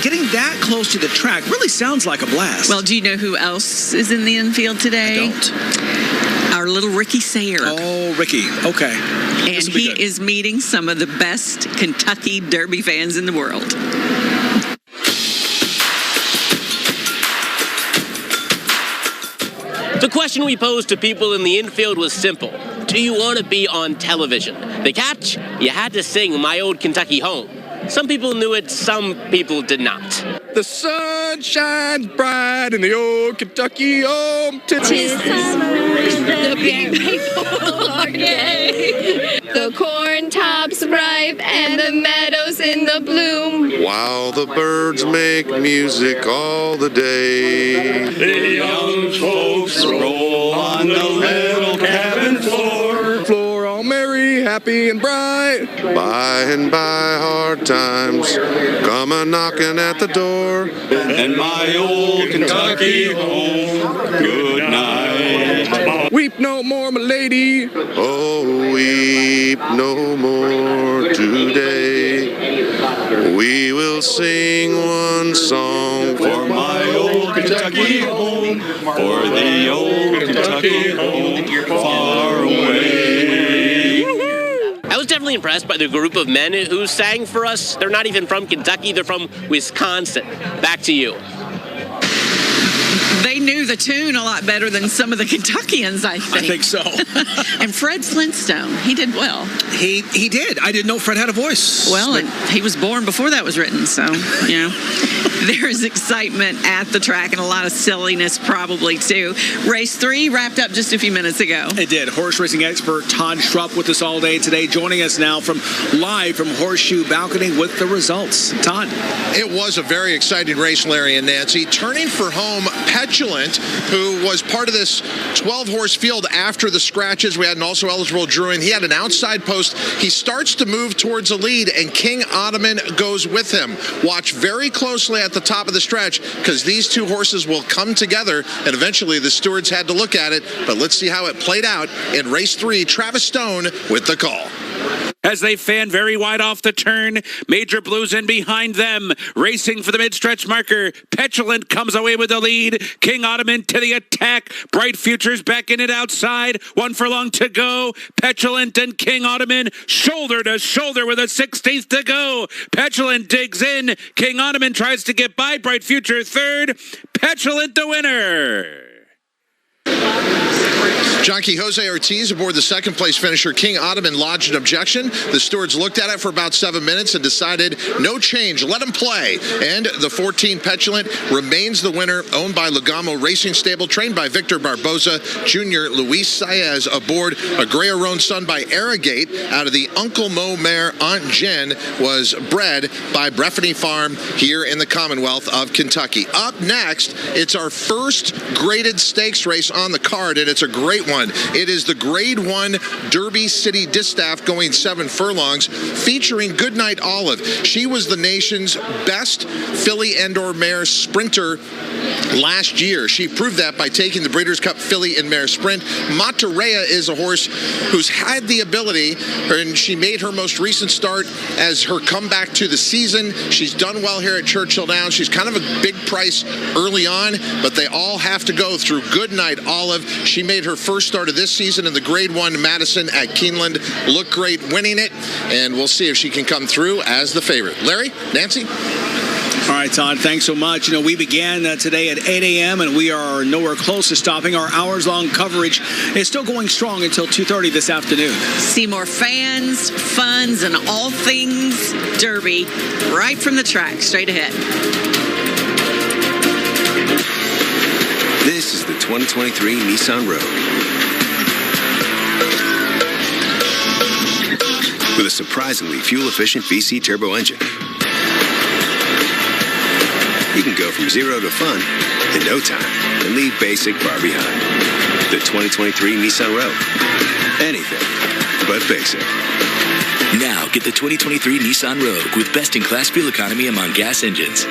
Getting that close to the track really sounds like a blast. Well, do you know who else is in the Infield today? I don't. Our little Ricky Sayre. Oh, Ricky. Okay. And he is meeting some of the best Kentucky Derby fans in the world. The question we posed to people in the infield was simple. Do you want to be on television? The catch? You had to sing My Old Kentucky Home. Some people knew it, some people did not. The sun shines bright in the old Kentucky home. Tis summer, the big people are gay. The corn tops ripe and the meadows in the bloom. While the birds make music all the day. The young folks roll on the little cabin floor. Floor all merry, happy and bright. By and by hard times come a knocking at the door. And my old Kentucky home, good night. Weep no more, my lady. Oh, weep no more today. We will sing one song for my old Kentucky home, for the old Kentucky home far away. I was definitely impressed by the group of men who sang for us. They're not even from Kentucky, they're from Wisconsin. Back to you. They knew the tune a lot better than some of the Kentuckians, I think. I think so. And Fred Flintstone, he did well. He did. I didn't know Fred had a voice. Well, and he was born before that was written, so, you know. There is excitement at the track and a lot of silliness probably, too. Race 3 wrapped up just a few minutes ago. It did. Horse racing expert Todd Schrupp with us all day today, joining us now live from Horseshoe Balcony with the results. Todd. It was a very exciting race, Larry and Nancy. Turning for home, Petulant, who was part of this 12-horse field after the scratches. We had an also eligible Druin. He had an outside post. He starts to move towards the lead, and King Ottoman goes with him. Watch very closely at the top of the stretch, because these two horses will come together, and eventually the stewards had to look at it. But let's see how it played out in race 3. Travis Stone with the call. As they fan very wide off the turn, Major Blues in behind them, racing for the mid-stretch marker. Petulant comes away with the lead. King Ottoman to the attack. Bright Futures back in it outside. 1 furlong to go. Petulant and King Ottoman shoulder to shoulder with a 16th to go. Petulant digs in. King Ottoman tries to get by. Bright Future third. Petulant the winner. Jockey Jose Ortiz aboard the second-place finisher. King Ottoman lodged an objection. The stewards looked at it for about 7 minutes and decided no change. Let him play. And the 14 Petulant remains the winner, owned by Lugamo Racing Stable, trained by Victor Barboza Jr. Luis Saez aboard a Gray-Aroan son by Arrogate out of the Uncle Mo mare Aunt Jen was bred by Breffany Farm here in the Commonwealth of Kentucky. Up next, it's our first graded stakes race on the card, and it's a great one. It is the Grade 1 Derby City Distaff going 7 furlongs, featuring Goodnight Olive. She was the nation's best filly and/or mare sprinter last year. She proved that by taking the Breeders' Cup Filly and Mare Sprint. Monterey is a horse who's had the ability, and she made her most recent start as her comeback to the season. She's done well here at Churchill Downs. She's kind of a big price early on, but they all have to go through Goodnight Olive. She made her first start of this season in the Grade 1 Madison at Keeneland. Looked great winning it, and we'll see if she can come through as the favorite. Larry, Nancy? All right, Todd, thanks so much. You know, we began today at 8 a.m., and we are nowhere close to stopping. Our hours-long coverage is still going strong until 2:30 this afternoon. See more fans, funds, and all things Derby right from the track, straight ahead. This is the 2023 Nissan Rogue. with a surprisingly fuel-efficient VC turbo engine. You can go from zero to fun in no time and leave basic far behind. The 2023 Nissan Rogue. Anything but basic. Now get the 2023 Nissan Rogue with best-in-class fuel economy among gas engines.